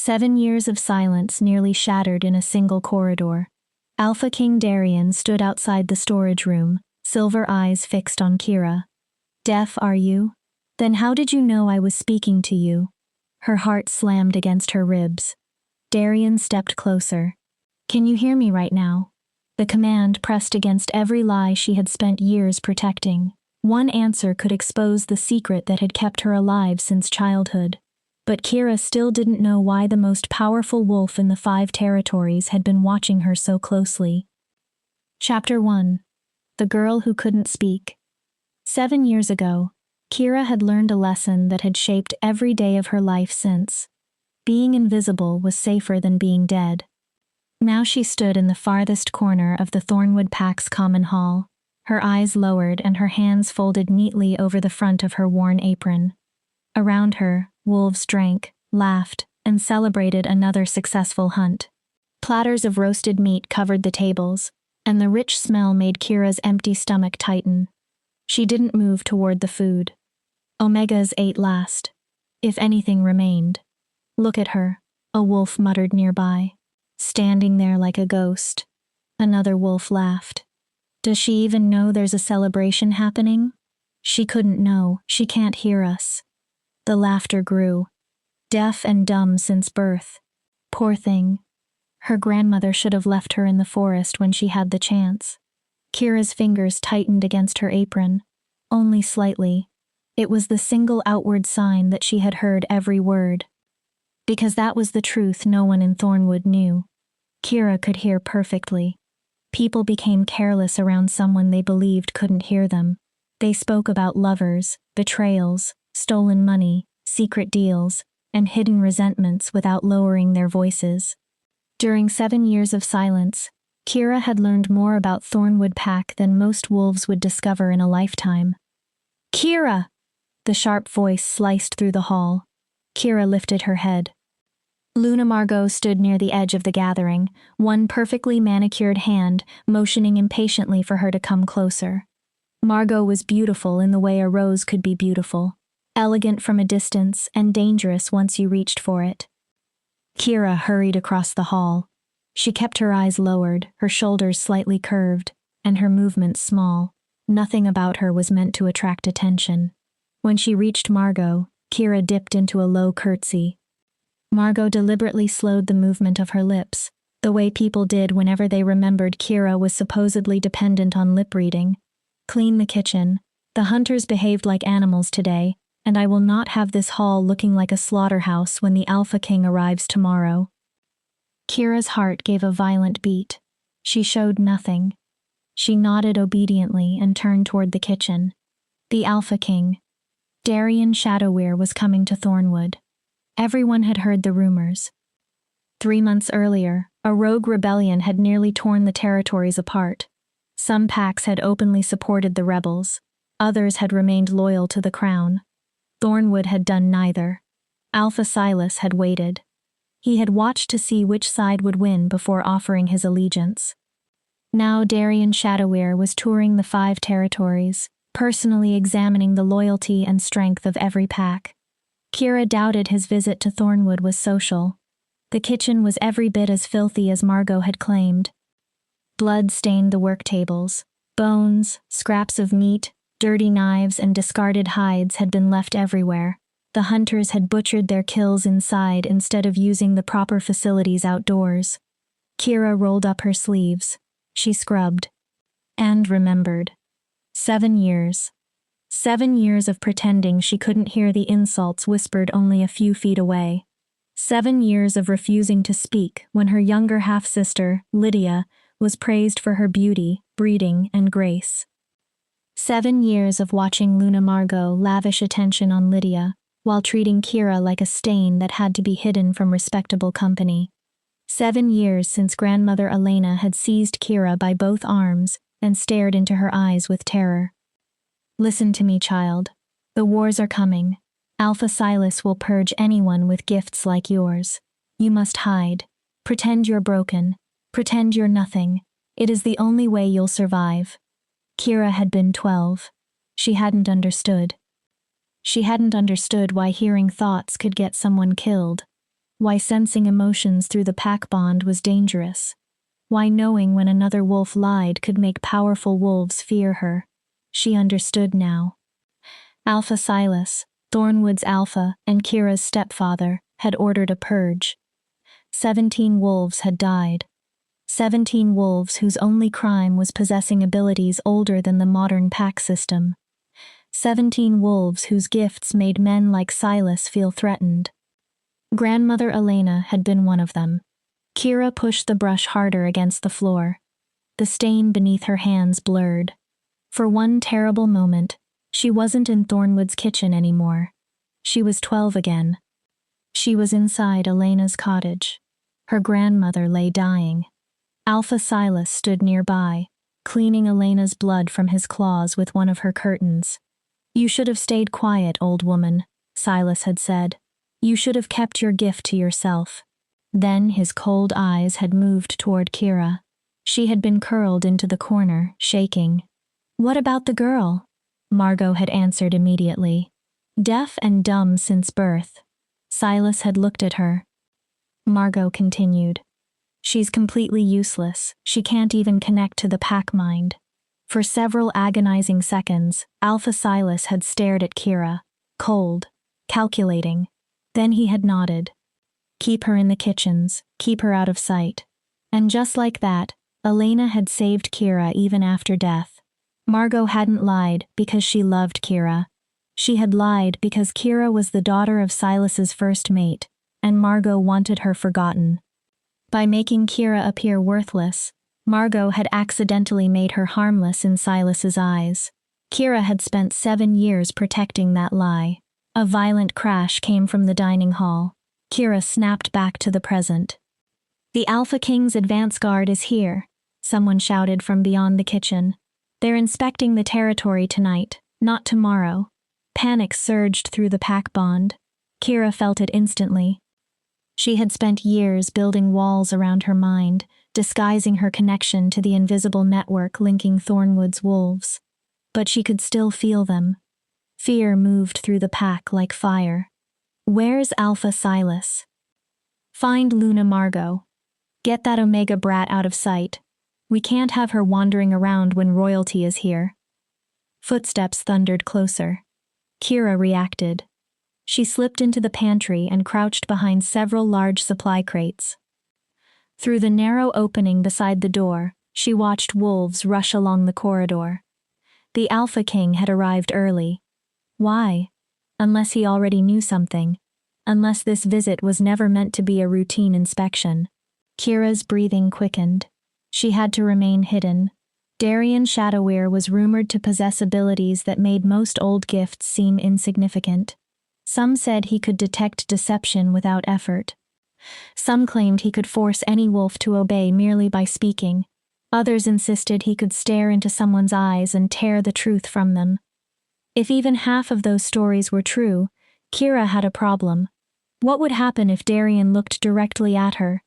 7 years of silence nearly shattered in a single corridor. Alpha King Darien stood outside the storage room, silver eyes fixed on Kira. Deaf, are you? Then how did you know I was speaking to you? Her heart slammed against her ribs. Darien stepped closer. Can you hear me right now? The command pressed against every lie she had spent years protecting. One answer could expose the secret that had kept her alive since childhood. But Kira still didn't know why the most powerful wolf in the 5 territories had been watching her so closely. Chapter 1. The Girl Who Couldn't Speak. 7 years ago, Kira had learned a lesson that had shaped every day of her life since. Being invisible was safer than being dead. Now she stood in the farthest corner of the Thornwood Pack's common hall, her eyes lowered and her hands folded neatly over the front of her worn apron. Around her, wolves drank, laughed, and celebrated another successful hunt. Platters of roasted meat covered the tables, and the rich smell made Kira's empty stomach tighten. She didn't move toward the food. Omegas ate last, if anything remained. Look at her, a wolf muttered nearby. Standing there like a ghost. Another wolf laughed. Does she even know there's a celebration happening? She couldn't know, she can't hear us. The laughter grew. Deaf and dumb since birth. Poor thing. Her grandmother should have left her in the forest when she had the chance. Kira's fingers tightened against her apron. Only slightly. It was the single outward sign that she had heard every word. Because that was the truth no one in Thornwood knew. Kira could hear perfectly. People became careless around someone they believed couldn't hear them. They spoke about lovers, betrayals, stolen money, secret deals, and hidden resentments without lowering their voices. During 7 years of silence, Kira had learned more about Thornwood Pack than most wolves would discover in a lifetime. Kira! The sharp voice sliced through the hall. Kira lifted her head. Luna Margot stood near the edge of the gathering, one perfectly manicured hand motioning impatiently for her to come closer. Margot was beautiful in the way a rose could be beautiful, elegant from a distance and dangerous once you reached for it. Kira hurried across the hall. She kept her eyes lowered, her shoulders slightly curved, and her movements small. Nothing about her was meant to attract attention. When she reached Margot, Kira dipped into a low curtsy. Margot deliberately slowed the movement of her lips, the way people did whenever they remembered Kira was supposedly dependent on lip reading. Clean the kitchen. The hunters behaved like animals today, and I will not have this hall looking like a slaughterhouse when the Alpha King arrives tomorrow. Kira's heart gave a violent beat. She showed nothing. She nodded obediently and turned toward the kitchen. The Alpha King. Darien Shadowweir was coming to Thornwood. Everyone had heard the rumors. 3 months earlier, a rogue rebellion had nearly torn the territories apart. Some packs had openly supported the rebels. Others had remained loyal to the crown. Thornwood had done neither. Alpha Silas had waited. He had watched to see which side would win before offering his allegiance. Now Darien Shadowweir was touring the 5 territories, personally examining the loyalty and strength of every pack. Kira doubted his visit to Thornwood was social. The kitchen was every bit as filthy as Margot had claimed. Blood stained the work tables. Bones, scraps of meat, dirty knives, and discarded hides had been left everywhere. The hunters had butchered their kills inside instead of using the proper facilities outdoors. Kira rolled up her sleeves. She scrubbed. And remembered. 7 years. 7 years of pretending she couldn't hear the insults whispered only a few feet away. 7 years of refusing to speak when her younger half-sister, Lydia, was praised for her beauty, breeding, and grace. 7 years of watching Luna Margot lavish attention on Lydia, while treating Kira like a stain that had to be hidden from respectable company. 7 years since grandmother Elena had seized Kira by both arms and stared into her eyes with terror. Listen to me, child. The wars are coming. Alpha Silas will purge anyone with gifts like yours. You must hide. Pretend you're broken. Pretend you're nothing. It is the only way you'll survive. Kira had been 12. She hadn't understood. She hadn't understood why hearing thoughts could get someone killed. Why sensing emotions through the pack bond was dangerous. Why knowing when another wolf lied could make powerful wolves fear her. She understood now. Alpha Silas, Thornwood's alpha and Kira's stepfather, had ordered a purge. 17 wolves had died. 17 wolves whose only crime was possessing abilities older than the modern pack system. 17 wolves whose gifts made men like Silas feel threatened. Grandmother Elena had been one of them. Kira pushed the brush harder against the floor. The stain beneath her hands blurred. For one terrible moment, she wasn't in Thornwood's kitchen anymore. She was 12 again. She was inside Elena's cottage. Her grandmother lay dying. Alpha Silas stood nearby, cleaning Elena's blood from his claws with one of her curtains. "You should have stayed quiet, old woman," Silas had said. "You should have kept your gift to yourself." Then his cold eyes had moved toward Kira. She had been curled into the corner, shaking. "What about the girl?" Margot had answered immediately. "Deaf and dumb since birth." Silas had looked at her. Margot continued. "She's completely useless. She can't even connect to the pack mind." For several agonizing seconds, Alpha Silas had stared at Kira, cold, calculating. Then he had nodded. "Keep her in the kitchens, keep her out of sight." And just like that, Elena had saved Kira even after death. Margot hadn't lied because she loved Kira. She had lied because Kira was the daughter of Silas's first mate, and Margot wanted her forgotten. By making Kira appear worthless, Margot had accidentally made her harmless in Silas's eyes. Kira had spent 7 years protecting that lie. A violent crash came from the dining hall. Kira snapped back to the present. "The Alpha King's advance guard is here," someone shouted from beyond the kitchen. "They're inspecting the territory tonight, not tomorrow." Panic surged through the pack bond. Kira felt it instantly. She had spent years building walls around her mind, disguising her connection to the invisible network linking Thornwood's wolves. But she could still feel them. Fear moved through the pack like fire. "Where's Alpha Silas?" "Find Luna Margot. Get that Omega brat out of sight. We can't have her wandering around when royalty is here." Footsteps thundered closer. Kira reacted. She slipped into the pantry and crouched behind several large supply crates. Through the narrow opening beside the door, she watched wolves rush along the corridor. The Alpha King had arrived early. Why? Unless he already knew something. Unless this visit was never meant to be a routine inspection. Kira's breathing quickened. She had to remain hidden. Darian Shadowweir was rumored to possess abilities that made most old gifts seem insignificant. Some said he could detect deception without effort. Some claimed he could force any wolf to obey merely by speaking. Others insisted he could stare into someone's eyes and tear the truth from them. If even half of those stories were true, Kira had a problem. What would happen if Darian looked directly at her?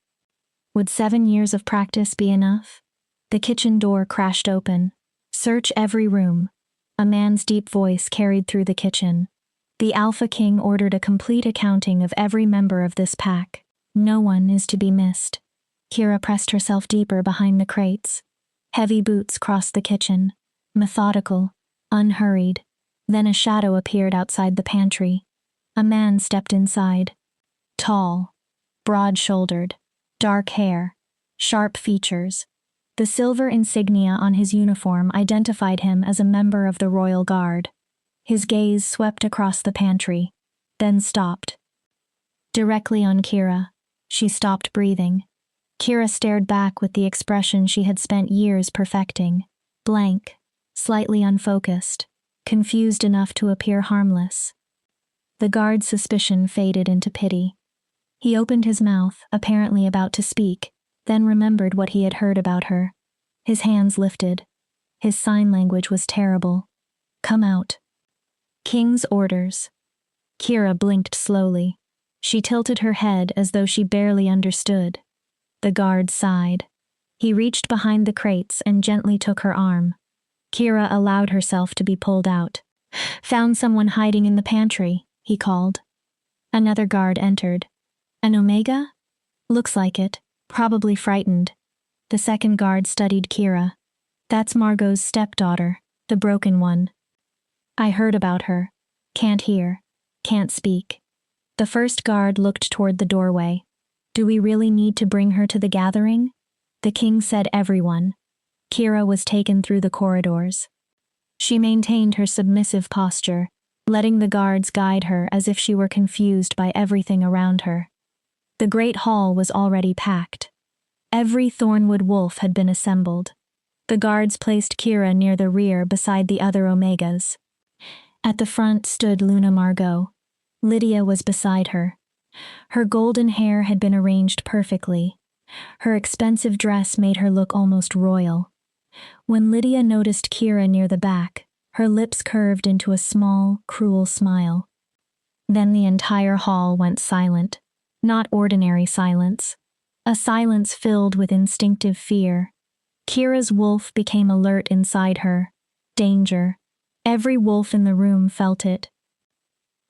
Would 7 years of practice be enough? The kitchen door crashed open. "Search every room." A man's deep voice carried through the kitchen. The Alpha King ordered a complete accounting of every member of this pack. No one is to be missed. Kira pressed herself deeper behind the crates. Heavy boots crossed the kitchen. Methodical, unhurried. Then a shadow appeared outside the pantry. A man stepped inside. Tall, broad-shouldered, dark hair, sharp features. The silver insignia on his uniform identified him as a member of the Royal Guard. His gaze swept across the pantry, then stopped. Directly on Kira. She stopped breathing. Kira stared back with the expression she had spent years perfecting. Blank, slightly unfocused, confused enough to appear harmless. The guard's suspicion faded into pity. He opened his mouth, apparently about to speak, then remembered what he had heard about her. His hands lifted. His sign language was terrible. "Come out." King's orders. Kira blinked slowly. She tilted her head as though she barely understood. The guard sighed. He reached behind the crates and gently took her arm. Kira allowed herself to be pulled out. "Found someone hiding in the pantry," he called. Another guard entered. An Omega? Looks like it. Probably frightened. The second guard studied Kira. That's Margot's stepdaughter, the broken one. I heard about her. Can't hear. Can't speak. The first guard looked toward the doorway. Do we really need to bring her to the gathering? The king said everyone. Kira was taken through the corridors. She maintained her submissive posture, letting the guards guide her as if she were confused by everything around her. The great hall was already packed. Every Thornwood wolf had been assembled. The guards placed Kira near the rear beside the other Omegas. At the front stood Luna Margot. Lydia was beside her. Her golden hair had been arranged perfectly. Her expensive dress made her look almost royal. When Lydia noticed Kira near the back, her lips curved into a small, cruel smile. Then the entire hall went silent. Not ordinary silence. A silence filled with instinctive fear. Kira's wolf became alert inside her. Danger. Every wolf in the room felt it.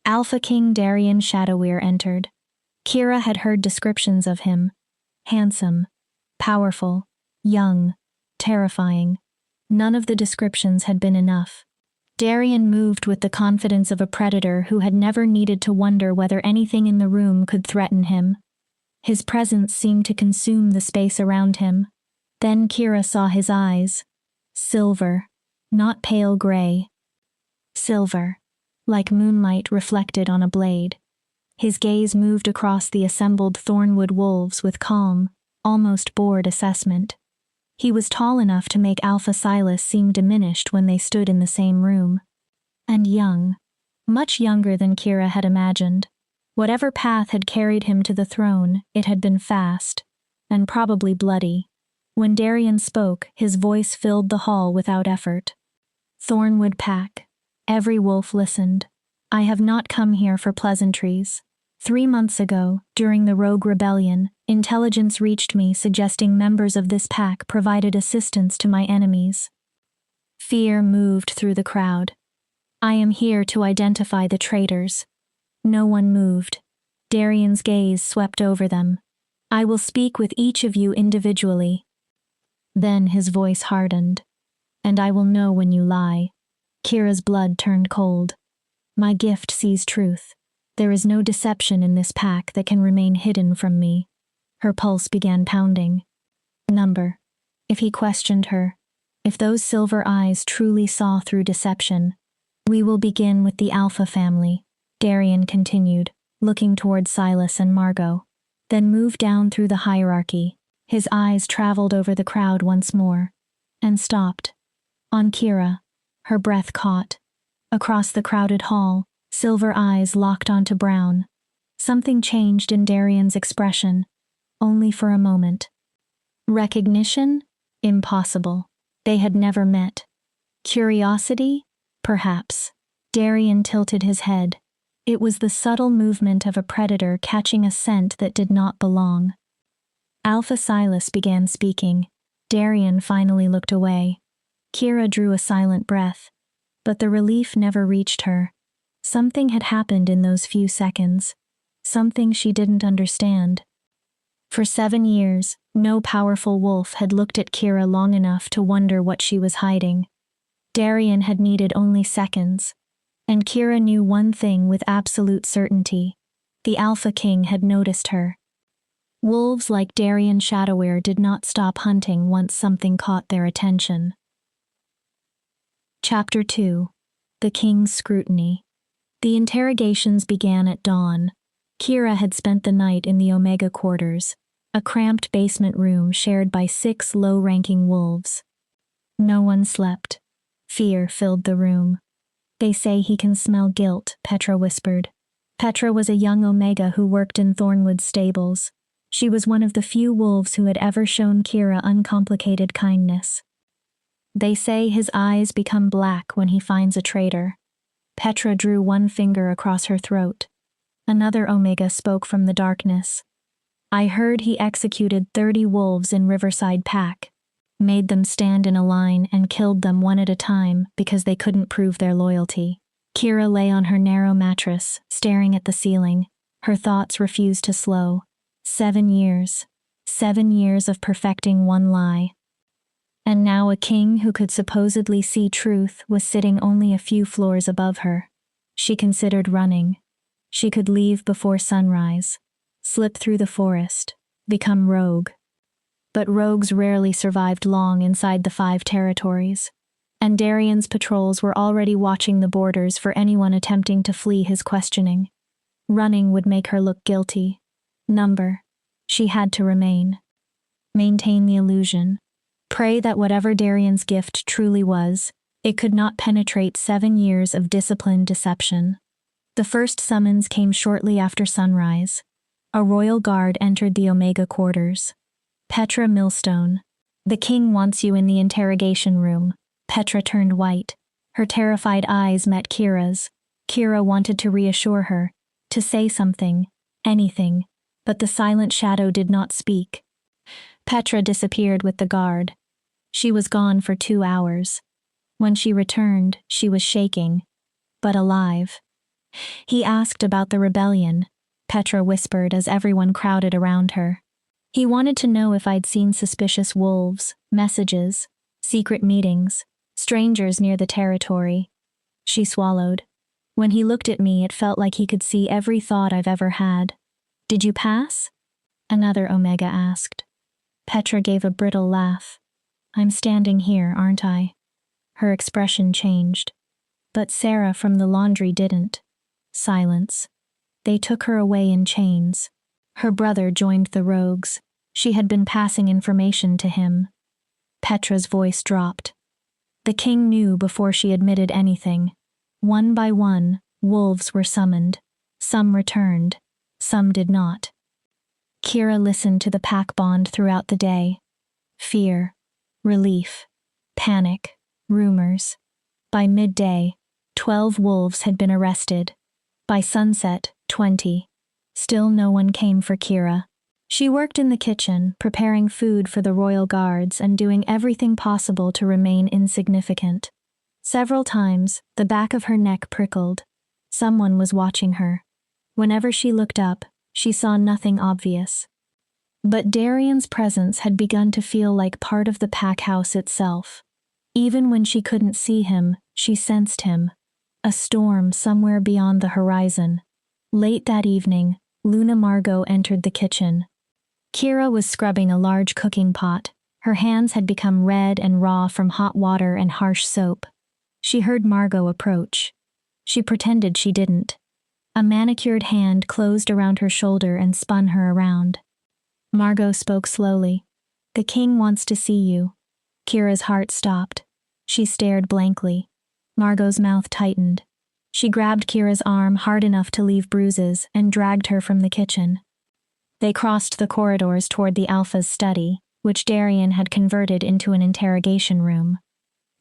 Alpha King Darien Shadowweir entered. Kira had heard descriptions of him. Handsome, powerful, young, terrifying. None of the descriptions had been enough. Darien moved with the confidence of a predator who had never needed to wonder whether anything in the room could threaten him. His presence seemed to consume the space around him. Then Kira saw his eyes. Silver, not pale gray. Silver, like moonlight reflected on a blade. His gaze moved across the assembled Thornwood wolves with calm, almost bored assessment. He was tall enough to make Alpha Silas seem diminished when they stood in the same room. And young. Much younger than Kira had imagined. Whatever path had carried him to the throne, it had been fast, and probably bloody. When Darien spoke, his voice filled the hall without effort. Thornwood Pack. Every wolf listened. I have not come here for pleasantries. 3 months ago, during the Rogue Rebellion, intelligence reached me suggesting members of this pack provided assistance to my enemies. Fear moved through the crowd. I am here to identify the traitors. No one moved. Darien's gaze swept over them. I will speak with each of you individually. Then his voice hardened. And I will know when you lie. Kira's blood turned cold. My gift sees truth. There is no deception in this pack that can remain hidden from me. Her pulse began pounding. Number. If he questioned her, if those silver eyes truly saw through deception, we will begin with the Alpha family, Darien continued, looking toward Silas and Margot, then moved down through the hierarchy. His eyes traveled over the crowd once more, and stopped. On Kira, her breath caught. Across the crowded hall, silver eyes locked onto brown. Something changed in Darien's expression, only for a moment. Recognition? Impossible. They had never met. Curiosity? Perhaps. Darien tilted his head. It was the subtle movement of a predator catching a scent that did not belong. Alpha Silas began speaking. Darien finally looked away. Kira drew a silent breath, but the relief never reached her. Something had happened in those few seconds. Something she didn't understand. For 7 years, no powerful wolf had looked at Kira long enough to wonder what she was hiding. Darien had needed only seconds, and Kira knew one thing with absolute certainty. The Alpha King had noticed her. Wolves like Darien Shadowweir did not stop hunting once something caught their attention. Chapter 2. The King's Scrutiny. The interrogations began at dawn. Kira had spent the night in the Omega quarters, a cramped basement room shared by 6 low-ranking wolves. No one slept. Fear filled the room. They say he can smell guilt, Petra whispered. Petra was a young Omega who worked in Thornwood's stables. She was one of the few wolves who had ever shown Kira uncomplicated kindness. They say his eyes become black when he finds a traitor. Petra drew one finger across her throat. Another Omega spoke from the darkness. I heard he executed 30 wolves in Riverside Pack, made them stand in a line and killed them one at a time because they couldn't prove their loyalty. Kira lay on her narrow mattress, staring at the ceiling. Her thoughts refused to slow. 7 years. 7 years of perfecting one lie. And now a king who could supposedly see truth was sitting only a few floors above her. She considered running. She could leave before sunrise, slip through the forest, become rogue. But rogues rarely survived long inside the 5 territories, and Darien's patrols were already watching the borders for anyone attempting to flee his questioning. Running would make her look guilty. Number. She had to remain. Maintain the illusion. Pray that whatever Darien's gift truly was, it could not penetrate 7 years of disciplined deception. The first summons came shortly after sunrise. A royal guard entered the Omega quarters. Petra Millstone. The king wants you in the interrogation room. Petra turned white. Her terrified eyes met Kira's. Kira wanted to reassure her, to say something, anything, but the silent shadow did not speak. Petra disappeared with the guard. She was gone for 2 hours. When she returned, she was shaking, but alive. He asked about the rebellion, Petra whispered as everyone crowded around her. He wanted to know if I'd seen suspicious wolves, messages, secret meetings, strangers near the territory. She swallowed. When he looked at me, it felt like he could see every thought I've ever had. Did you pass? Another Omega asked. Petra gave a brittle laugh. I'm standing here, aren't I? Her expression changed. But Sarah from the laundry didn't. Silence. They took her away in chains. Her brother joined the rogues. She had been passing information to him. Petra's voice dropped. The king knew before she admitted anything. One by one, wolves were summoned. Some returned. Some did not. Kira listened to the pack bond throughout the day. Fear, relief, panic, rumors. By midday, 12 wolves had been arrested. By sunset, 20. Still no one came for Kira. She worked in the kitchen, preparing food for the royal guards and doing everything possible to remain insignificant. Several times, the back of her neck prickled. Someone was watching her. Whenever she looked up, she saw nothing obvious. But Darien's presence had begun to feel like part of the pack house itself. Even when she couldn't see him, she sensed him. A storm somewhere beyond the horizon. Late that evening, Luna Margot entered the kitchen. Kira was scrubbing a large cooking pot. Her hands had become red and raw from hot water and harsh soap. She heard Margot approach. She pretended she didn't. A manicured hand closed around her shoulder and spun her around. Margot spoke slowly. The king wants to see you. Kira's heart stopped. She stared blankly. Margot's mouth tightened. She grabbed Kira's arm hard enough to leave bruises and dragged her from the kitchen. They crossed the corridors toward the Alpha's study, which Darien had converted into an interrogation room.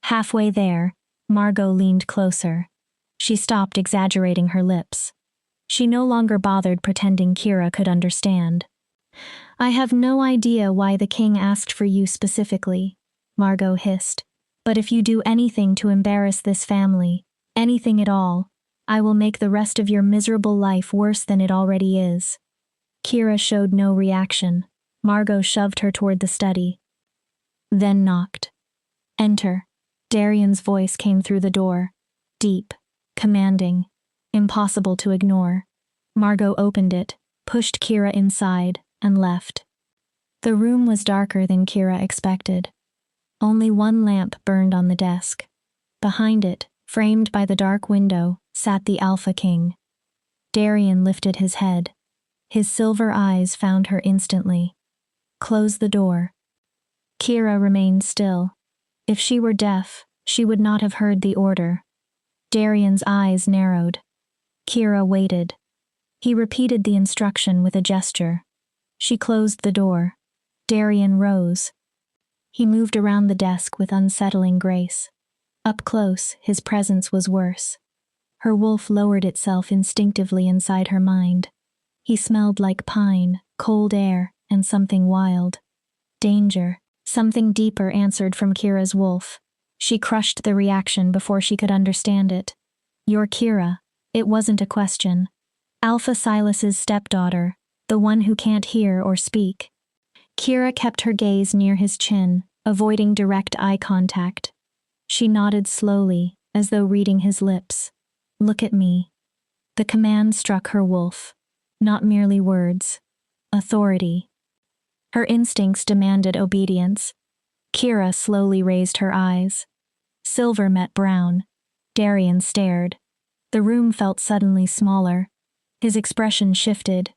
Halfway there, Margot leaned closer. She stopped exaggerating her lips. She no longer bothered pretending Kira could understand. I have no idea why the king asked for you specifically, Margot hissed. But if you do anything to embarrass this family, anything at all, I will make the rest of your miserable life worse than it already is. Kira showed no reaction. Margot shoved her toward the study. Then knocked. Enter. Darien's voice came through the door. Deep, commanding, impossible to ignore. Margot opened it, pushed Kira inside, and left. The room was darker than Kira expected. Only one lamp burned on the desk. Behind it, framed by the dark window, sat the Alpha King. Darien lifted his head. His silver eyes found her instantly. Close the door. Kira remained still. If she were deaf, she would not have heard the order. Darien's eyes narrowed. Kira waited. He repeated the instruction with a gesture. She closed the door. Darien rose. He moved around the desk with unsettling grace. Up close, his presence was worse. Her wolf lowered itself instinctively inside her mind. He smelled like pine, cold air, and something wild. Danger. Something deeper answered from Kira's wolf. She crushed the reaction before she could understand it. You're Kira. It wasn't a question. Alpha Silas's stepdaughter, the one who can't hear or speak. Kira kept her gaze near his chin, avoiding direct eye contact. She nodded slowly, as though reading his lips. Look at me. The command struck her wolf. Not merely words. Authority. Her instincts demanded obedience. Kira slowly raised her eyes. Silver met brown. Darien stared. The room felt suddenly smaller. His expression shifted.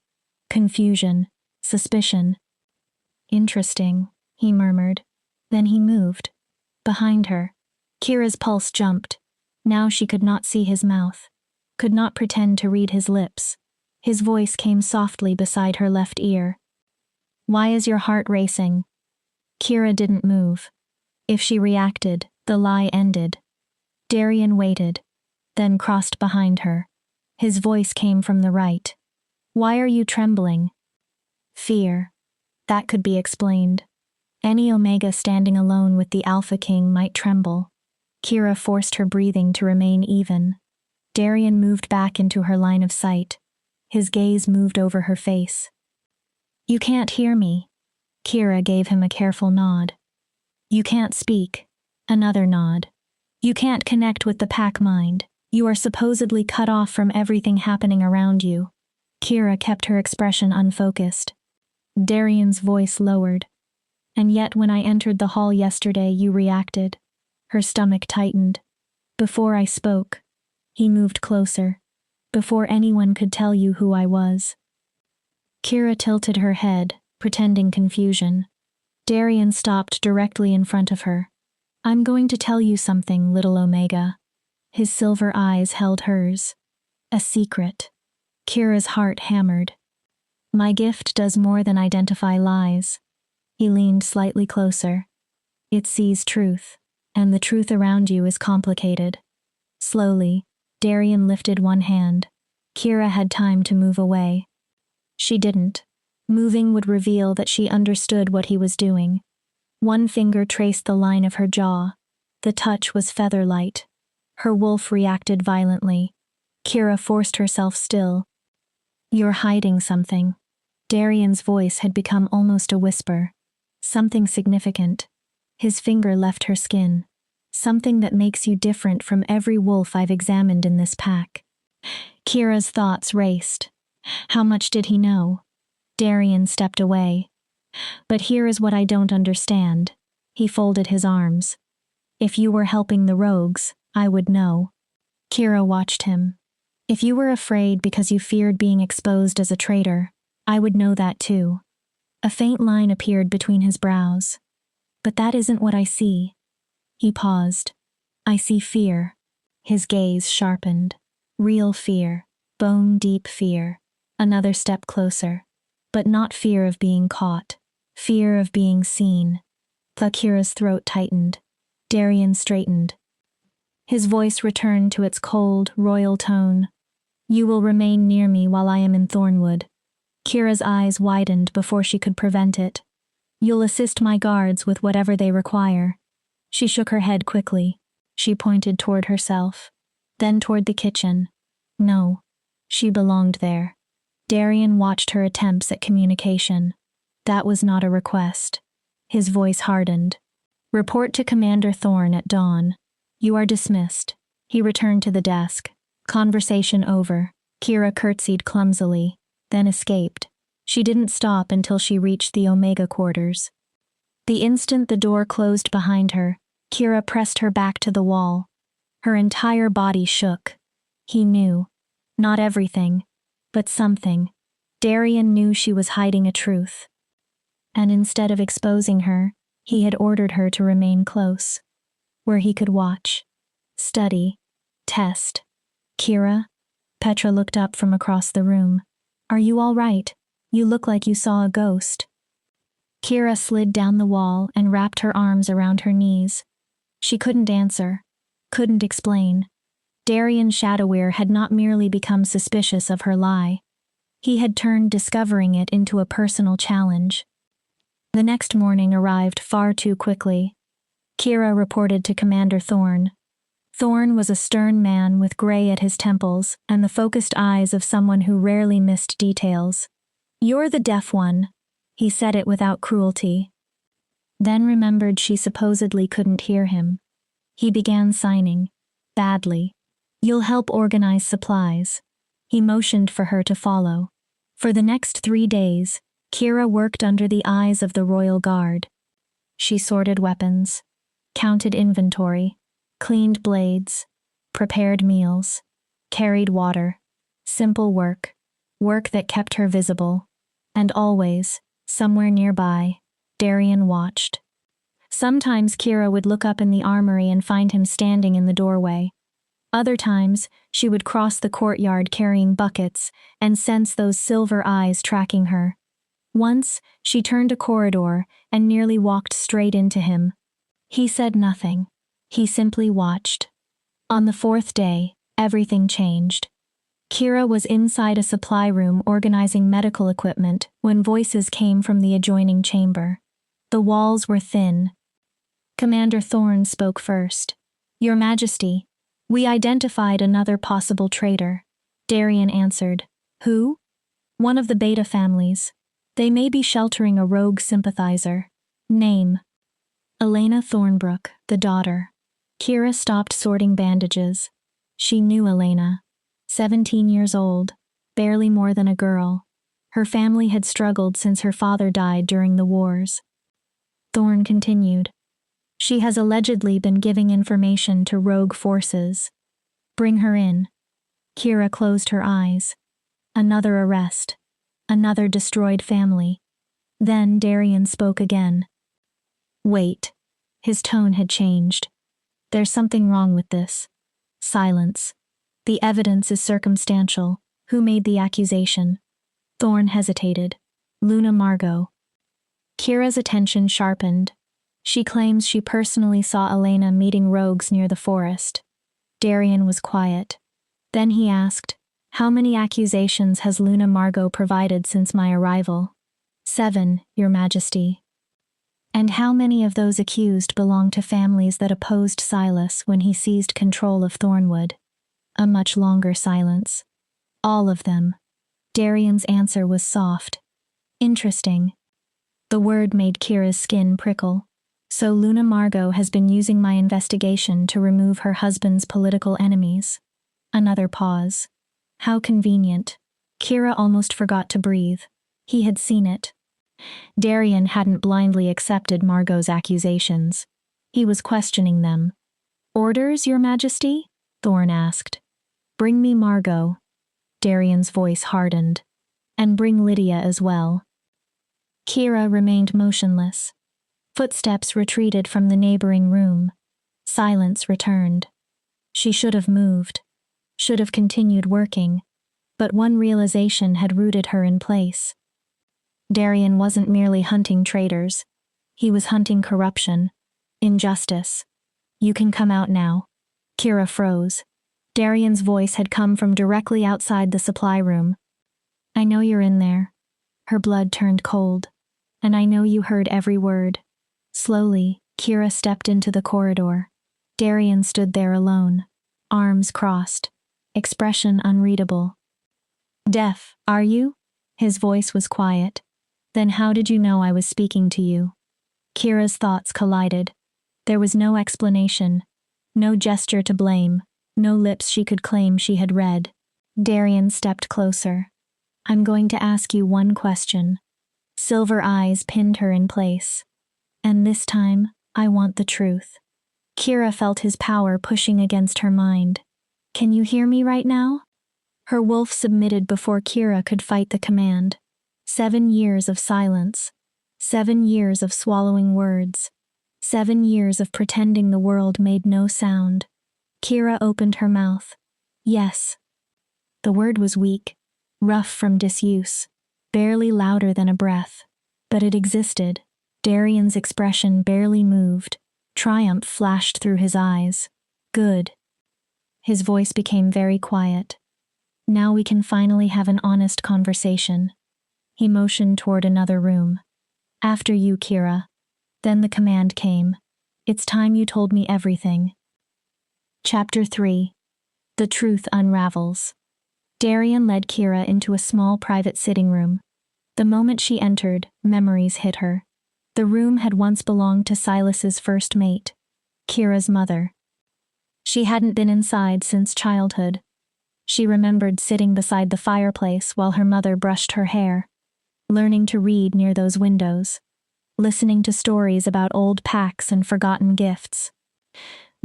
Confusion. Suspicion. Interesting, he murmured. Then he moved. Behind her. Kira's pulse jumped. Now she could not see his mouth. Could not pretend to read his lips. His voice came softly beside her left ear. Why is your heart racing? Kira didn't move. If she reacted, the lie ended. Darien waited, then crossed behind her. His voice came from the right. Why are you trembling? Fear. That could be explained. Any Omega standing alone with the Alpha King might tremble. Kira forced her breathing to remain even. Darien moved back into her line of sight. His gaze moved over her face. You can't hear me. Kira gave him a careful nod. You can't speak. Another nod. You can't connect with the pack mind. You are supposedly cut off from everything happening around you. Kira kept her expression unfocused. Darien's voice lowered. And yet when I entered the hall yesterday, you reacted. Her stomach tightened. Before I spoke. He moved closer. Before anyone could tell you who I was. Kira tilted her head, pretending confusion. Darien stopped directly in front of her. I'm going to tell you something, little Omega. His silver eyes held hers. A secret. Kira's heart hammered. My gift does more than identify lies. He leaned slightly closer. It sees truth, and the truth around you is complicated. Slowly, Darien lifted one hand. Kira had time to move away. She didn't. Moving would reveal that she understood what he was doing. One finger traced the line of her jaw. The touch was feather-light. Her wolf reacted violently. Kira forced herself still. You're hiding something. Darien's voice had become almost a whisper. Something significant. His finger left her skin. Something that makes you different from every wolf I've examined in this pack. Kira's thoughts raced. How much did he know? Darien stepped away. But here is what I don't understand. He folded his arms. If you were helping the rogues, I would know. Kira watched him. If you were afraid because you feared being exposed as a traitor, I would know that too. A faint line appeared between his brows. But that isn't what I see. He paused. I see fear. His gaze sharpened. Real fear. Bone-deep fear. Another step closer. But not fear of being caught. Fear of being seen. Kira's throat tightened. Darien straightened. His voice returned to its cold, royal tone. You will remain near me while I am in Thornwood. Kira's eyes widened before she could prevent it. You'll assist my guards with whatever they require. She shook her head quickly. She pointed toward herself. Then toward the kitchen. No. She belonged there. Darien watched her attempts at communication. That was not a request. His voice hardened. Report to Commander Thorne at dawn. You are dismissed. He returned to the desk. Conversation over. Kira curtsied clumsily, then escaped. She didn't stop until she reached the Omega quarters. The instant the door closed behind her, Kira pressed her back to the wall. Her entire body shook. He knew. Not everything, but something. Darien knew she was hiding a truth. And instead of exposing her, he had ordered her to remain close, where he could watch, study, test. Kira? Petra looked up from across the room. Are you all right? You look like you saw a ghost. Kira slid down the wall and wrapped her arms around her knees. She couldn't answer, couldn't explain. Darien Shadowweir had not merely become suspicious of her lie. He had turned discovering it into a personal challenge. The next morning arrived far too quickly. Kira reported to Commander Thorne. Thorn was a stern man with gray at his temples and the focused eyes of someone who rarely missed details. "You're the deaf one." He said it without cruelty. Then remembered she supposedly couldn't hear him. He began signing. Badly. "You'll help organize supplies." He motioned for her to follow. For the next 3 days, Kira worked under the eyes of the royal guard. She sorted weapons, counted inventory, cleaned blades, prepared meals, carried water. Simple work. Work that kept her visible. And always, somewhere nearby, Darian watched. Sometimes Kira would look up in the armory and find him standing in the doorway. Other times, she would cross the courtyard carrying buckets and sense those silver eyes tracking her. Once, she turned a corridor and nearly walked straight into him. He said nothing. He simply watched. On the 4th day, everything changed. Kira was inside a supply room organizing medical equipment when voices came from the adjoining chamber. The walls were thin. Commander Thorn spoke first. "Your Majesty, we identified another possible traitor." Darian answered. "Who?" "One of the Beta families. They may be sheltering a rogue sympathizer." "Name?" "Elena Thornbrook, the daughter." Kira stopped sorting bandages. She knew Elena. 17 years old, barely more than a girl. Her family had struggled since her father died during the wars. Thorn continued. "She has allegedly been giving information to rogue forces." "Bring her in." Kira closed her eyes. Another arrest. Another destroyed family. Then Darian spoke again. "Wait." His tone had changed. "There's something wrong with this." Silence. "The evidence is circumstantial. Who made the accusation?" Thorn hesitated. "Luna Margot." Kira's attention sharpened. "She claims she personally saw Elena meeting rogues near the forest." Darian was quiet. Then he asked, "How many accusations has Luna Margot provided since my arrival?" 7, Your Majesty." "And how many of those accused belong to families that opposed Silas when he seized control of Thornwood?" A much longer silence. "All of them." Darian's answer was soft. "Interesting." The word made Kira's skin prickle. "So Luna Margot has been using my investigation to remove her husband's political enemies." Another pause. How convenient. Kira almost forgot to breathe. He had seen it. Darian hadn't blindly accepted Margot's accusations. He was questioning them. "Orders, Your Majesty?" Thorn asked. "Bring me Margot." Darian's voice hardened. "And bring Lydia as well." Kira remained motionless. Footsteps retreated from the neighboring room. Silence returned. She should have moved. Should have continued working. But one realization had rooted her in place. Darian wasn't merely hunting traitors. He was hunting corruption. Injustice. "You can come out now." Kira froze. Darian's voice had come from directly outside the supply room. "I know you're in there." Her blood turned cold. "And I know you heard every word." Slowly, Kira stepped into the corridor. Darian stood there alone, arms crossed, expression unreadable. "Deaf, are you?" His voice was quiet. "Then how did you know I was speaking to you?" Kira's thoughts collided. There was no explanation, no gesture to blame, no lips she could claim she had read. Darian stepped closer. "I'm going to ask you one question." Silver eyes pinned her in place. "And this time, I want the truth." Kira felt his power pushing against her mind. "Can you hear me right now?" Her wolf submitted before Kira could fight the command. 7 years of silence. 7 years of swallowing words. 7 years of pretending the world made no sound. Kira opened her mouth. "Yes." The word was weak, rough from disuse, barely louder than a breath. But it existed. Darian's expression barely moved. Triumph flashed through his eyes. "Good." His voice became very quiet. "Now we can finally have an honest conversation." He motioned toward another room. "After you, Kira." Then the command came. "It's time you told me everything." Chapter 3. The Truth Unravels. Darian led Kira into a small private sitting room. The moment she entered, memories hit her. The room had once belonged to Silas's first mate, Kira's mother. She hadn't been inside since childhood. She remembered sitting beside the fireplace while her mother brushed her hair, learning to read near those windows, listening to stories about old packs and forgotten gifts.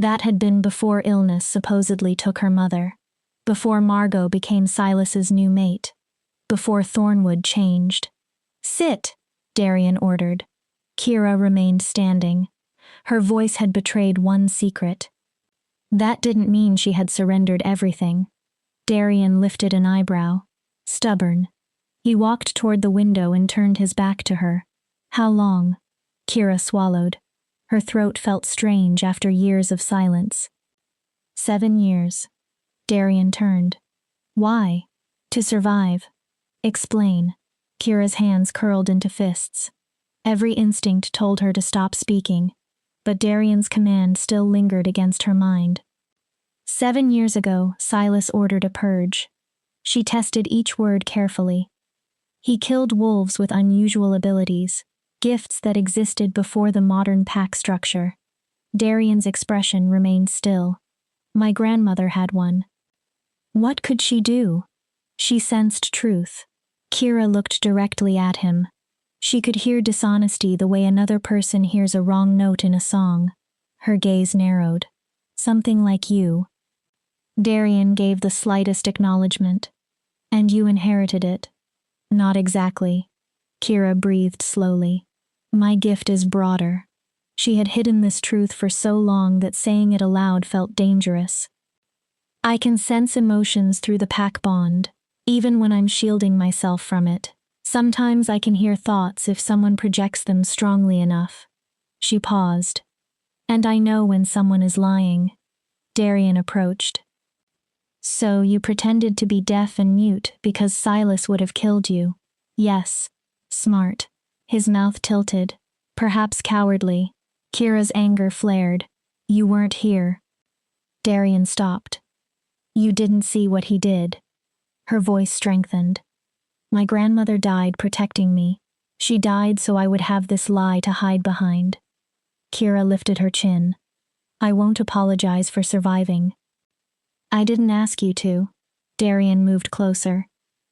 That had been before illness supposedly took her mother, before Margot became Silas's new mate, before Thornwood changed. "Sit," Darian ordered. Kira remained standing. Her voice had betrayed one secret. That didn't mean she had surrendered everything. Darian lifted an eyebrow. Stubborn. He walked toward the window and turned his back to her. "How long?" Kira swallowed. Her throat felt strange after years of silence. 7 years. Darian turned. "Why?" "To survive." "Explain." Kira's hands curled into fists. Every instinct told her to stop speaking, but Darian's command still lingered against her mind. 7 years ago, Silas ordered a purge. She tested each word carefully. He killed wolves with unusual abilities, gifts that existed before the modern pack structure. Darian's expression remained still. "My grandmother had one." What could she do? She sensed truth. Kira looked directly at him. She could hear dishonesty the way another person hears a wrong note in a song. Her gaze narrowed. "Something like you." Darian gave the slightest acknowledgement. "And you inherited it." "Not exactly." Kira breathed slowly. "My gift is broader." She had hidden this truth for so long that saying it aloud felt dangerous. "I can sense emotions through the pack bond, even when I'm shielding myself from it. Sometimes I can hear thoughts if someone projects them strongly enough." She paused. "And I know when someone is lying." Darian approached. "So you pretended to be deaf and mute because Silas would have killed you?" "Yes." "Smart." His mouth tilted, perhaps cowardly. Kira's anger flared. "You weren't here." Darian stopped. "You didn't see what he did." Her voice strengthened. "My grandmother died protecting me. She died so I would have this lie to hide behind." Kira lifted her chin. "I won't apologize for surviving." "I didn't ask you to." Darian moved closer.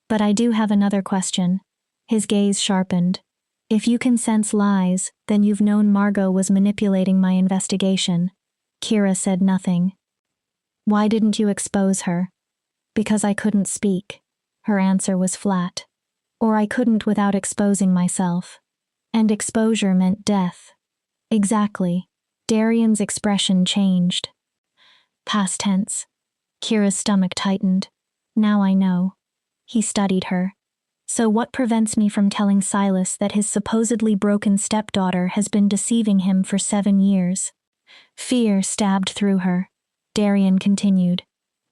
"But I do have another question." His gaze sharpened. "If you can sense lies, then you've known Margot was manipulating my investigation." Kira said nothing. "Why didn't you expose her?" "Because I couldn't speak." Her answer was flat. "Or I couldn't without exposing myself." "And exposure meant death." "Exactly." Darian's expression changed. Past tense. Kira's stomach tightened. "Now I know." He studied her. "So what prevents me from telling Silas that his supposedly broken stepdaughter has been deceiving him for 7 years?" Fear stabbed through her. Darian continued.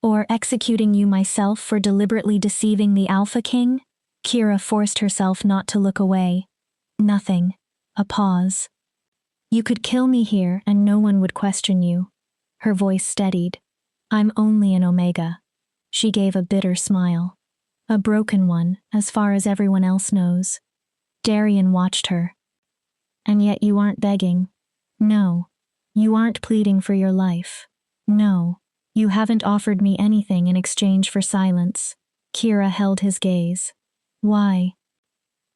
"Or executing you myself for deliberately deceiving the Alpha King?" Kira forced herself not to look away. "Nothing." A pause. "You could kill me here and no one would question you." Her voice steadied. "I'm only an Omega." She gave a bitter smile. "A broken one, as far as everyone else knows." Darian watched her. "And yet you aren't begging." "No." "You aren't pleading for your life." "No." "You haven't offered me anything in exchange for silence." Kira held his gaze. "Why?"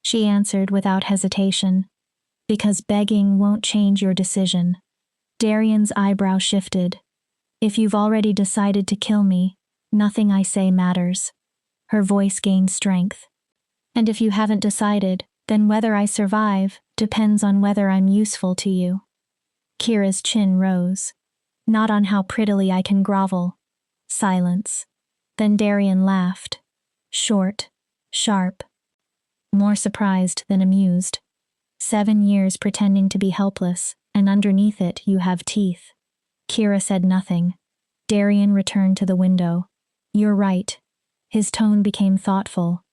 She answered without hesitation. "Because begging won't change your decision." Darian's eyebrow shifted. "If you've already decided to kill me, nothing I say matters." Her voice gained strength. "And if you haven't decided, then whether I survive depends on whether I'm useful to you." Kira's chin rose. "Not on how prettily I can grovel." Silence. Then Darian laughed. Short. Sharp. More surprised than amused. 7 years pretending to be helpless, and underneath it you have teeth. Kira said nothing. Darian returned to the window. "You're right." His tone became thoughtful.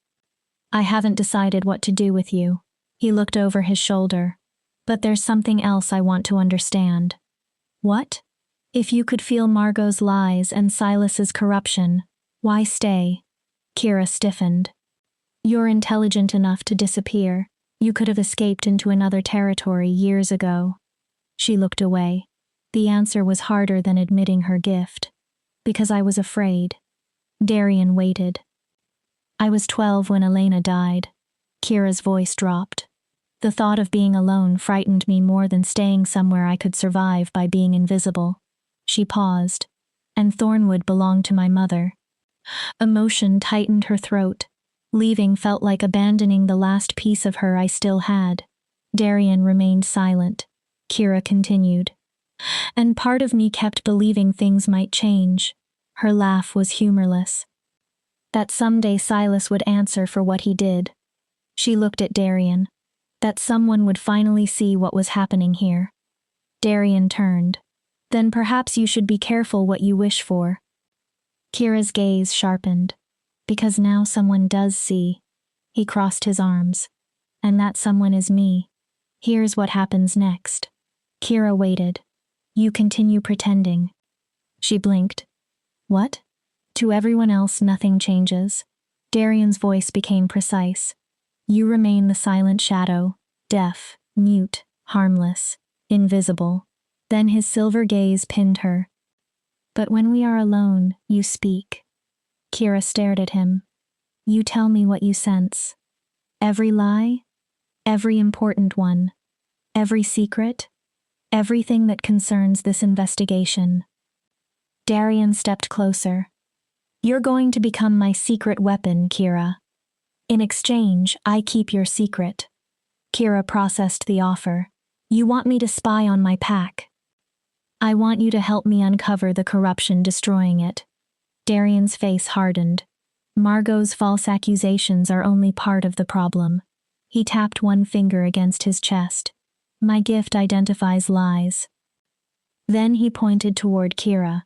"I haven't decided what to do with you." He looked over his shoulder. "But there's something else I want to understand." "What?" If you could feel Margot's lies and Silas's corruption, why stay? Kira stiffened. You're intelligent enough to disappear. You could have escaped into another territory years ago. She looked away. The answer was harder than admitting her gift. Because I was afraid. Darian waited. I was 12 when Elena died. Kira's voice dropped. The thought of being alone frightened me more than staying somewhere I could survive by being invisible. She paused. And Thornwood belonged to my mother. Emotion tightened her throat. Leaving felt like abandoning the last piece of her I still had. Darian remained silent. Kira continued. And part of me kept believing things might change. Her laugh was humorless. That someday Silas would answer for what he did. She looked at Darian. That someone would finally see what was happening here. Darian turned. Then perhaps you should be careful what you wish for. Kira's gaze sharpened. Because now someone does see. He crossed his arms. And that someone is me. Here's what happens next. Kira waited. You continue pretending. She blinked. What? To everyone else nothing changes. Darian's voice became precise. You remain the silent shadow, deaf, mute, harmless, invisible. Then his silver gaze pinned her. But when we are alone, you speak. Kira stared at him. You tell me what you sense. Every lie? Every important one? Every secret? Everything that concerns this investigation. Darian stepped closer. You're going to become my secret weapon, Kira. In exchange, I keep your secret. Kira processed the offer. You want me to spy on my pack. I want you to help me uncover the corruption destroying it. Darian's face hardened. Margot's false accusations are only part of the problem. He tapped one finger against his chest. My gift identifies lies. Then he pointed toward Kira.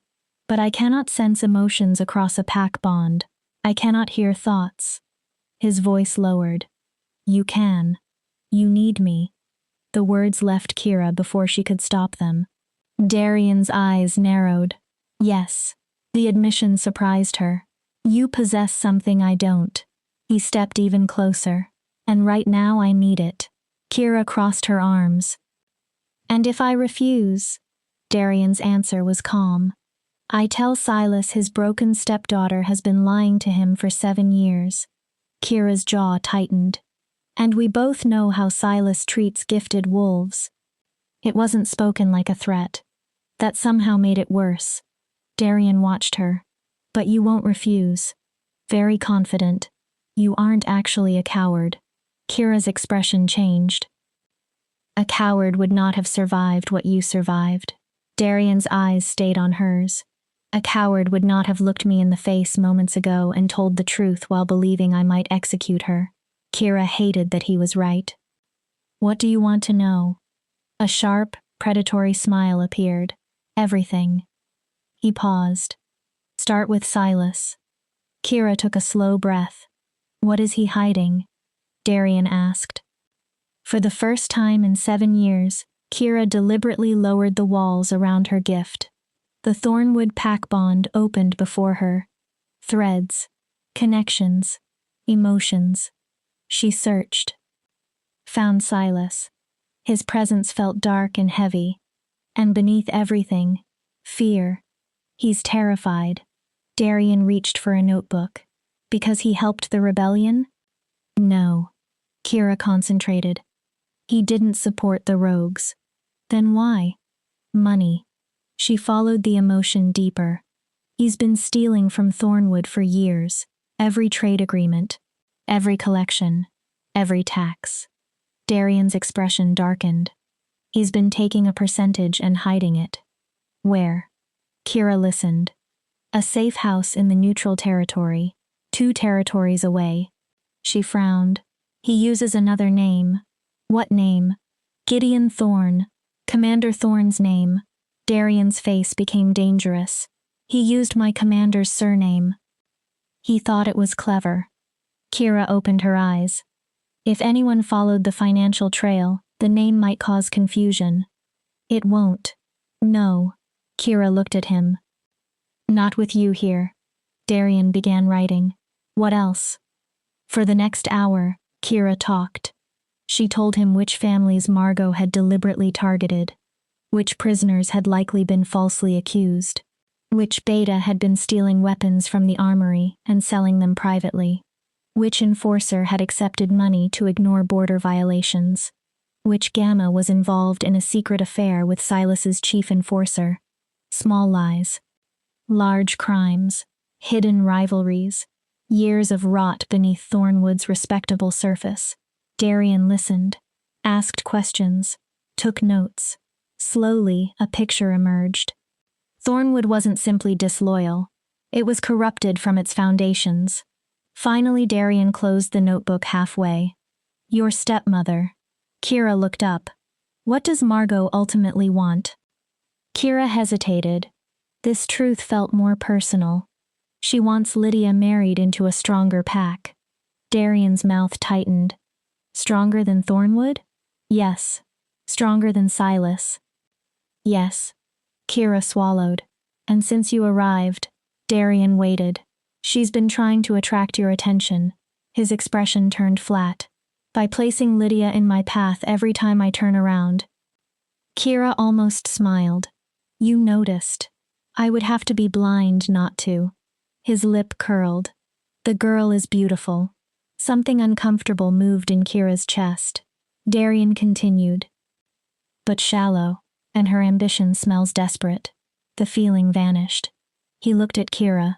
But I cannot sense emotions across a pack bond. I cannot hear thoughts. His voice lowered. You can. You need me. The words left Kira before she could stop them. Darian's eyes narrowed. Yes. The admission surprised her. You possess something I don't. He stepped even closer. And right now I need it. Kira crossed her arms. And if I refuse? Darian's answer was calm. I tell Silas his broken stepdaughter has been lying to him for 7 years. Kira's jaw tightened. And we both know how Silas treats gifted wolves. It wasn't spoken like a threat. That somehow made it worse. Darian watched her. But you won't refuse. Very confident. You aren't actually a coward. Kira's expression changed. A coward would not have survived what you survived. Darian's eyes stayed on hers. A coward would not have looked me in the face moments ago and told the truth while believing I might execute her. Kira hated that he was right. What do you want to know? A sharp, predatory smile appeared. Everything. He paused. Start with Silas. Kira took a slow breath. What is he hiding? Darian asked. For the first time in 7 years, Kira deliberately lowered the walls around her gift. The Thornwood pack bond opened before her. Threads, connections, emotions. She searched. Found Silas. His presence felt dark and heavy. And beneath everything, fear. He's terrified. Darian reached for a notebook. Because he helped the rebellion? No. Kira concentrated. He didn't support the rogues. Then why? Money. She followed the emotion deeper. He's been stealing from Thornwood for years. Every trade agreement. Every collection. Every tax. Darian's expression darkened. He's been taking a percentage and hiding it. Where? Kira listened. A safe house in the neutral territory. 2 territories away. She frowned. He uses another name. What name? Gideon Thorn. Commander Thorn's name. Darian's face became dangerous. He used my commander's surname. He thought it was clever. Kira opened her eyes. If anyone followed the financial trail, the name might cause confusion. It won't. No. Kira looked at him. Not with you here. Darian began writing. What else? For the next hour, Kira talked. She told him which families Margot had deliberately targeted, which prisoners had likely been falsely accused, which Beta had been stealing weapons from the armory and selling them privately, which enforcer had accepted money to ignore border violations, which Gamma was involved in a secret affair with Silas's chief enforcer. Small lies. Large crimes. Hidden rivalries. Years of rot beneath Thornwood's respectable surface. Darian listened, asked questions, took notes. Slowly, a picture emerged. Thornwood wasn't simply disloyal. It was corrupted from its foundations. Finally, Darian closed the notebook halfway. Your stepmother. Kira looked up. What does Margot ultimately want? Kira hesitated. This truth felt more personal. She wants Lydia married into a stronger pack. Darian's mouth tightened. Stronger than Thornwood? Yes. Stronger than Silas? Yes. Kira swallowed. And since you arrived, Darian waited. She's been trying to attract your attention. His expression turned flat. By placing Lydia in my path every time I turn around. Kira almost smiled. You noticed. I would have to be blind not to. His lip curled. The girl is beautiful. Something uncomfortable moved in Kira's chest. Darian continued. But shallow, and her ambition smells desperate. The feeling vanished. He looked at Kira.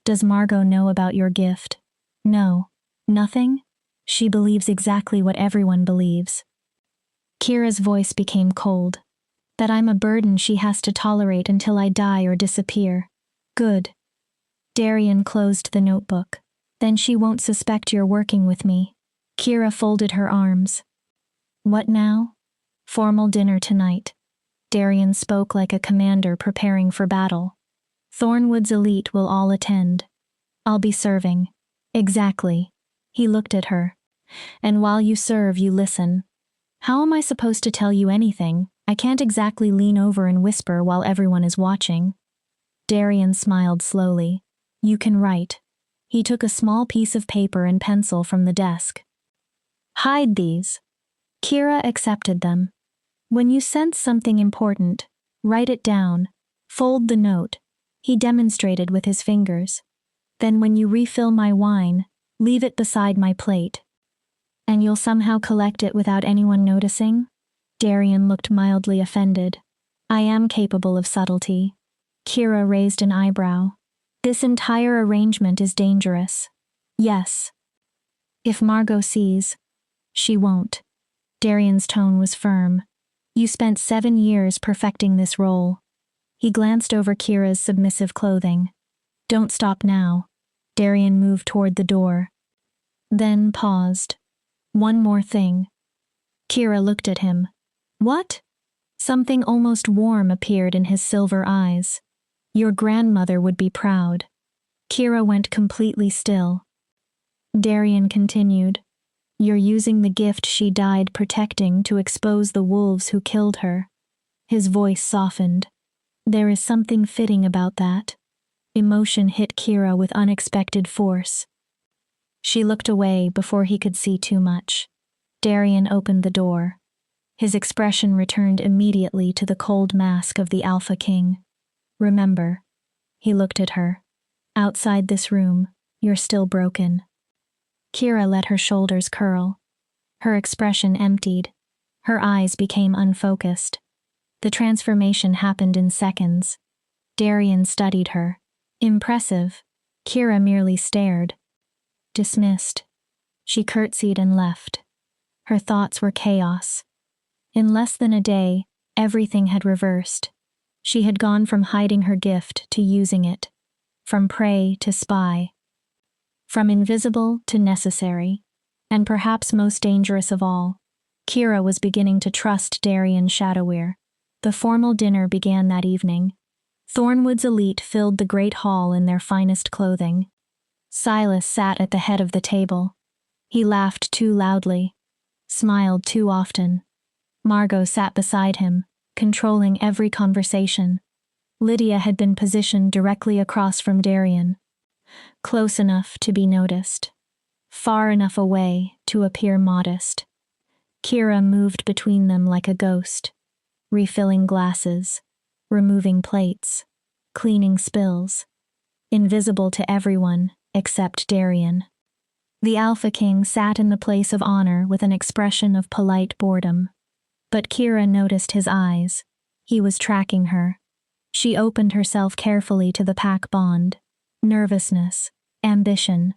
Does Margot know about your gift? No. Nothing? She believes exactly what everyone believes. Kira's voice became cold. That I'm a burden she has to tolerate until I die or disappear. Good. Darian closed the notebook. Then she won't suspect you're working with me. Kira folded her arms. What now? Formal dinner tonight. Darian spoke like a commander preparing for battle. Thornwood's elite will all attend. I'll be serving. Exactly. He looked at her. And while you serve, you listen. How am I supposed to tell you anything? I can't exactly lean over and whisper while everyone is watching. Darian smiled slowly. You can write. He took a small piece of paper and pencil from the desk. Hide these. Kira accepted them. When you sense something important, write it down. Fold the note. He demonstrated with his fingers. Then when you refill my wine, leave it beside my plate. And you'll somehow collect it without anyone noticing? Darian looked mildly offended. I am capable of subtlety. Kira raised an eyebrow. This entire arrangement is dangerous. Yes. If Margot sees, she won't. Darian's tone was firm. You spent 7 years perfecting this role. He glanced over Kira's submissive clothing. Don't stop now. Darian moved toward the door. Then paused. One more thing. Kira looked at him. What? Something almost warm appeared in his silver eyes. Your grandmother would be proud. Kira went completely still. Darian continued. You're using the gift she died protecting to expose the wolves who killed her. His voice softened. There is something fitting about that. Emotion hit Kira with unexpected force. She looked away before he could see too much. Darian opened the door. His expression returned immediately to the cold mask of the Alpha King. Remember, he looked at her. Outside this room, you're still broken. Kira let her shoulders curl. Her expression emptied. Her eyes became unfocused. The transformation happened in seconds. Darian studied her. Impressive. Kira merely stared. Dismissed. She curtsied and left. Her thoughts were chaos. In less than a day, everything had reversed. She had gone from hiding her gift to using it, from prey to spy, from invisible to necessary, and perhaps most dangerous of all, Kira was beginning to trust Darian Shadowweir. The formal dinner began that evening. Thornwood's elite filled the great hall in their finest clothing. Silas sat at the head of the table. He laughed too loudly, smiled too often. Margot sat beside him, controlling every conversation. Lydia had been positioned directly across from Darian, close enough to be noticed, far enough away to appear modest. Kira moved between them like a ghost, refilling glasses, removing plates, cleaning spills, invisible to everyone except Darian. The Alpha King sat in the place of honor with an expression of polite boredom. But Kira noticed his eyes. He was tracking her. She opened herself carefully to the pack bond. Nervousness, ambition,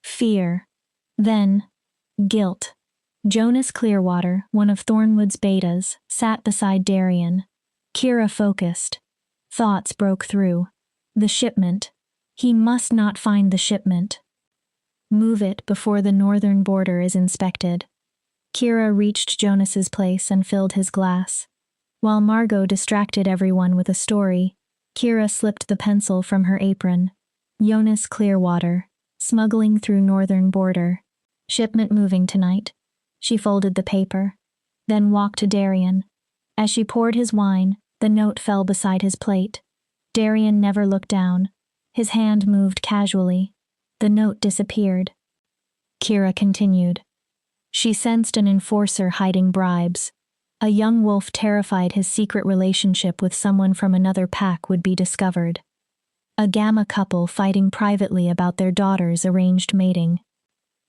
fear, then guilt. Jonas Clearwater, one of Thornwood's betas, sat beside Darian. Kira focused. Thoughts broke through. The shipment. He must not find the shipment. Move it before the northern border is inspected. Kira reached Jonas's place and filled his glass. While Margot distracted everyone with a story, Kira slipped the pencil from her apron. Jonas Clearwater, smuggling through northern border. Shipment moving tonight. She folded the paper, then walked to Darian. As she poured his wine, the note fell beside his plate. Darian never looked down. His hand moved casually. The note disappeared. Kira continued. She sensed an enforcer hiding bribes. A young wolf terrified his secret relationship with someone from another pack would be discovered. A Gamma couple fighting privately about their daughter's arranged mating.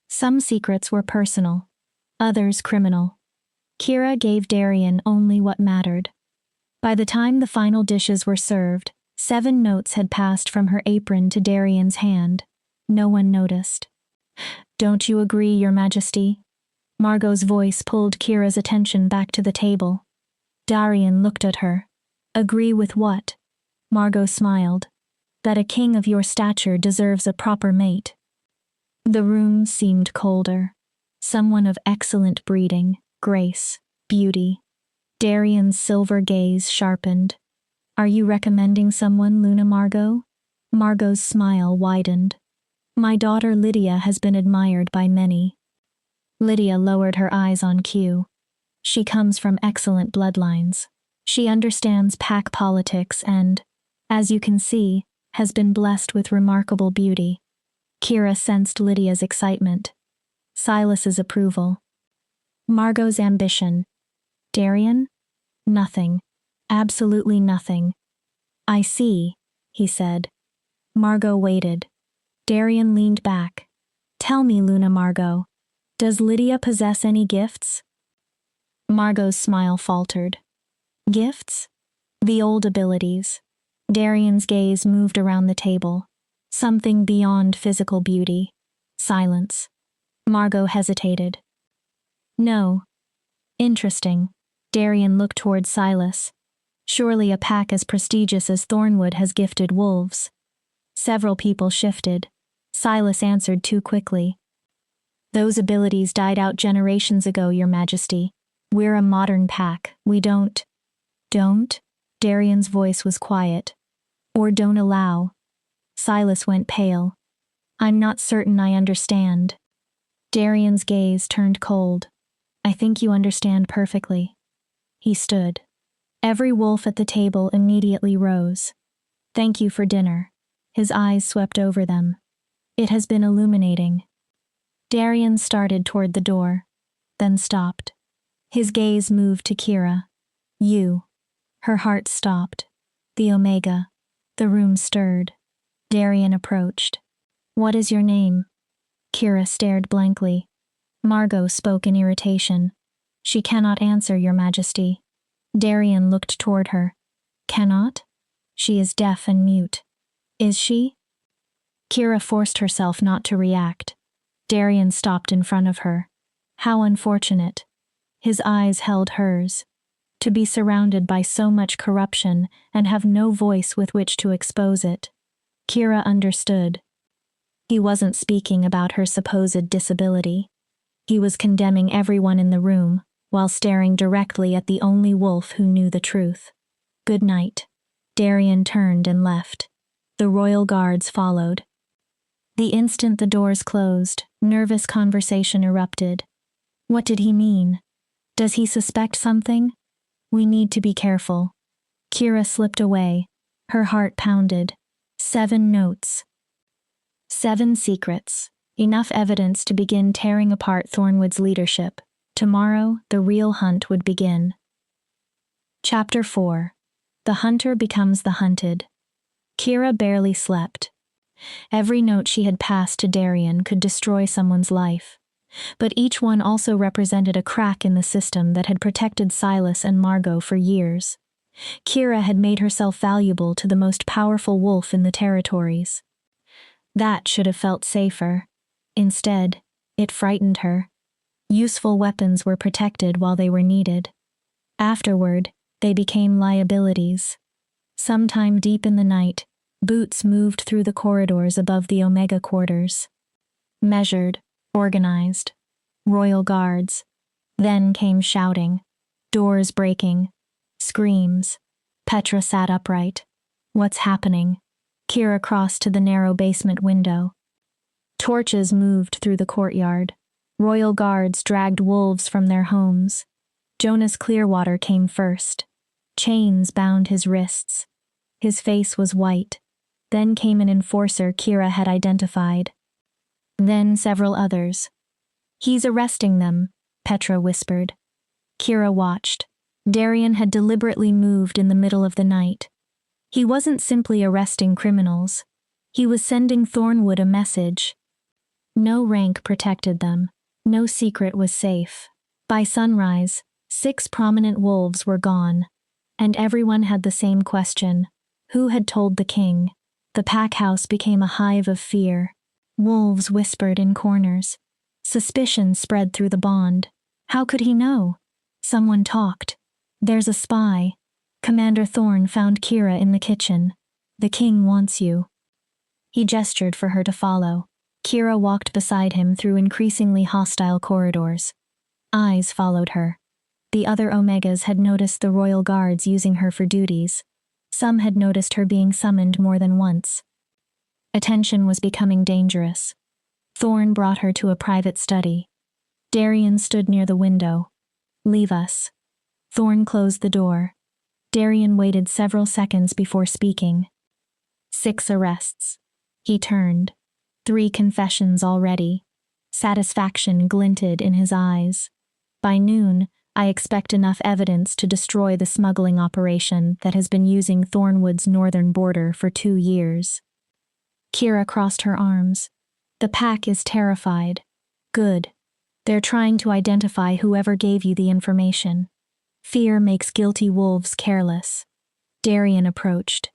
Some secrets were personal, others criminal. Kira gave Darian only what mattered. By the time the final dishes were served, 7 notes had passed from her apron to Darian's hand. No one noticed. "Don't you agree, Your Majesty?" Margot's voice pulled Kira's attention back to the table. Darian looked at her. "Agree with what?" Margot smiled. "That a king of your stature deserves a proper mate." The room seemed colder. Someone of excellent breeding, grace, beauty. Darian's silver gaze sharpened. "Are you recommending someone, Luna Margot?" Margot's smile widened. "My daughter Lydia has been admired by many." Lydia lowered her eyes on cue. "She comes from excellent bloodlines. She understands pack politics and, as you can see, has been blessed with remarkable beauty." Kira sensed Lydia's excitement. Silas's approval. Margot's ambition. Darian? Nothing. Absolutely nothing. "I see," he said. Margot waited. Darian leaned back. "Tell me, Luna Margot, does Lydia possess any gifts?" Margot's smile faltered. "Gifts?" "The old abilities." Darian's gaze moved around the table. Something beyond physical beauty. Silence. Margot hesitated. "No." "Interesting." Darian looked toward Silas. "Surely a pack as prestigious as Thornwood has gifted wolves." Several people shifted. Silas answered too quickly. "Those abilities died out generations ago, Your Majesty. We're a modern pack. We don't..." "Don't?" Darian's voice was quiet. "Or don't allow." Silas went pale. "I'm not certain I understand." Darian's gaze turned cold. "I think you understand perfectly." He stood. Every wolf at the table immediately rose. "Thank you for dinner." His eyes swept over them. "It has been illuminating." Darian started toward the door, then stopped. His gaze moved to Kira. "You." Her heart stopped. The Omega. The room stirred. Darian approached. "What is your name?" Kira stared blankly. Margot spoke in irritation. "She cannot answer, Your Majesty." Darian looked toward her. "Cannot?" "She is deaf and mute." "Is she?" Kira forced herself not to react. Darian stopped in front of her. How unfortunate. His eyes held hers. To be surrounded by so much corruption and have no voice with which to expose it. Kira understood. He wasn't speaking about her supposed disability. He was condemning everyone in the room, while staring directly at the only wolf who knew the truth. "Good night." Darian turned and left. The royal guards followed. The instant the doors closed, nervous conversation erupted. What did he mean? Does he suspect something? We need to be careful. Kira slipped away. Her heart pounded. 7 notes. 7 secrets. Enough evidence to begin tearing apart Thornwood's leadership. Tomorrow, the real hunt would begin. Chapter 4. The Hunter Becomes the Hunted. Kira barely slept. Every note she had passed to Darian could destroy someone's life. But each one also represented a crack in the system that had protected Silas and Margot for years. Kira had made herself valuable to the most powerful wolf in the territories. That should have felt safer. Instead, it frightened her. Useful weapons were protected while they were needed. Afterward, they became liabilities. Sometime deep in the night, boots moved through the corridors above the Omega quarters. Measured, organized. Royal guards. Then came shouting. Doors breaking. Screams. Petra sat upright. What's happening? Kira crossed to the narrow basement window. Torches moved through the courtyard. Royal guards dragged wolves from their homes. Jonas Clearwater came first. Chains bound his wrists. His face was white. Then came an enforcer Kira had identified. Then several others. He's arresting them, Petra whispered. Kira watched. Darian had deliberately moved in the middle of the night. He wasn't simply arresting criminals. He was sending Thornwood a message. No rank protected them. No secret was safe. By sunrise, 6 prominent wolves were gone. And everyone had the same question. Who had told the king? The pack house became a hive of fear. Wolves whispered in corners. Suspicion spread through the bond. How could he know? Someone talked. There's a spy. Commander Thorne found Kira in the kitchen. The king wants you. He gestured for her to follow. Kira walked beside him through increasingly hostile corridors. Eyes followed her. The other Omegas had noticed the royal guards using her for duties. Some had noticed her being summoned more than once. Attention was becoming dangerous. Thorne brought her to a private study. Darian stood near the window. Leave us. Thorne closed the door. Darian waited several seconds before speaking. 6 arrests. He turned. 3 confessions already. Satisfaction glinted in his eyes. By noon, I expect enough evidence to destroy the smuggling operation that has been using Thornwood's northern border for 2 years. Kira crossed her arms. The pack is terrified. Good. They're trying to identify whoever gave you the information. Fear makes guilty wolves careless. Darian approached.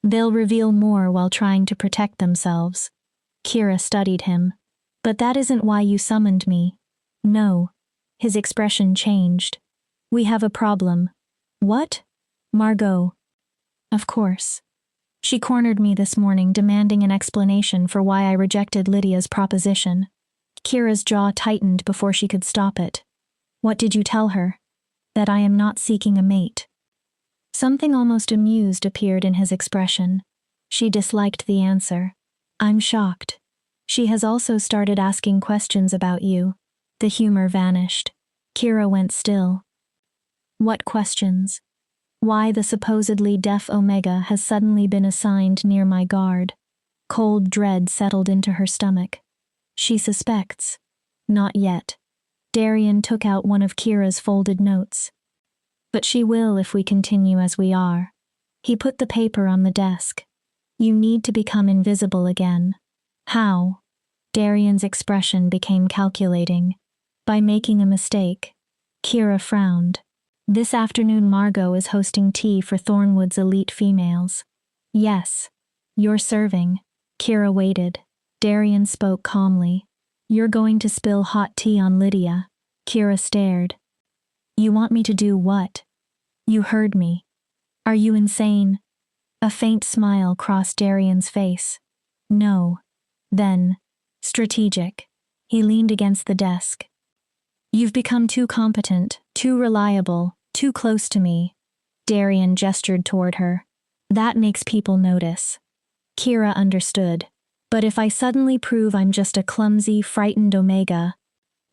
They'll reveal more while trying to protect themselves. Kira studied him. But that isn't why you summoned me. No. His expression changed. We have a problem. What? Margot. Of course. She cornered me this morning demanding an explanation for why I rejected Lydia's proposition. Kira's jaw tightened before she could stop it. What did you tell her? That I am not seeking a mate. Something almost amused appeared in his expression. She disliked the answer. I'm shocked. She has also started asking questions about you. The humor vanished. Kira went still. What questions? Why the supposedly deaf Omega has suddenly been assigned near my guard. Cold dread settled into her stomach. She suspects. Not yet. Darian took out one of Kira's folded notes. But she will if we continue as we are. He put the paper on the desk. You need to become invisible again. How? Darian's expression became calculating. By making a mistake. Kira frowned. This afternoon Margot is hosting tea for Thornwood's elite females. Yes. You're serving. Kira waited. Darian spoke calmly. You're going to spill hot tea on Lydia. Kira stared. You want me to do what? You heard me. Are you insane? A faint smile crossed Darian's face. No. Then. Strategic. He leaned against the desk. You've become too competent, too reliable, too close to me. Darian gestured toward her. That makes people notice. Kira understood. But if I suddenly prove I'm just a clumsy, frightened Omega,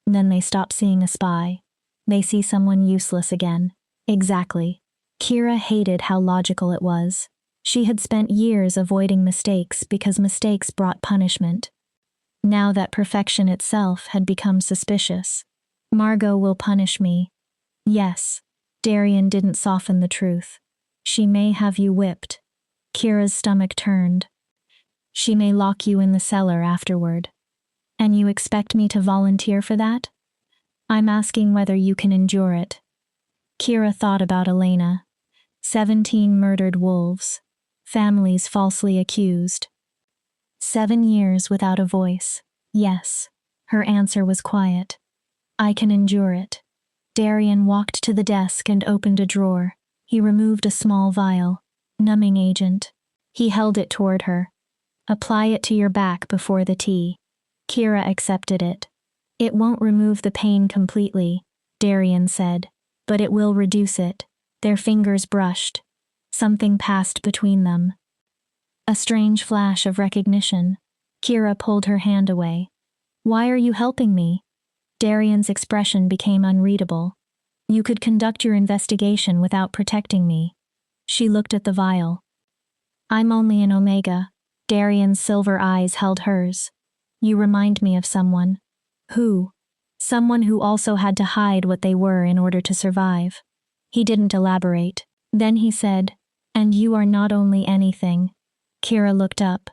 then they stop seeing a spy. They see someone useless again. Exactly. Kira hated how logical it was. She had spent years avoiding mistakes because mistakes brought punishment. Now that perfection itself had become suspicious. Margot will punish me. Yes. Darian didn't soften the truth. She may have you whipped. Kira's stomach turned. She may lock you in the cellar afterward. And you expect me to volunteer for that? I'm asking whether you can endure it. Kira thought about Elena. 17 murdered wolves. Families falsely accused. 7 years without a voice. Yes. Her answer was quiet. I can endure it. Darian walked to the desk and opened a drawer. He removed a small vial. Numbing agent. He held it toward her. Apply it to your back before the tea. Kira accepted it. It won't remove the pain completely, Darian said, but it will reduce it. Their fingers brushed. Something passed between them. A strange flash of recognition. Kira pulled her hand away. Why are you helping me? Darian's expression became unreadable. You could conduct your investigation without protecting me. She looked at the vial. I'm only an Omega. Darian's silver eyes held hers. You remind me of someone. Who? Someone who also had to hide what they were in order to survive. He didn't elaborate. Then he said, and you are not only anything. Kira looked up.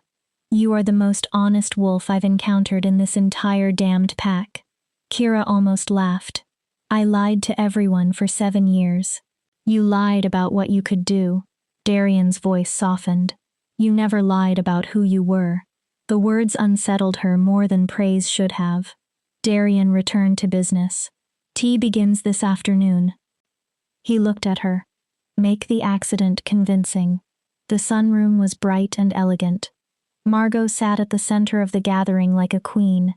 You are the most honest wolf I've encountered in this entire damned pack. Kira almost laughed. I lied to everyone for 7 years. You lied about what you could do. Darian's voice softened. You never lied about who you were. The words unsettled her more than praise should have. Darian returned to business. Tea begins this afternoon. He looked at her. Make the accident convincing. The sunroom was bright and elegant. Margot sat at the center of the gathering like a queen.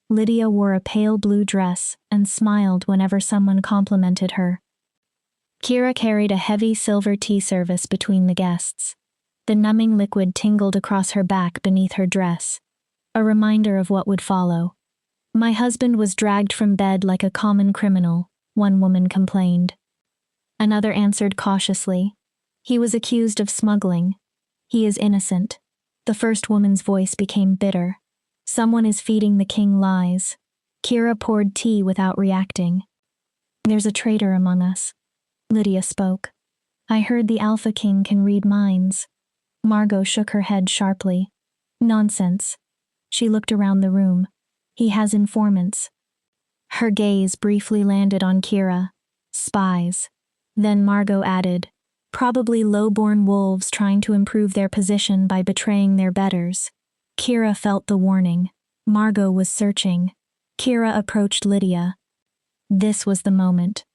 Lydia wore a pale blue dress and smiled whenever someone complimented her. Kira carried a heavy silver tea service between the guests. The numbing liquid tingled across her back beneath her dress, a reminder of what would follow. My husband was dragged from bed like a common criminal, one woman complained. Another answered cautiously. He was accused of smuggling. He is innocent. The first woman's voice became bitter. Someone is feeding the king lies. Kira poured tea without reacting. There's a traitor among us. Lydia spoke. I heard the Alpha King can read minds. Margot shook her head sharply. Nonsense. She looked around the room. He has informants. Her gaze briefly landed on Kira. Spies. Then Margot added, probably low-born wolves trying to improve their position by betraying their betters. Kira felt the warning. Margot was searching. Kira approached Lydia. This was the moment.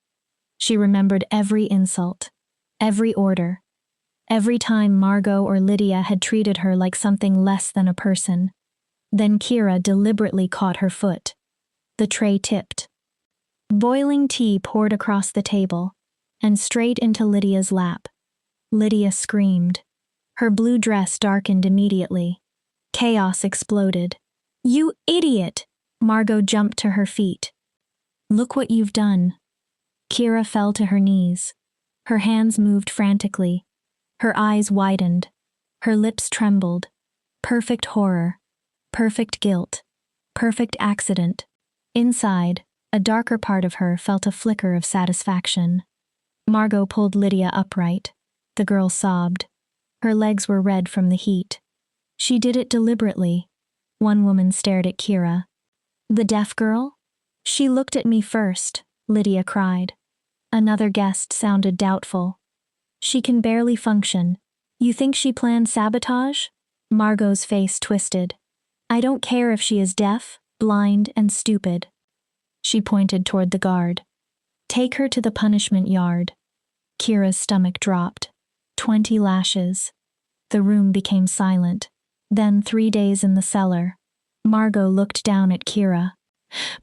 She remembered every insult, every order, every time Margot or Lydia had treated her like something less than a person. Then Kira deliberately caught her foot. The tray tipped. Boiling tea poured across the table and straight into Lydia's lap. Lydia screamed. Her blue dress darkened immediately. Chaos exploded. You idiot! Margot jumped to her feet. Look what you've done. Kira fell to her knees. Her hands moved frantically. Her eyes widened. Her lips trembled. Perfect horror. Perfect guilt. Perfect accident. Inside, a darker part of her felt a flicker of satisfaction. Margot pulled Lydia upright. The girl sobbed. Her legs were red from the heat. She did it deliberately. One woman stared at Kira. The deaf girl? She looked at me first, Lydia cried. Another guest sounded doubtful. She can barely function. You think she planned sabotage? Margot's face twisted. I don't care if she is deaf, blind, and stupid. She pointed toward the guard. Take her to the punishment yard. Kira's stomach dropped. 20 lashes. The room became silent. Then 3 days in the cellar. Margot looked down at Kira.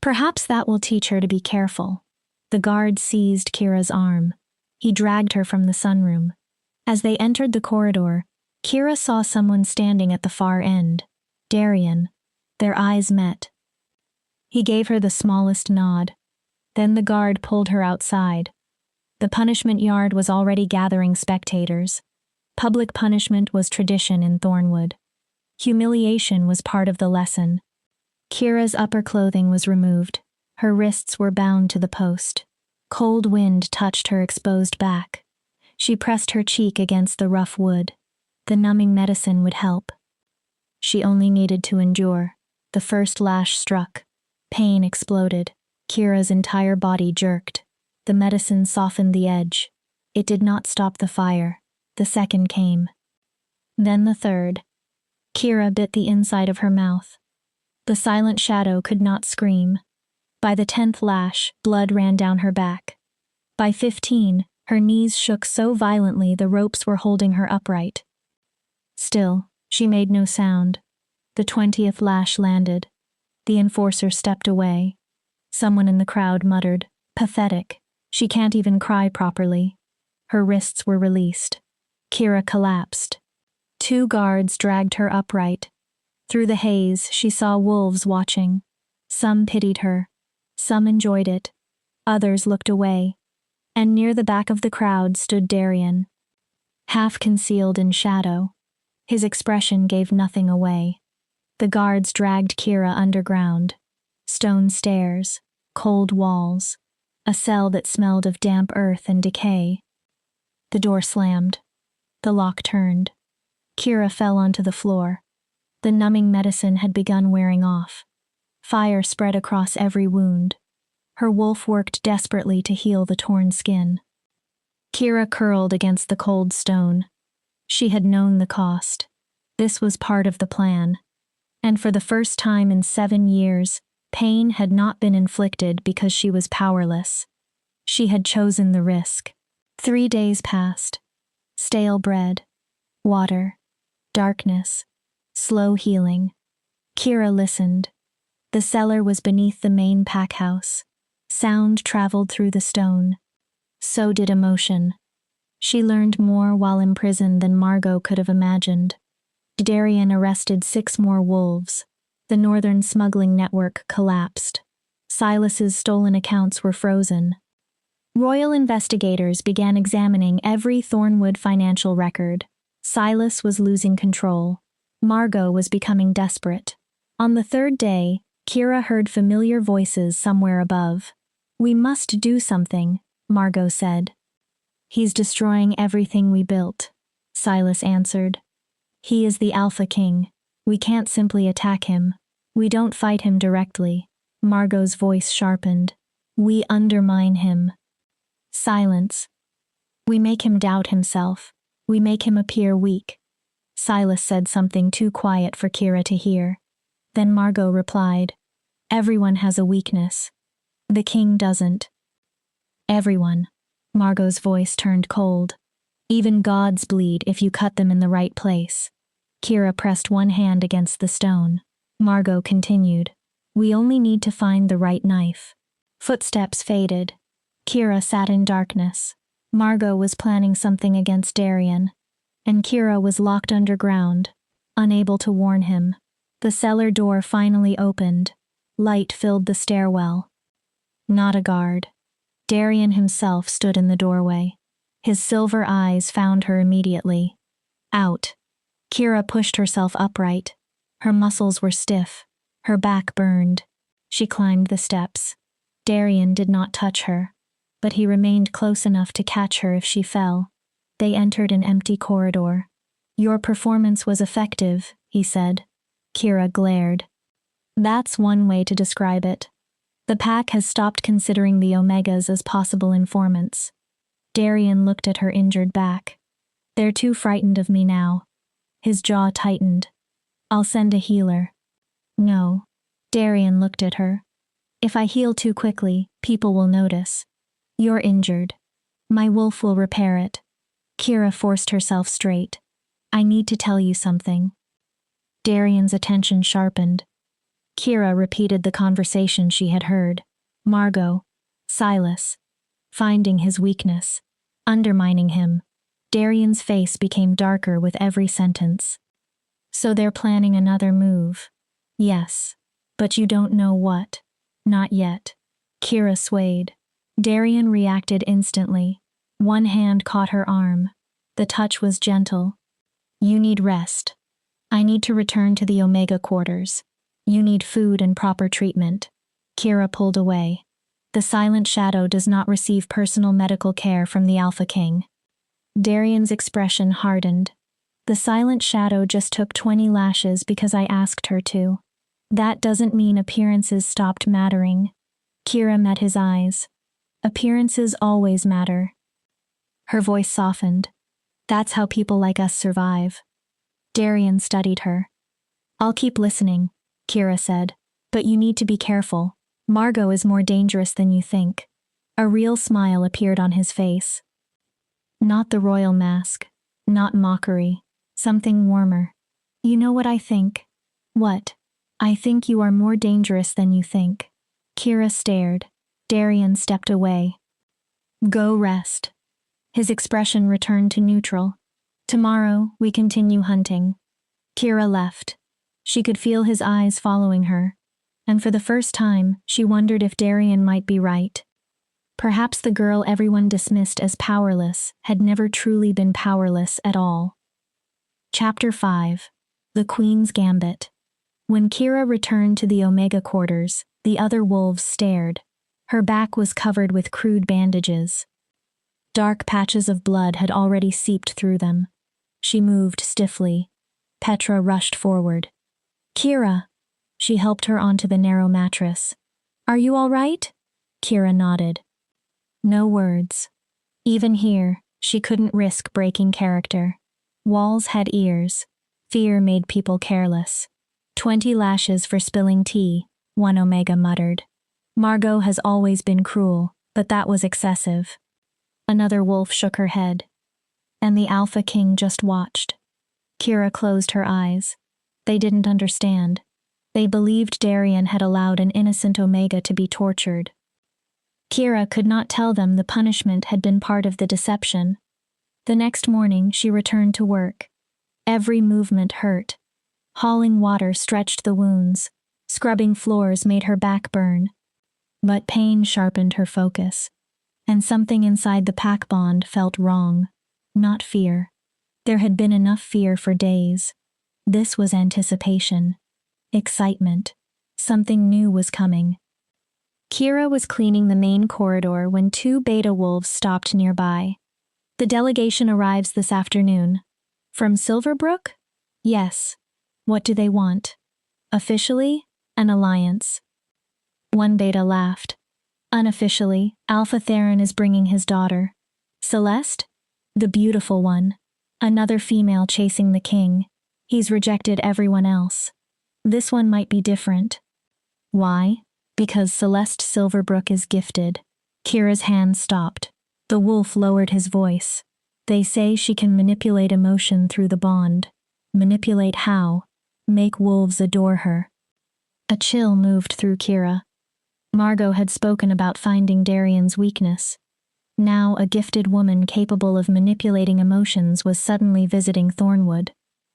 Perhaps that will teach her to be careful. The guard seized Kira's arm. He dragged her from the sunroom. As they entered the corridor, Kira saw someone standing at the far end. Darian. Their eyes met. He gave her the smallest nod. Then the guard pulled her outside. The punishment yard was already gathering spectators. Public punishment was tradition in Thornwood. Humiliation was part of the lesson. Kira's upper clothing was removed. Her wrists were bound to the post. Cold wind touched her exposed back. She pressed her cheek against the rough wood. The numbing medicine would help. She only needed to endure. The first lash struck. Pain exploded. Kira's entire body jerked. The medicine softened the edge. It did not stop the fire. The second came. Then the third. Kira bit the inside of her mouth. The silent shadow could not scream. By the 10th lash, blood ran down her back. By 15, her knees shook so violently the ropes were holding her upright. Still, she made no sound. The 20th lash landed. The enforcer stepped away. Someone in the crowd muttered, "Pathetic. She can't even cry properly." Her wrists were released. Kira collapsed. 2 guards dragged her upright. Through the haze, she saw wolves watching. Some pitied her. Some enjoyed it. Others looked away. And near the back of the crowd stood Darian, half concealed in shadow. His expression gave nothing away. The guards dragged Kira underground. Stone stairs, cold walls, a cell that smelled of damp earth and decay. The door slammed. The lock turned. Kira fell onto the floor. The numbing medicine had begun wearing off. Fire spread across every wound. Her wolf worked desperately to heal the torn skin. Kira curled against the cold stone. She had known the cost. This was part of the plan. And for the first time in 7 years, pain had not been inflicted because she was powerless. She had chosen the risk. 3 days passed. Stale bread, water, darkness, slow healing. Kira listened. The cellar was beneath the main pack house. Sound traveled through the stone. So did emotion. She learned more while imprisoned than Margot could have imagined. Darian arrested 6 more wolves. The northern smuggling network collapsed. Silas's stolen accounts were frozen. Royal investigators began examining every Thornwood financial record. Silas was losing control. Margot was becoming desperate. On the 3rd day, Kira heard familiar voices somewhere above. "We must do something," Margot said. "He's destroying everything we built," Silas answered. "He is the Alpha King. We can't simply attack him. We don't fight him directly." Margot's voice sharpened. "We undermine him." Silence. "We make him doubt himself. We make him appear weak." Silas said something too quiet for Kira to hear. Then Margot replied, "Everyone has a weakness. The king doesn't." "Everyone." Margot's voice turned cold. "Even gods bleed if you cut them in the right place." Kira pressed one hand against the stone. Margot continued, "We only need to find the right knife." Footsteps faded. Kira sat in darkness. Margot was planning something against Darian, and Kira was locked underground, unable to warn him. The cellar door finally opened. Light filled the stairwell. Not a guard. Darian himself stood in the doorway. His silver eyes found her immediately. "Out." Kira pushed herself upright. Her muscles were stiff. Her back burned. She climbed the steps. Darian did not touch her, but he remained close enough to catch her if she fell. They entered an empty corridor. "Your performance was effective," he said. Kira glared. "That's one way to describe it. The pack has stopped considering the Omegas as possible informants." Darian looked at her injured back. "They're too frightened of me now." His jaw tightened. "I'll send a healer." "No." Darian looked at her. "If I heal too quickly, people will notice. You're injured. My wolf will repair it." Kira forced herself straight. "I need to tell you something." Darian's attention sharpened. Kira repeated the conversation she had heard. Margot, Silas, finding his weakness, undermining him. Darian's face became darker with every sentence. "So they're planning another move." "Yes, but you don't know what." "Not yet." Kira swayed. Darian reacted instantly. One hand caught her arm. The touch was gentle. You need rest. I need to return to the Omega quarters. You need food and proper treatment. Kira pulled away. The silent shadow does not receive personal medical care from the Alpha King. Darian's expression hardened. The silent shadow just took 20 lashes because I asked her to. That doesn't mean appearances stopped mattering. Kira met his eyes. Appearances always matter. Her voice softened. That's how people like us survive. Darian studied her. I'll keep listening, Kira said, but you need to be careful. Margot is more dangerous than you think. A real smile appeared on his face. Not the royal mask. Not mockery. Something warmer. You know what I think? What? I think you are more dangerous than you think. Kira stared. Darian stepped away. Go rest. His expression returned to neutral. Tomorrow, we continue hunting. Kira left. She could feel his eyes following her, and for the first time, she wondered if Darian might be right. Perhaps the girl everyone dismissed as powerless had never truly been powerless at all. Chapter 5. The Queen's Gambit. When Kira returned to the Omega quarters, the other wolves stared. Her back was covered with crude bandages. Dark patches of blood had already seeped through them. She moved stiffly. Petra rushed forward. Kira! She helped her onto the narrow mattress. Are you all right? Kira nodded. No words. Even here, she couldn't risk breaking character. Walls had ears. Fear made people careless. 20 lashes for spilling tea, one Omega muttered. Margot has always been cruel, but that was excessive. Another wolf shook her head. And the Alpha King just watched. Kira closed her eyes. They didn't understand. They believed Darian had allowed an innocent Omega to be tortured. Kira could not tell them the punishment had been part of the deception. The next morning, she returned to work. Every movement hurt. Hauling water stretched the wounds. Scrubbing floors made her back burn. But pain sharpened her focus. And something inside the pack bond felt wrong. Not fear. There had been enough fear for days. This was anticipation. Excitement. Something new was coming. Kira was cleaning the main corridor when 2 beta wolves stopped nearby. The delegation arrives this afternoon. From Silverbrook? Yes. What do they want? Officially, an alliance. One beta laughed. Unofficially, Alpha Theron is bringing his daughter. Celeste? The beautiful one. Another female chasing the king. He's rejected everyone else. This one might be different. Why? Because Celeste Silverbrook is gifted. Kira's hand stopped. The wolf lowered his voice. They say she can manipulate emotion through the bond. Manipulate how? Make wolves adore her. A chill moved through Kira. Margot had spoken about finding Darian's weakness. Now a gifted woman capable of manipulating emotions was suddenly visiting Thornwood.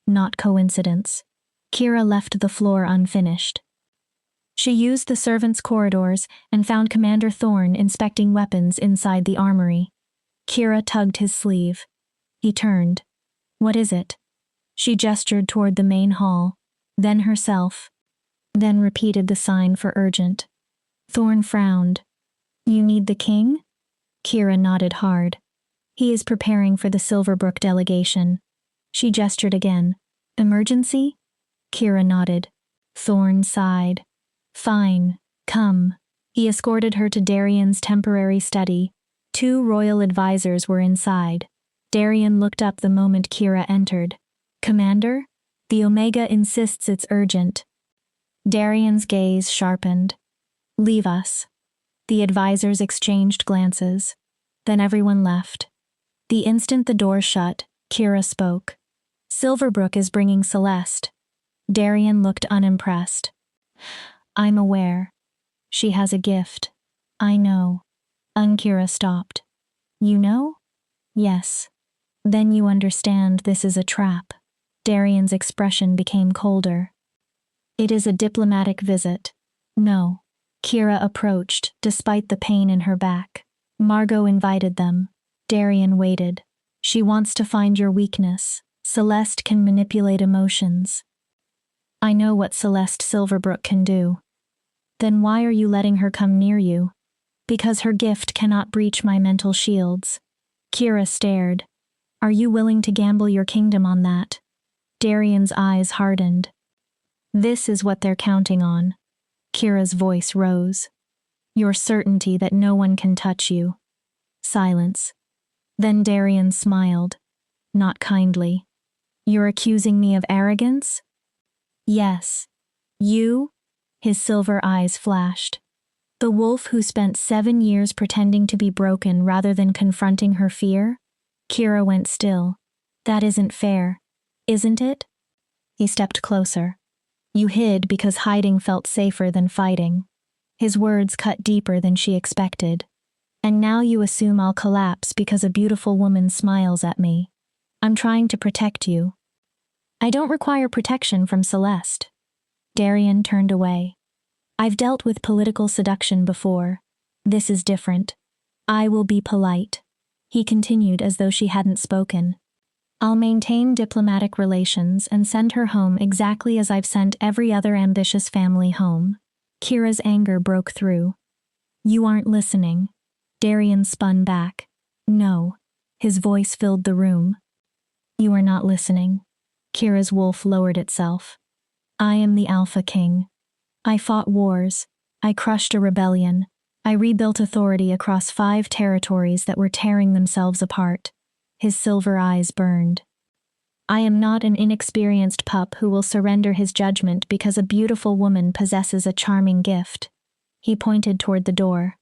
Not coincidence. Kira left the floor unfinished. She used the servants' corridors and found Commander Thorn inspecting weapons inside the armory. Kira tugged his sleeve. He turned. What is it? She gestured toward the main hall, then herself, then repeated the sign for urgent. Thorn frowned. You need the king? Kira nodded hard. He is preparing for the Silverbrook delegation. She gestured again. Emergency? Kira nodded. Thorn sighed. Fine, come. He escorted her to Darian's temporary study. 2 royal advisors were inside. Darian looked up the moment Kira entered. Commander? The Omega insists it's urgent. Darian's gaze sharpened. Leave us. The advisors exchanged glances. Then everyone left. The instant the door shut, Kira spoke. Silverbrook is bringing Celeste. Darian looked unimpressed. I'm aware. She has a gift. I know. Kira stopped. You know? Yes. Then you understand this is a trap. Darian's expression became colder. It is a diplomatic visit. No. Kira approached, despite the pain in her back. Margot invited them. Darian waited. She wants to find your weakness. Celeste can manipulate emotions. I know what Celeste Silverbrook can do. Then why are you letting her come near you? Because her gift cannot breach my mental shields. Kira stared. Are you willing to gamble your kingdom on that? Darian's eyes hardened. This is what they're counting on. Kira's voice rose. Your certainty that no one can touch you. Silence. Then Darian smiled. Not kindly. You're accusing me of arrogance? Yes. You? His silver eyes flashed. The wolf who spent 7 years pretending to be broken rather than confronting her fear? Kira went still. That isn't fair. Isn't it? He stepped closer. You hid because hiding felt safer than fighting. His words cut deeper than she expected. And now you assume I'll collapse because a beautiful woman smiles at me. I'm trying to protect you. I don't require protection from Celeste. Darian turned away. I've dealt with political seduction before. This is different. I will be polite. He continued as though she hadn't spoken. I'll maintain diplomatic relations and send her home exactly as I've sent every other ambitious family home. Kira's anger broke through. You aren't listening. Darian spun back. No. His voice filled the room. You are not listening. Kira's wolf lowered itself. I am the Alpha King. I fought wars. I crushed a rebellion. I rebuilt authority across 5 territories that were tearing themselves apart. His silver eyes burned. I am not an inexperienced pup who will surrender his judgment because a beautiful woman possesses a charming gift. He pointed toward the door.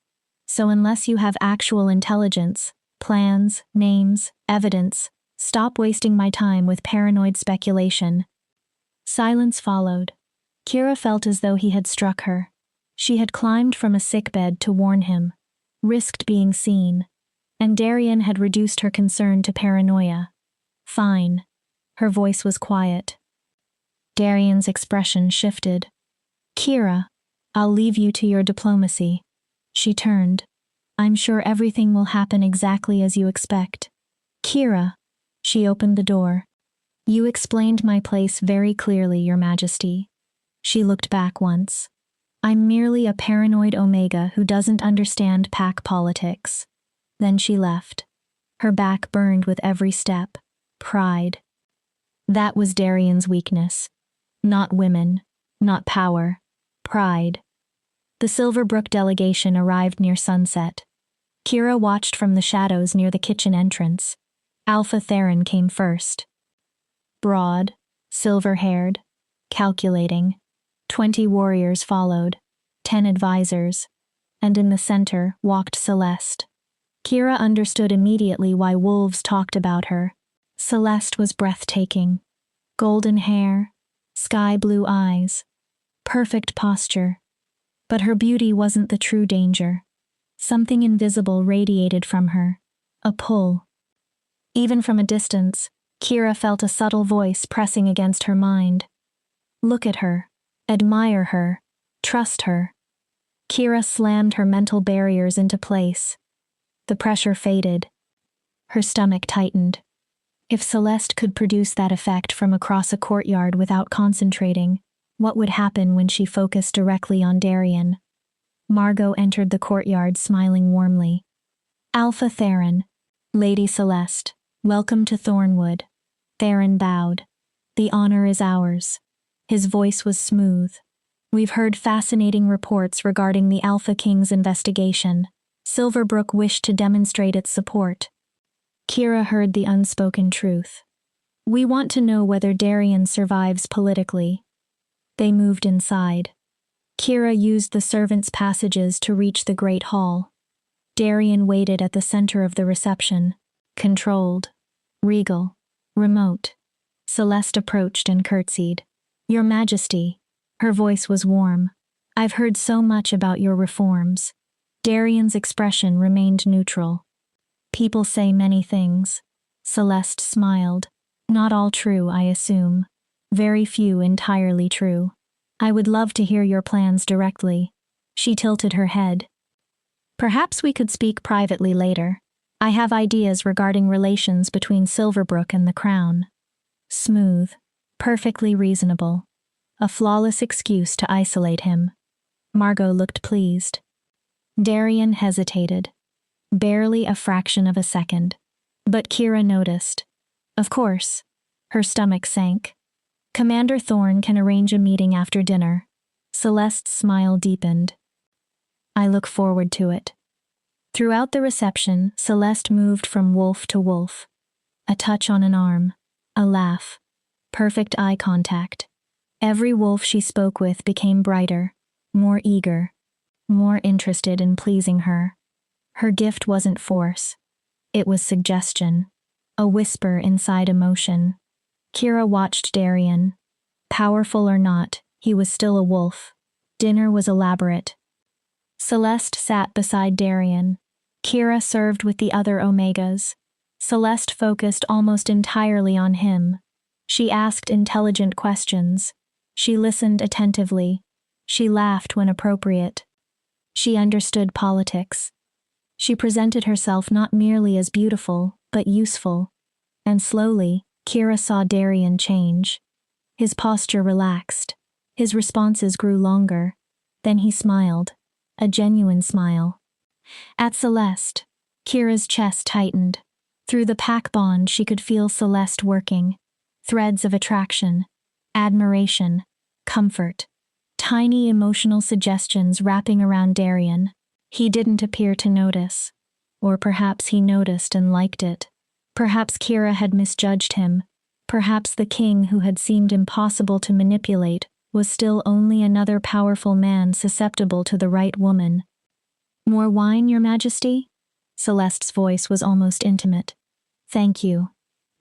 So unless you have actual intelligence, plans, names, evidence, stop wasting my time with paranoid speculation. Silence followed. Kira felt as though he had struck her. She had climbed from a sickbed to warn him, risked being seen, and Darian had reduced her concern to paranoia. Fine. Her voice was quiet. Darian's expression shifted. Kira, I'll leave you to your diplomacy. She turned. I'm sure everything will happen exactly as you expect. Kira. She opened the door. You explained my place very clearly, Your Majesty. She looked back once. I'm merely a paranoid Omega who doesn't understand pack politics. Then she left. Her back burned with every step. Pride. That was Darian's weakness. Not women. Not power. Pride. The Silverbrook delegation arrived near sunset. Kira watched from the shadows near the kitchen entrance. Alpha Theron came first. Broad, silver-haired, calculating. 20 warriors followed, 10 advisors, and in the center walked Celeste. Kira understood immediately why wolves talked about her. Celeste was breathtaking. Golden hair, sky-blue eyes, perfect posture. But her beauty wasn't the true danger. Something invisible radiated from her. A pull. Even from a distance, Kira felt a subtle voice pressing against her mind. Look at her. Admire her. Trust her. Kira slammed her mental barriers into place. The pressure faded. Her stomach tightened. If Celeste could produce that effect from across a courtyard without concentrating, what would happen when she focused directly on Darian? Margot entered the courtyard smiling warmly. Alpha Theron. Lady Celeste. Welcome to Thornwood. Theron bowed. The honor is ours. His voice was smooth. We've heard fascinating reports regarding the Alpha King's investigation. Silverbrook wished to demonstrate its support. Kira heard the unspoken truth. We want to know whether Darian survives politically. They moved inside. Kira used the servants' passages to reach the Great Hall. Darian waited at the center of the reception, controlled, regal, remote. Celeste approached and curtsied. Your Majesty. Her voice was warm. I've heard so much about your reforms. Darian's expression remained neutral. People say many things. Celeste smiled. Not all true, I assume. Very few entirely true. I would love to hear your plans directly. She tilted her head. Perhaps we could speak privately later. I have ideas regarding relations between Silverbrook and the Crown. Smooth, perfectly reasonable. A flawless excuse to isolate him. Margot looked pleased. Darian hesitated. Barely a fraction of a second. But Kira noticed. Of course. Her stomach sank. Commander Thorne can arrange a meeting after dinner. Celeste's smile deepened. I look forward to it. Throughout the reception, Celeste moved from wolf to wolf. A touch on an arm. A laugh. Perfect eye contact. Every wolf she spoke with became brighter, more eager, more interested in pleasing her. Her gift wasn't force. It was suggestion. A whisper inside emotion. Kira watched Darian. Powerful or not, he was still a wolf. Dinner was elaborate. Celeste sat beside Darian. Kira served with the other Omegas. Celeste focused almost entirely on him. She asked intelligent questions. She listened attentively. She laughed when appropriate. She understood politics. She presented herself not merely as beautiful, but useful. And slowly, Kira saw Darian change. His posture relaxed. His responses grew longer. Then he smiled. A genuine smile. At Celeste, Kira's chest tightened. Through the pack bond she could feel Celeste working. Threads of attraction, admiration, comfort. Tiny emotional suggestions wrapping around Darian. He didn't appear to notice. Or perhaps he noticed and liked it. Perhaps Kira had misjudged him. Perhaps the king who had seemed impossible to manipulate was still only another powerful man susceptible to the right woman. More wine, Your Majesty? Celeste's voice was almost intimate. Thank you.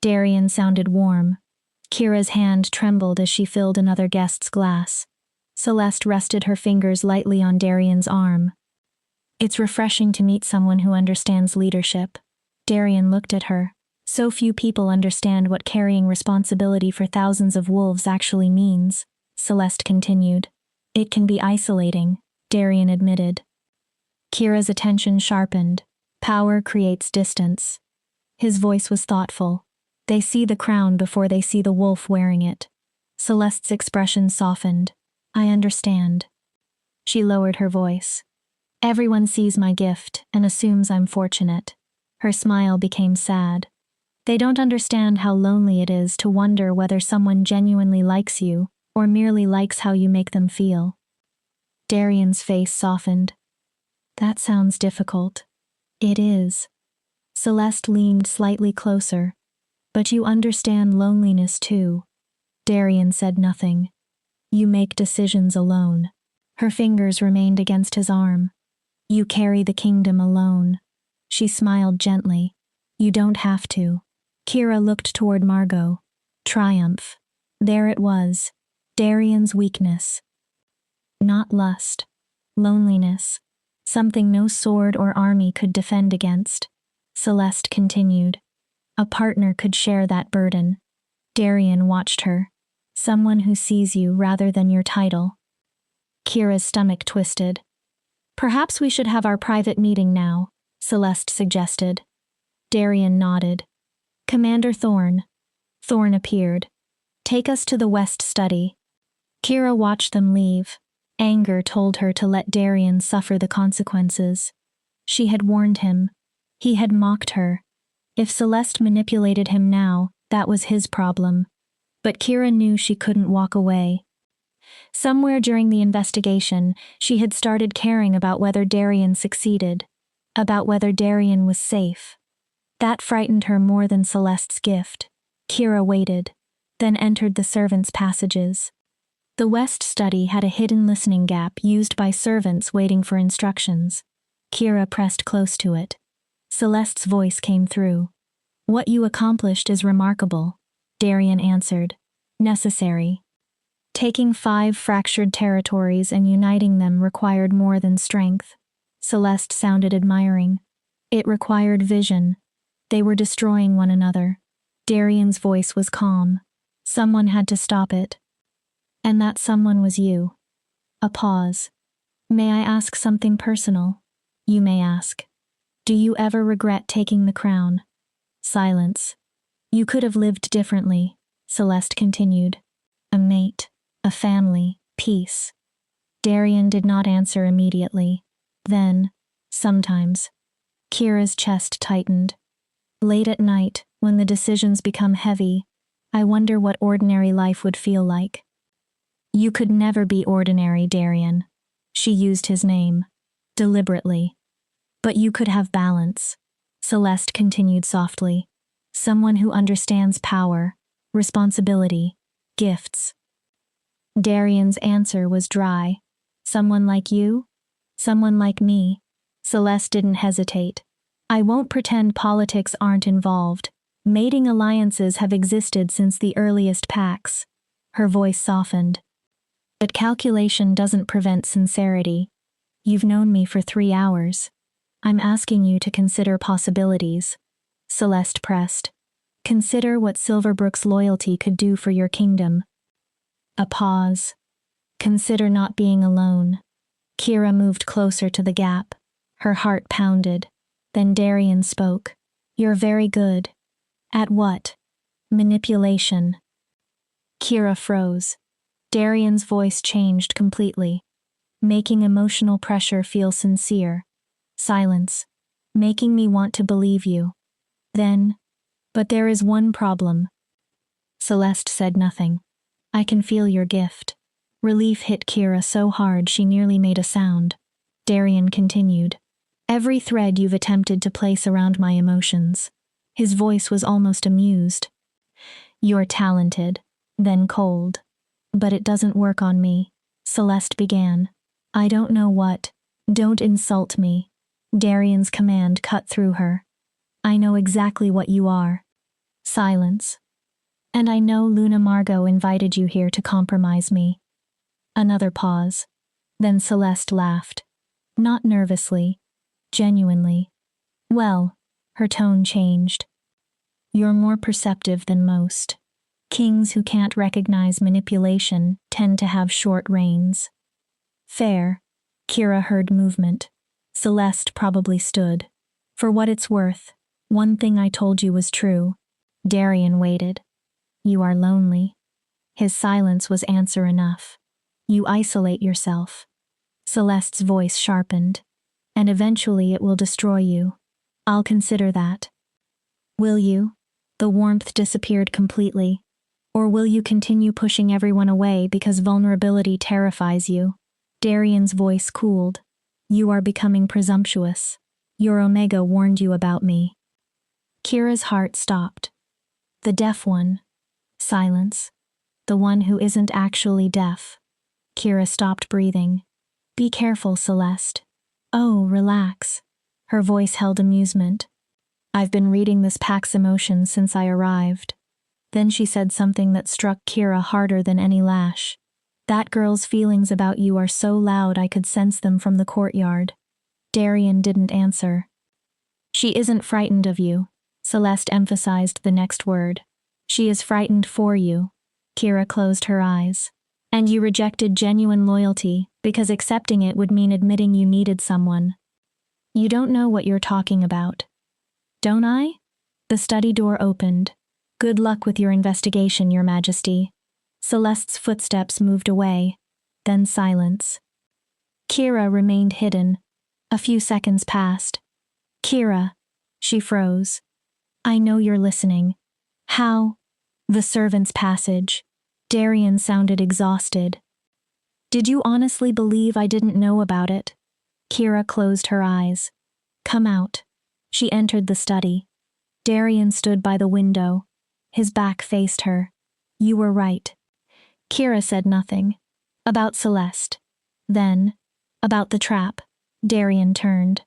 Darian sounded warm. Kira's hand trembled as she filled another guest's glass. Celeste rested her fingers lightly on Darian's arm. It's refreshing to meet someone who understands leadership. Darian looked at her. So few people understand what carrying responsibility for thousands of wolves actually means, Celeste continued. It can be isolating, Darian admitted. Kira's attention sharpened. Power creates distance. His voice was thoughtful. They see the crown before they see the wolf wearing it. Celeste's expression softened. I understand. She lowered her voice. Everyone sees my gift and assumes I'm fortunate. Her smile became sad. They don't understand how lonely it is to wonder whether someone genuinely likes you or merely likes how you make them feel. Darian's face softened. That sounds difficult. It is. Celeste leaned slightly closer. But you understand loneliness too. Darian said nothing. You make decisions alone. Her fingers remained against his arm. You carry the kingdom alone. She smiled gently. You don't have to. Kira looked toward Margot. Triumph. There it was. Darian's weakness. Not lust. Loneliness. Something no sword or army could defend against. Celeste continued. A partner could share that burden. Darian watched her. Someone who sees you rather than your title. Kira's stomach twisted. Perhaps we should have our private meeting now, Celeste suggested. Darian nodded. Commander Thorne. Thorne appeared. Take us to the West Study. Kira watched them leave. Anger told her to let Darian suffer the consequences. She had warned him. He had mocked her. If Celeste manipulated him now, that was his problem. But Kira knew she couldn't walk away. Somewhere during the investigation, she had started caring about whether Darian succeeded, about whether Darian was safe. That frightened her more than Celeste's gift. Kira waited, then entered the servants' passages. The West Study had a hidden listening gap used by servants waiting for instructions. Kira pressed close to it. Celeste's voice came through. What you accomplished is remarkable, Darian answered. Necessary. Taking 5 fractured territories and uniting them required more than strength. Celeste sounded admiring. It required vision. They were destroying one another. Darian's voice was calm. Someone had to stop it. And that someone was you. A pause. May I ask something personal? You may ask. Do you ever regret taking the crown? Silence. You could have lived differently, Celeste continued. A mate, a family, peace. Darian did not answer immediately. Then, sometimes, Kira's chest tightened. Late at night, when the decisions become heavy, I wonder what ordinary life would feel like. You could never be ordinary, Darian. She used his name, deliberately. But you could have balance, Celeste continued softly. Someone who understands power, responsibility, gifts. Darian's answer was dry. Someone like you? Someone like me? Celeste didn't hesitate. I won't pretend politics aren't involved. Mating alliances have existed since the earliest pacts. Her voice softened. But calculation doesn't prevent sincerity. You've known me for 3 hours. I'm asking you to consider possibilities. Celeste pressed. Consider what Silverbrook's loyalty could do for your kingdom. A pause. Consider not being alone. Kira moved closer to the gap. Her heart pounded. Then Darian spoke. You're very good. At what? Manipulation. Kira froze. Darian's voice changed completely, making emotional pressure feel sincere. Silence. Making me want to believe you. Then, but there is one problem. Celeste said nothing. I can feel your gift. Relief hit Kira so hard she nearly made a sound. Darian continued. Every thread you've attempted to place around my emotions. His voice was almost amused. You're talented, then cold. But it doesn't work on me, Celeste began. I don't know what. Don't insult me. Darian's command cut through her. I know exactly what you are. Silence. And I know Luna Margot invited you here to compromise me. Another pause. Then Celeste laughed. Not nervously. Genuinely. Well, her tone changed. You're more perceptive than most. Kings who can't recognize manipulation tend to have short reigns. Fair. Kira heard movement. Celeste probably stood. For what it's worth, one thing I told you was true. Darian waited. You are lonely. His silence was answer enough. You isolate yourself. Celeste's voice sharpened. And eventually it will destroy you. I'll consider that. Will you? The warmth disappeared completely. Or will you continue pushing everyone away because vulnerability terrifies you? Darian's voice cooled. You are becoming presumptuous. Your Omega warned you about me. Kira's heart stopped. The deaf one. Silence. The one who isn't actually deaf. Kira stopped breathing. Be careful, Celeste. Oh, relax. Her voice held amusement. I've been reading this pack's emotions since I arrived. Then she said something that struck Kira harder than any lash. That girl's feelings about you are so loud I could sense them from the courtyard. Darian didn't answer. She isn't frightened of you. Celeste emphasized the next word. She is frightened for you. Kira closed her eyes. And you rejected genuine loyalty because accepting it would mean admitting you needed someone. You don't know what you're talking about. Don't I? The study door opened. Good luck with your investigation, Your Majesty. Celeste's footsteps moved away, then silence. Kira remained hidden. A few seconds passed. Kira. She froze. I know you're listening. How? The servants' passage. Darian sounded exhausted. Did you honestly believe I didn't know about it? Kira closed her eyes. Come out. She entered the study. Darian stood by the window. His back faced her. You were right. Kira said nothing. About Celeste. Then, about the trap. Darian turned.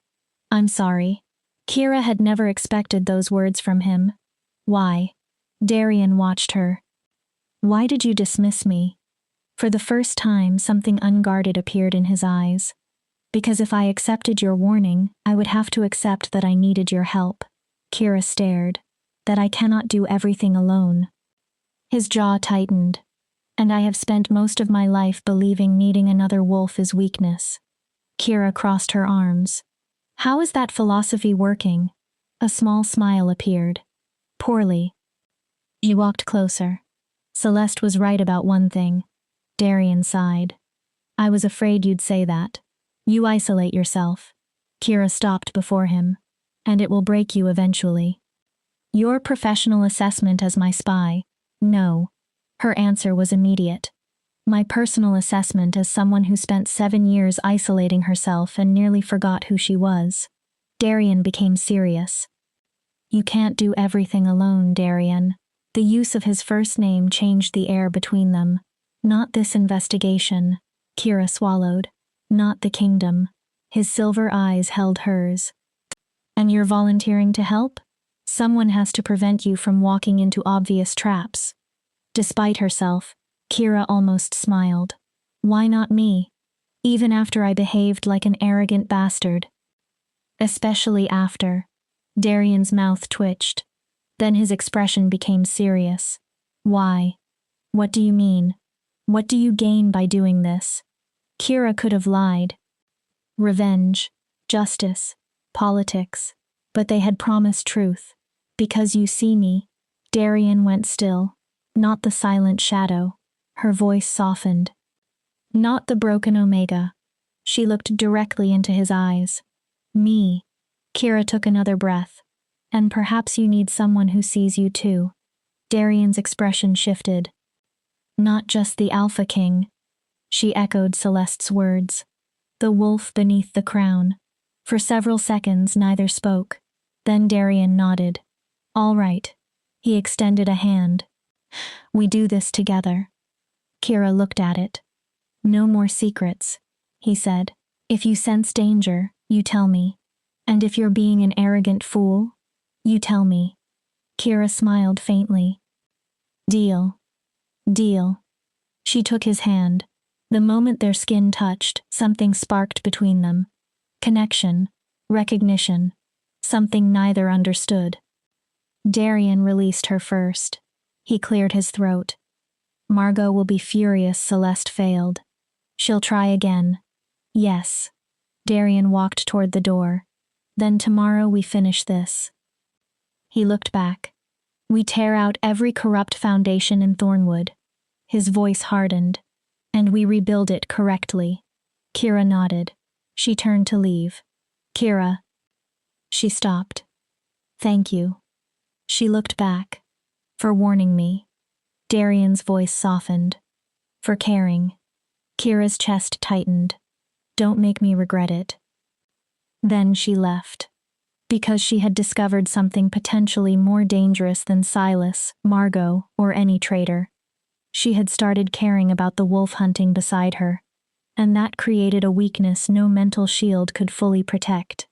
I'm sorry. Kira had never expected those words from him. Why? Darian watched her. Why did you dismiss me? For the first time, something unguarded appeared in his eyes. Because if I accepted your warning, I would have to accept that I needed your help. Kira stared. That I cannot do everything alone. His jaw tightened. And I have spent most of my life believing needing another wolf is weakness. Kira crossed her arms. How is that philosophy working? A small smile appeared. Poorly. He walked closer. Celeste was right about one thing. Darian sighed. I was afraid you'd say that. You isolate yourself. Kira stopped before him. And it will break you eventually. Your professional assessment as my spy? No. Her answer was immediate. My personal assessment as someone who spent 7 years isolating herself and nearly forgot who she was. Darian became serious. You can't do everything alone, Darian. The use of his first name changed the air between them. Not this investigation. Kira swallowed. Not the kingdom. His silver eyes held hers. And you're volunteering to help? Someone has to prevent you from walking into obvious traps. Despite herself, Kira almost smiled. Why not me? Even after I behaved like an arrogant bastard. Especially after. Darian's mouth twitched. Then his expression became serious. Why? What do you mean? What do you gain by doing this? Kira could have lied. Revenge, justice, politics. But they had promised truth. Because you see me. Darian went still. Not the silent shadow. Her voice softened. Not the broken Omega. She looked directly into his eyes. Me. Kira took another breath. And perhaps you need someone who sees you too. Darian's expression shifted. Not just the Alpha King. She echoed Celeste's words. The wolf beneath the crown. For several seconds neither spoke. Then Darian nodded. All right. He extended a hand. We do this together. Kira looked at it. No more secrets, he said. If you sense danger, you tell me. And if you're being an arrogant fool, you tell me. Kira smiled faintly. Deal. Deal. She took his hand. The moment their skin touched, something sparked between them. Connection. Recognition. Something neither understood. Darian released her first. He cleared his throat. Margot will be furious Celeste failed. She'll try again. Yes. Darian walked toward the door. Then tomorrow we finish this. He looked back. We tear out every corrupt foundation in Thornwood. His voice hardened. And we rebuild it correctly. Kira nodded. She turned to leave. Kira. She stopped. Thank you. She looked back. For warning me. Darian's voice softened. For caring. Kira's chest tightened. Don't make me regret it. Then she left. Because she had discovered something potentially more dangerous than Silas, Margot, or any traitor. She had started caring about the wolf hunting beside her. And that created a weakness no mental shield could fully protect.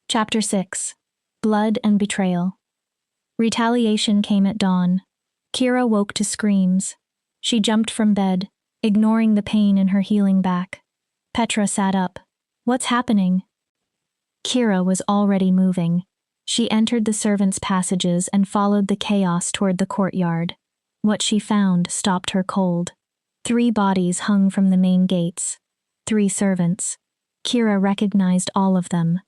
Chapter 6. Blood and Betrayal. Retaliation came at dawn. Kira woke to screams. She jumped from bed, ignoring the pain in her healing back. Petra sat up. What's happening? Kira was already moving. She entered the servants' passages and followed the chaos toward the courtyard. What she found stopped her cold. 3 bodies hung from the main gates. 3 servants. Kira recognized all of them.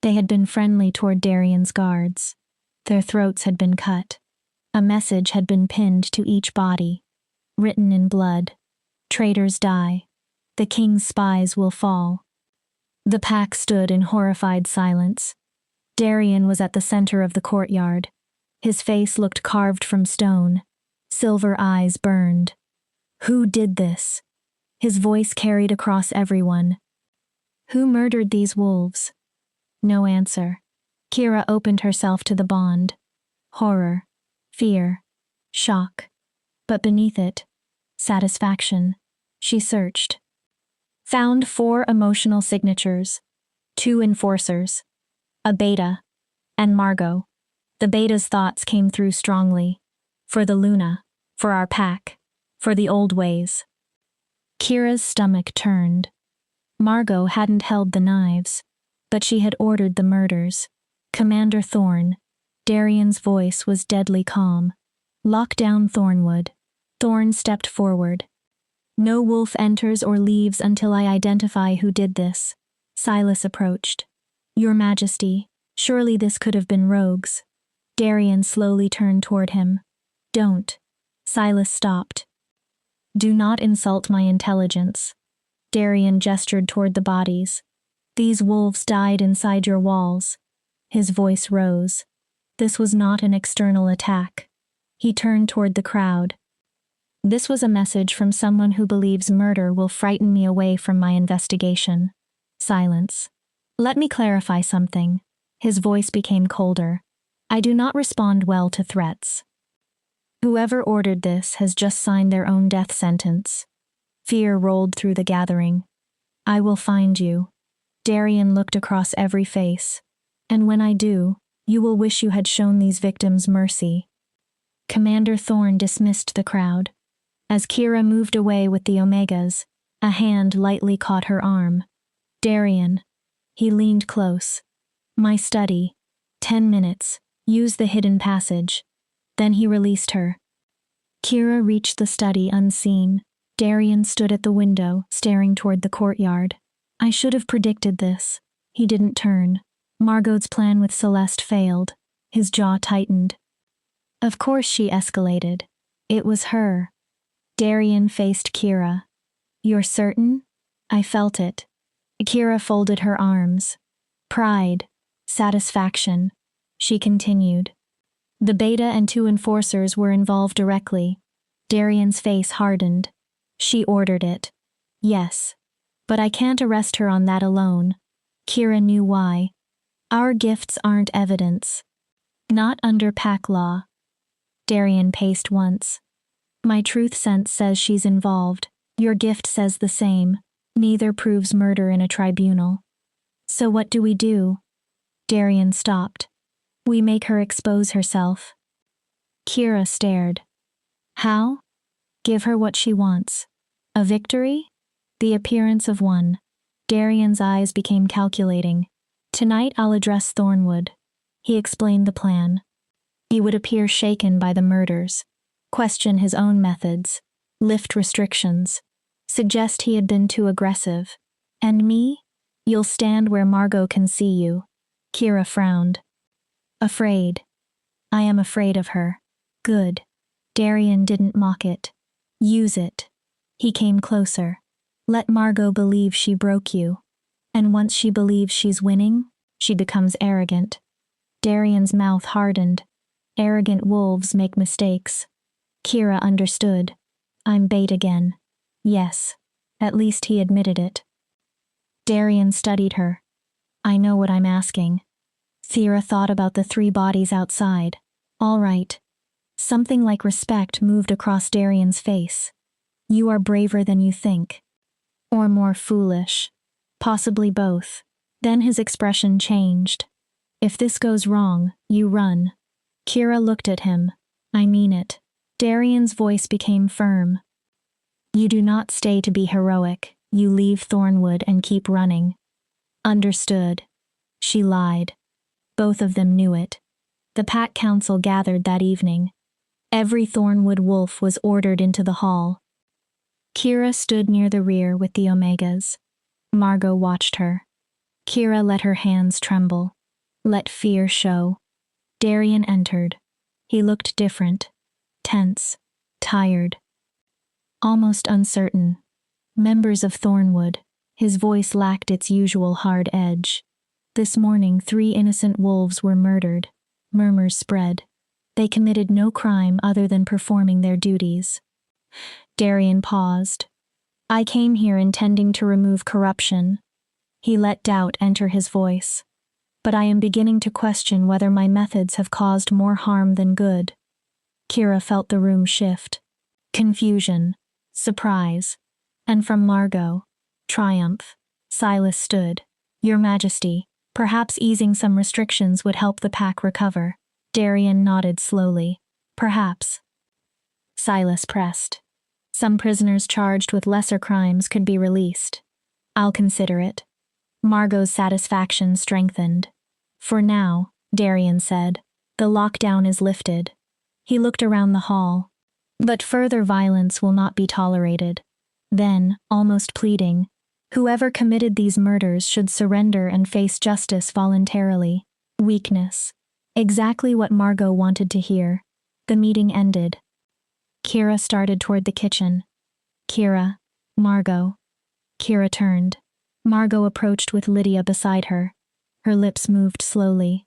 They had been friendly toward Darian's guards. Their throats had been cut. A message had been pinned to each body. Written in blood. Traitors die. The king's spies will fall. The pack stood in horrified silence. Darian was at the center of the courtyard. His face looked carved from stone. Silver eyes burned. Who did this? His voice carried across everyone. Who murdered these wolves? No answer. Kira opened herself to the bond. Horror. Fear. Shock. But beneath it, satisfaction. She searched. Found 4 emotional signatures. 2 enforcers. A beta. And Margot. The beta's thoughts came through strongly. For the Luna. For our pack. For the old ways. Kira's stomach turned. Margot hadn't held the knives. But she had ordered the murders. Commander Thorn. Darian's voice was deadly calm. Lock down Thornwood. Thorn stepped forward. No wolf enters or leaves until I identify who did this. Silas approached. Your Majesty, surely this could have been rogues. Darian slowly turned toward him. Don't. Silas stopped. Do not insult my intelligence. Darian gestured toward the bodies. These wolves died inside your walls. His voice rose. This was not an external attack. He turned toward the crowd. This was a message from someone who believes murder will frighten me away from my investigation. Silence. Let me clarify something. His voice became colder. I do not respond well to threats. Whoever ordered this has just signed their own death sentence. Fear rolled through the gathering. I will find you. Darian looked across every face. And when I do, you will wish you had shown these victims mercy. Commander Thorne dismissed the crowd. As Kira moved away with the Omegas, a hand lightly caught her arm. Darian. He leaned close. My study. 10 minutes. Use the hidden passage. Then he released her. Kira reached the study unseen. Darian stood at the window, staring toward the courtyard. I should have predicted this. He didn't turn. Margot's plan with Celeste failed. His jaw tightened. Of course she escalated. It was her. Darian faced Kira. You're certain? I felt it. Kira folded her arms. Pride. Satisfaction. She continued. The Beta and 2 enforcers were involved directly. Darian's face hardened. She ordered it. Yes. But I can't arrest her on that alone. Kira knew why. Our gifts aren't evidence. Not under pack law. Darian paced once. My truth sense says she's involved. Your gift says the same. Neither proves murder in a tribunal. So what do we do? Darian stopped. We make her expose herself. Kira stared. How? Give her what she wants. A victory? The appearance of one. Darian's eyes became calculating. Tonight I'll address Thornwood. He explained the plan. He would appear shaken by the murders, question his own methods, lift restrictions, suggest he had been too aggressive. And me? You'll stand where Margot can see you. Kira frowned. Afraid. I am afraid of her. Good. Darian didn't mock it. Use it. He came closer. Let Margot believe she broke you. And once she believes she's winning, she becomes arrogant. Darian's mouth hardened. Arrogant wolves make mistakes. Kira understood. I'm bait again. Yes. At least he admitted it. Darian studied her. I know what I'm asking. Thera thought about the 3 bodies outside. All right. Something like respect moved across Darian's face. You are braver than you think. Or more foolish. Possibly both. Then his expression changed. If this goes wrong, you run. Kira looked at him. I mean it. Darian's voice became firm. You do not stay to be heroic. You leave Thornwood and keep running. Understood. She lied. Both of them knew it. The Pack Council gathered that evening. Every Thornwood wolf was ordered into the hall. Kira stood near the rear with the Omegas. Margot watched her. Kira let her hands tremble. Let fear show. Darian entered. He looked different. Tense. Tired. Almost uncertain. Members of Thornwood. His voice lacked its usual hard edge. This morning 3 innocent wolves were murdered. Murmurs spread. They committed no crime other than performing their duties. Darian paused. I came here intending to remove corruption. He let doubt enter his voice. But I am beginning to question whether my methods have caused more harm than good. Kira felt the room shift. Confusion. Surprise. And from Margot. Triumph. Silas stood. Your Majesty, perhaps easing some restrictions would help the pack recover. Darian nodded slowly. Perhaps. Silas pressed. Some prisoners charged with lesser crimes could be released. I'll consider it. Margot's satisfaction strengthened. For now, Darian said, the lockdown is lifted. He looked around the hall. But further violence will not be tolerated. Then, almost pleading, Whoever committed these murders should surrender and face justice voluntarily. Weakness. Exactly what Margot wanted to hear. The meeting ended. Kira started toward the kitchen. Kira. Margot. Kira turned. Margot approached with Lydia beside her. Her lips moved slowly.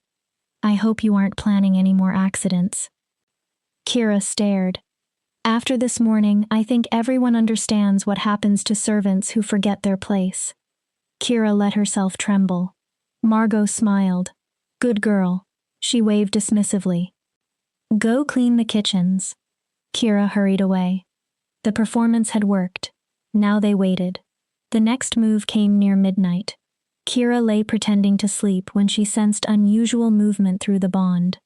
I hope you aren't planning any more accidents. Kira stared. After this morning, I think everyone understands what happens to servants who forget their place. Kira let herself tremble. Margot smiled. Good girl. She waved dismissively. Go clean the kitchens. Kira hurried away. The performance had worked. Now they waited. The next move came near midnight. Kira lay pretending to sleep when she sensed unusual movement through the bond.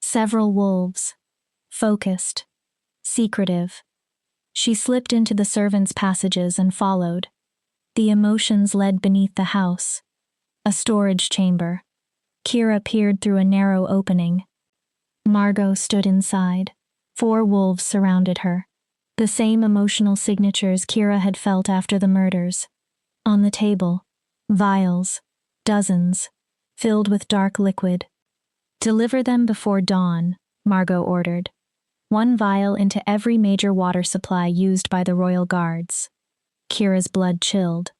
Several wolves. Focused. Secretive. She slipped into the servants' passages and followed. The emotions led beneath the house. A storage chamber. Kira peered through a narrow opening. Margot stood inside. 4 wolves surrounded her. The same emotional signatures Kira had felt after the murders. On the table, vials, dozens, filled with dark liquid. Deliver them before dawn, Margot ordered. 1 vial into every major water supply used by the royal guards. Kira's blood chilled.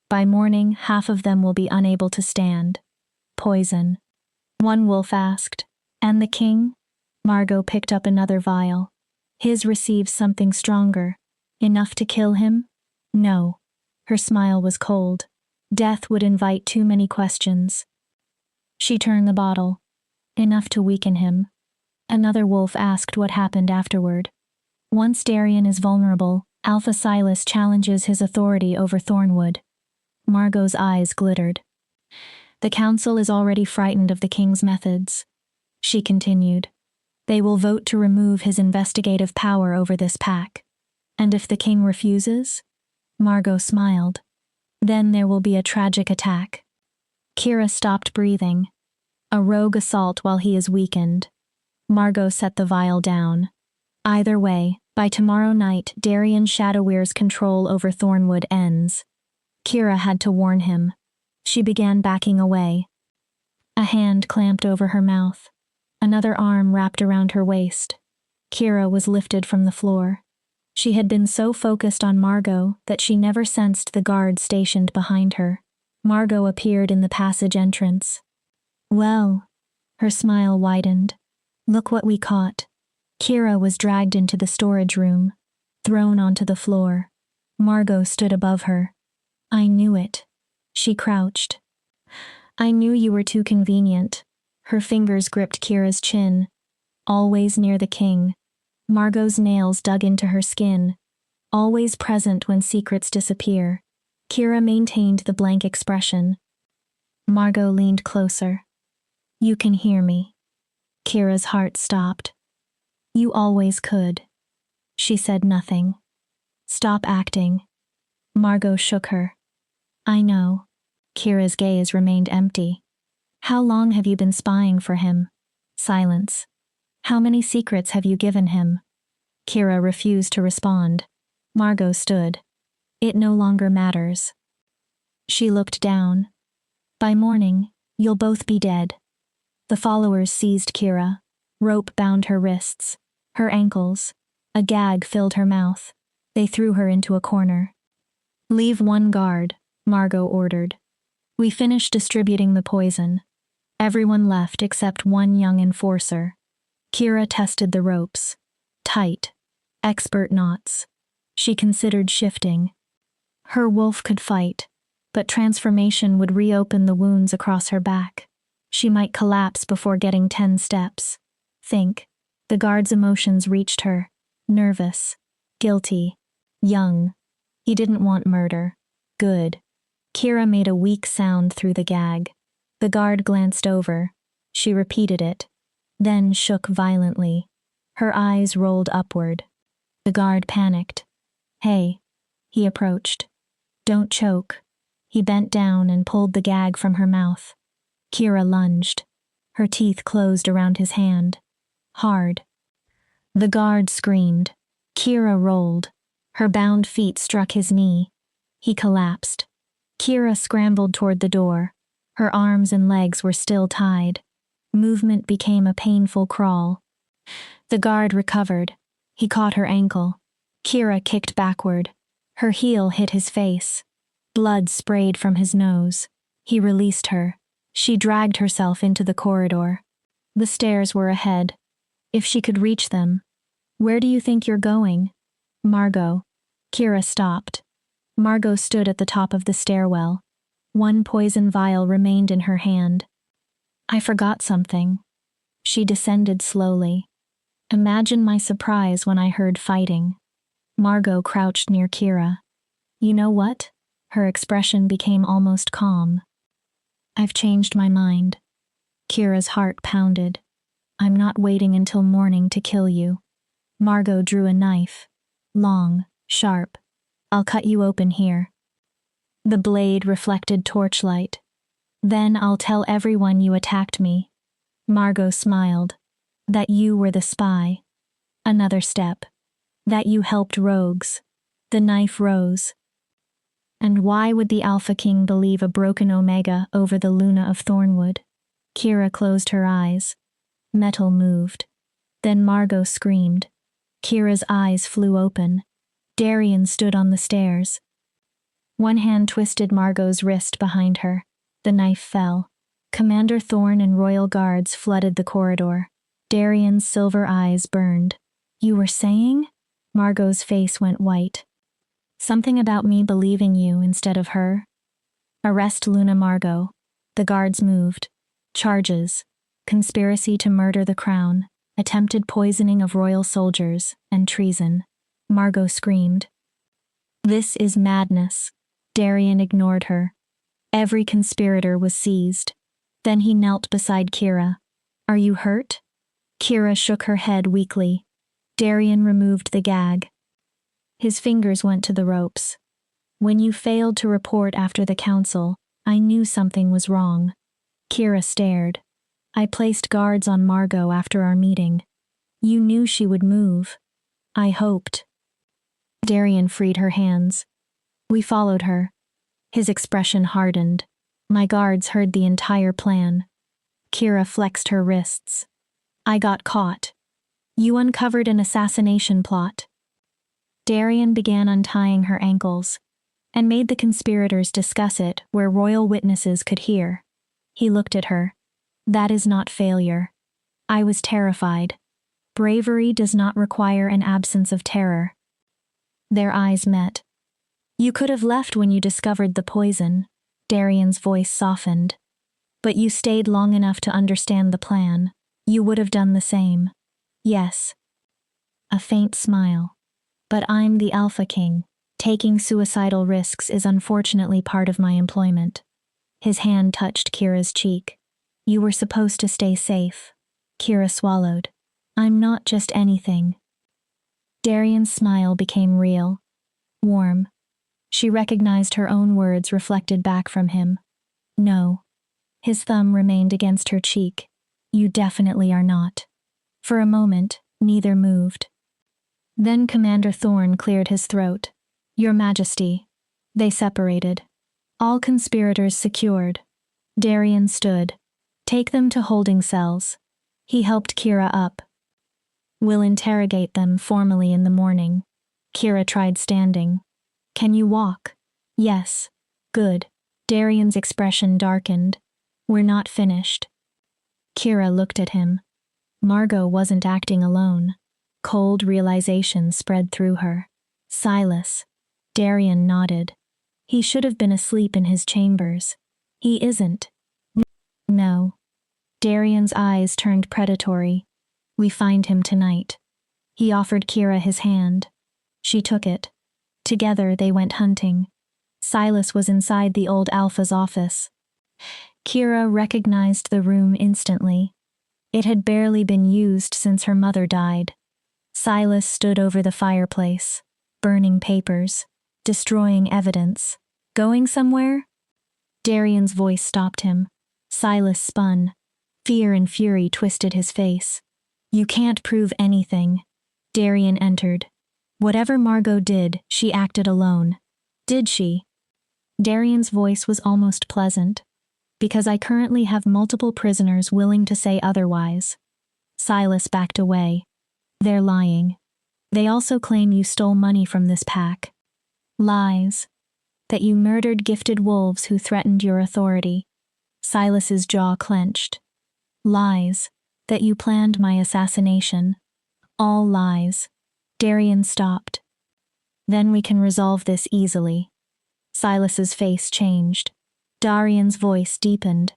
By morning, half of them will be unable to stand. Poison. 1 wolf asked. And the king? Margot picked up another vial. His receives something stronger. Enough to kill him? No. Her smile was cold. Death would invite too many questions. She turned the bottle. Enough to weaken him. Another wolf asked what happened afterward. Once Darien is vulnerable, Alpha Silas challenges his authority over Thornwood. Margot's eyes glittered. The council is already frightened of the king's methods. She continued. They will vote to remove his investigative power over this pack. And if the king refuses? Margot smiled. Then there will be a tragic attack. Kira stopped breathing. A rogue assault while he is weakened. Margot set the vial down. Either way, by tomorrow night, Darien Shadowweir's control over Thornwood ends. Kira had to warn him. She began backing away. A hand clamped over her mouth. Another arm wrapped around her waist. Kira was lifted from the floor. She had been so focused on Margot that she never sensed the guard stationed behind her. Margot appeared in the passage entrance. Well, her smile widened. Look what we caught. Kira was dragged into the storage room, thrown onto the floor. Margot stood above her. I knew it. She crouched. I knew you were too convenient. Her fingers gripped Kira's chin. Always near the king. Margot's nails dug into her skin. Always present when secrets disappear. Kira maintained the blank expression. Margot leaned closer. You can hear me. Kira's heart stopped. You always could. She said nothing. Stop acting. Margot shook her. I know. Kira's gaze remained empty. How long have you been spying for him? Silence. How many secrets have you given him? Kira refused to respond. Margot stood. It no longer matters. She looked down. By morning, you'll both be dead. The followers seized Kira. Rope bound her wrists, her ankles. A gag filled her mouth. They threw her into a corner. Leave 1 guard, Margot ordered. We finished distributing the poison. Everyone left except 1 young enforcer. Kira tested the ropes. Tight. Expert knots. She considered shifting. Her wolf could fight, but transformation would reopen the wounds across her back. She might collapse before getting 10 steps. Think. The guard's emotions reached her. Nervous. Guilty. Young. He didn't want murder. Good. Kira made a weak sound through the gag. The guard glanced over. She repeated it. Then shook violently. Her eyes rolled upward. The guard panicked. Hey. He approached. Don't choke. He bent down and pulled the gag from her mouth. Kira lunged. Her teeth closed around his hand. Hard. The guard screamed. Kira rolled. Her bound feet struck his knee. He collapsed. Kira scrambled toward the door. Her arms and legs were still tied. Movement became a painful crawl. The guard recovered. He caught her ankle. Kira kicked backward. Her heel hit his face. Blood sprayed from his nose. He released her. She dragged herself into the corridor. The stairs were ahead. If she could reach them. Where do you think you're going? Margot. Kira stopped. Margot stood at the top of the stairwell. One poison vial remained in her hand. I forgot something. She descended slowly. Imagine my surprise when I heard fighting. Margot crouched near Kira. You know what? Her expression became almost calm. I've changed my mind. Kira's heart pounded. I'm not waiting until morning to kill you. Margot drew a knife. Long, sharp. I'll cut you open here. The blade reflected torchlight. Then I'll tell everyone you attacked me. Margot smiled. That you were the spy. Another step. That you helped rogues. The knife rose. And why would the Alpha King believe a broken Omega over the Luna of Thornwood? Kira closed her eyes. Metal moved. Then Margot screamed. Kira's eyes flew open. Darien stood on the stairs. One hand twisted Margot's wrist behind her. The knife fell. Commander Thorne and royal guards flooded the corridor. Darien's silver eyes burned. You were saying? Margot's face went white. Something about me believing you instead of her? Arrest Luna Margot. The guards moved. Charges. Conspiracy to murder the crown, attempted poisoning of royal soldiers, and treason. Margot screamed. This is madness. Darien ignored her. Every conspirator was seized. Then he knelt beside Kira. Are you hurt? Kira shook her head weakly. Darien removed the gag. His fingers went to the ropes. When you failed to report after the council, I knew something was wrong. Kira stared. I placed guards on Margot after our meeting. You knew she would move. I hoped. Darien freed her hands. We followed her. His expression hardened. My guards heard the entire plan. Kira flexed her wrists. I got caught. You uncovered an assassination plot. Darien began untying her ankles, and made the conspirators discuss it where royal witnesses could hear. He looked at her. That is not failure. I was terrified. Bravery does not require an absence of terror. Their eyes met. You could have left when you discovered the poison. Darien's voice softened. But you stayed long enough to understand the plan. You would have done the same. Yes. A faint smile. But I'm the Alpha King. Taking suicidal risks is unfortunately part of my employment. His hand touched Kira's cheek. You were supposed to stay safe. Kira swallowed. I'm not just anything. Darien's smile became real. Warm. She recognized her own words reflected back from him. No. His thumb remained against her cheek. You definitely are not. For a moment, neither moved. Then Commander Thorne cleared his throat. Your Majesty. They separated. All conspirators secured. Darien stood. Take them to holding cells. He helped Kira up. We'll interrogate them formally in the morning. Kira tried standing. Can you walk? Yes. Good. Darien's expression darkened. We're not finished. Kira looked at him. Margot wasn't acting alone. Cold realization spread through her. Silas. Darien nodded. He should have been asleep in his chambers. He isn't. No. Darien's eyes turned predatory. We find him tonight. He offered Kira his hand. She took it. Together they went hunting. Silas was inside the old Alpha's office. Kira recognized the room instantly. It had barely been used since her mother died. Silas stood over the fireplace, burning papers, destroying evidence. Going somewhere? Darien's voice stopped him. Silas spun. Fear and fury twisted his face. You can't prove anything. Darien entered. Whatever Margot did, she acted alone. Did she? Darian's voice was almost pleasant. Because I currently have multiple prisoners willing to say otherwise. Silas backed away. They're lying. They also claim you stole money from this pack. Lies. That you murdered gifted wolves who threatened your authority. Silas's jaw clenched. Lies. That you planned my assassination. All lies. Darian stopped. Then we can resolve this easily. Silas's face changed. Darian's voice deepened.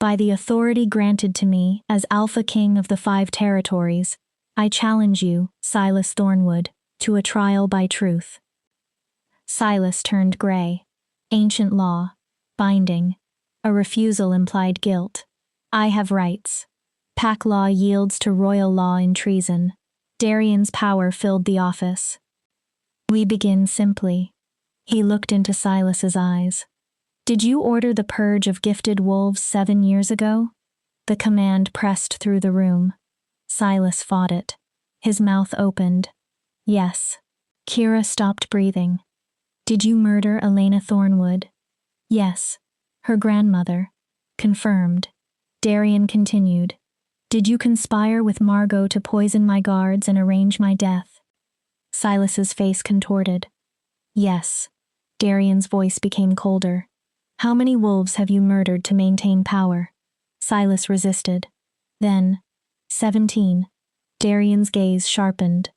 By the authority granted to me as Alpha King of the 5 territories, I challenge you, Silas Thornwood, to a trial by truth. Silas turned gray. Ancient law. Binding. A refusal implied guilt. I have rights. Pack law yields to royal law in treason. Darian's power filled the office. We begin simply. He looked into Silas's eyes. Did you order the purge of gifted wolves 7 years ago? The command pressed through the room. Silas fought it. His mouth opened. Yes. Kira stopped breathing. Did you murder Elena Thornwood? Yes. Her grandmother. Confirmed. Darian continued. Did you conspire with Margot to poison my guards and arrange my death? Silas's face contorted. Yes. Darian's voice became colder. How many wolves have you murdered to maintain power? Silas resisted. Then, 17. Darian's gaze sharpened.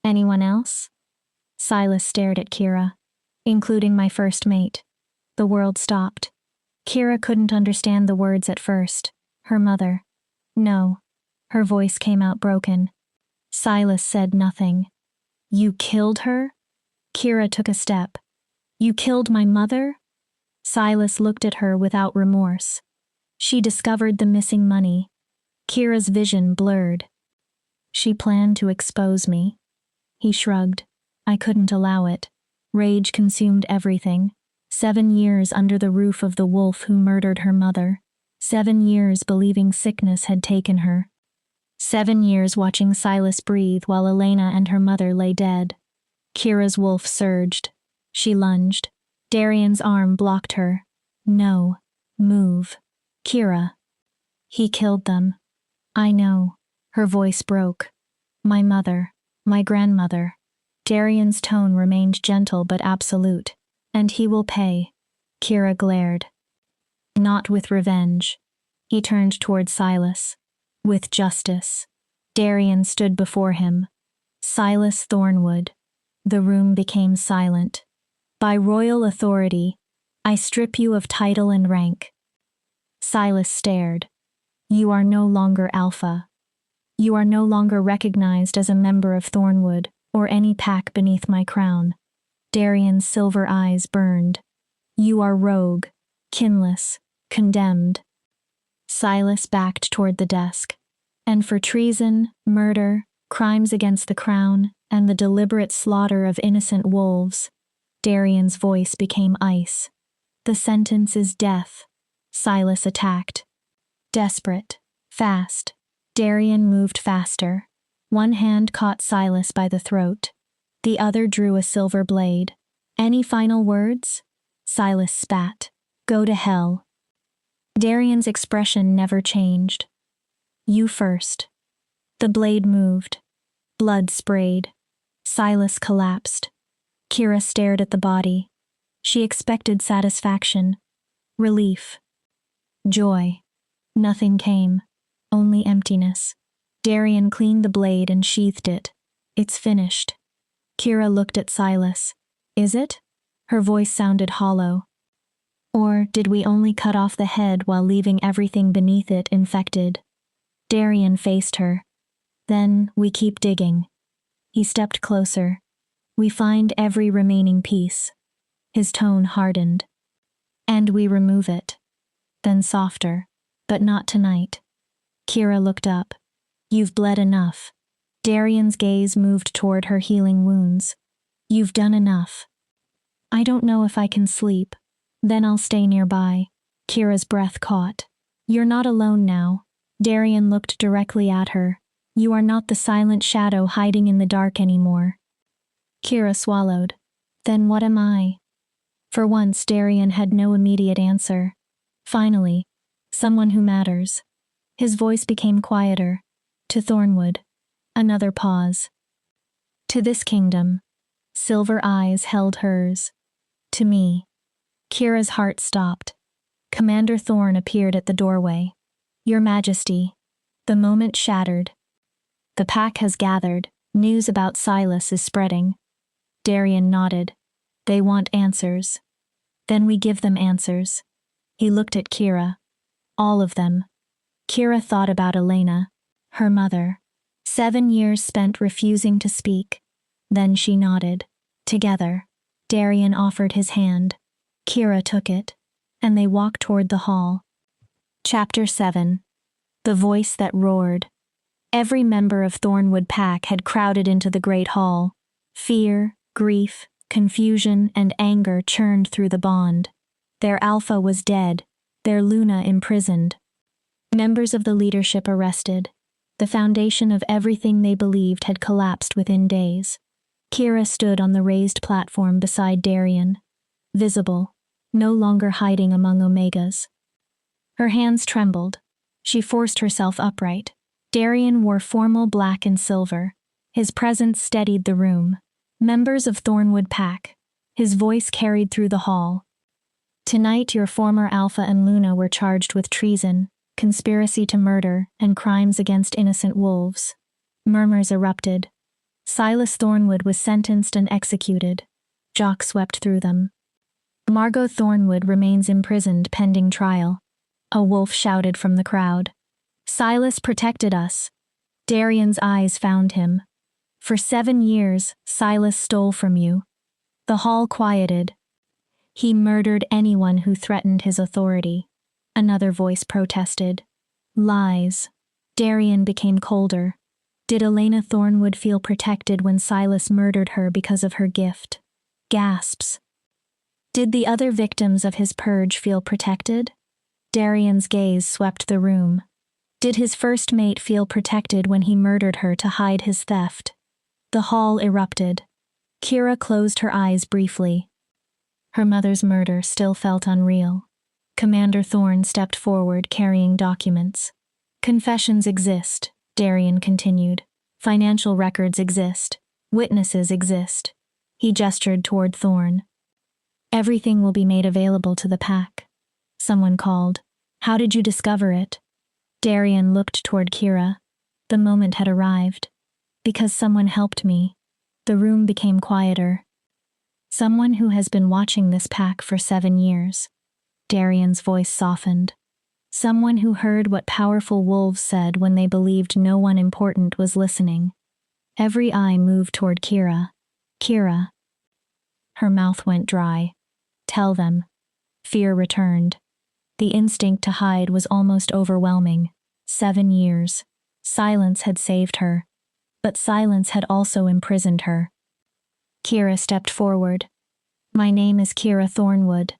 Anyone else? Silas stared at Kira. Including my first mate. The world stopped. Kira couldn't understand the words at first. Her mother. No. Her voice came out broken. Silas said nothing. You killed her? Kira took a step. You killed my mother? Silas looked at her without remorse. She discovered the missing money. Kira's vision blurred. She planned to expose me. He shrugged. I couldn't allow it. Rage consumed everything. 7 years under the roof of the wolf who murdered her mother. 7 years believing sickness had taken her. 7 years watching Silas breathe while Elena and her mother lay dead. Kira's wolf surged. She lunged. Darian's arm blocked her. No. Move. Kira. He killed them. I know. Her voice broke. My mother. My grandmother. Darian's tone remained gentle but absolute. And he will pay. Kira glared. Not with revenge. He turned toward Silas. With justice. Darian stood before him. Silas Thornwood. The room became silent. By royal authority, I strip you of title and rank. Silas stared. You are no longer Alpha. You are no longer recognized as a member of Thornwood or any pack beneath my crown. Darian's silver eyes burned. You are rogue, kinless, condemned. Silas backed toward the desk. And for treason, murder, crimes against the crown, and the deliberate slaughter of innocent wolves, Darian's voice became ice. The sentence is death. Silas attacked. Desperate. Fast. Darian moved faster. One hand caught Silas by the throat. The other drew a silver blade. Any final words? Silas spat. Go to hell. Darian's expression never changed. You first. The blade moved. Blood sprayed. Silas collapsed. Kira stared at the body. She expected satisfaction. Relief. Joy. Nothing came. Only emptiness. Darian cleaned the blade and sheathed it. It's finished. Kira looked at Silas. Is it? Her voice sounded hollow. Or did we only cut off the head while leaving everything beneath it infected? Darian faced her. Then we keep digging. He stepped closer. We find every remaining piece. His tone hardened. And we remove it. Then softer. But not tonight. Kira looked up. You've bled enough. Darian's gaze moved toward her healing wounds. You've done enough. I don't know if I can sleep. Then I'll stay nearby. Kira's breath caught. You're not alone now. Darian looked directly at her. You are not the silent shadow hiding in the dark anymore. Kira swallowed. Then what am I? For once, Darian had no immediate answer. Finally, someone who matters. His voice became quieter. To Thornwood. Another pause. To this kingdom. Silver eyes held hers. To me. Kira's heart stopped. Commander Thorn appeared at the doorway. Your Majesty. The moment shattered. The pack has gathered. News about Silas is spreading. Darian nodded. They want answers. Then we give them answers. He looked at Kira. All of them. Kira thought about Elena, her mother. 7 years spent refusing to speak. Then she nodded. Together. Darian offered his hand. Kira took it. And they walked toward the hall. Chapter 7. The Voice That Roared. Every member of Thornwood Pack had crowded into the great hall. Fear, grief, confusion, and anger churned through the bond. Their Alpha was dead, their Luna imprisoned. Members of the leadership arrested. The foundation of everything they believed had collapsed within days. Kira stood on the raised platform beside Darian. Visible, no longer hiding among Omegas. Her hands trembled. She forced herself upright. Darian wore formal black and silver. His presence steadied the room. Members of Thornwood Pack. His voice carried through the hall. Tonight your former Alpha and Luna were charged with treason, conspiracy to murder, and crimes against innocent wolves. Murmurs erupted. Silas Thornwood was sentenced and executed. Jock swept through them. Margot Thornwood remains imprisoned pending trial. A wolf shouted from the crowd. Silas protected us. Darian's eyes found him. For 7 years, Silas stole from you. The hall quieted. He murdered anyone who threatened his authority. Another voice protested. Lies. Darian became colder. Did Elena Thornwood feel protected when Silas murdered her because of her gift? Gasps. Did the other victims of his purge feel protected? Darian's gaze swept the room. Did his first mate feel protected when he murdered her to hide his theft? The hall erupted. Kira closed her eyes briefly. Her mother's murder still felt unreal. Commander Thorn stepped forward carrying documents. Confessions exist, Darian continued. Financial records exist. Witnesses exist. He gestured toward Thorn. Everything will be made available to the pack. Someone called. How did you discover it? Darian looked toward Kira. The moment had arrived. Because someone helped me. The room became quieter. Someone who has been watching this pack for 7 years. Darian's voice softened. Someone who heard what powerful wolves said when they believed no one important was listening. Every eye moved toward Kira. Kira. Her mouth went dry. Tell them. Fear returned. The instinct to hide was almost overwhelming. 7 years. Silence had saved her. But silence had also imprisoned her. Kira stepped forward. My name is Kira Thornwood.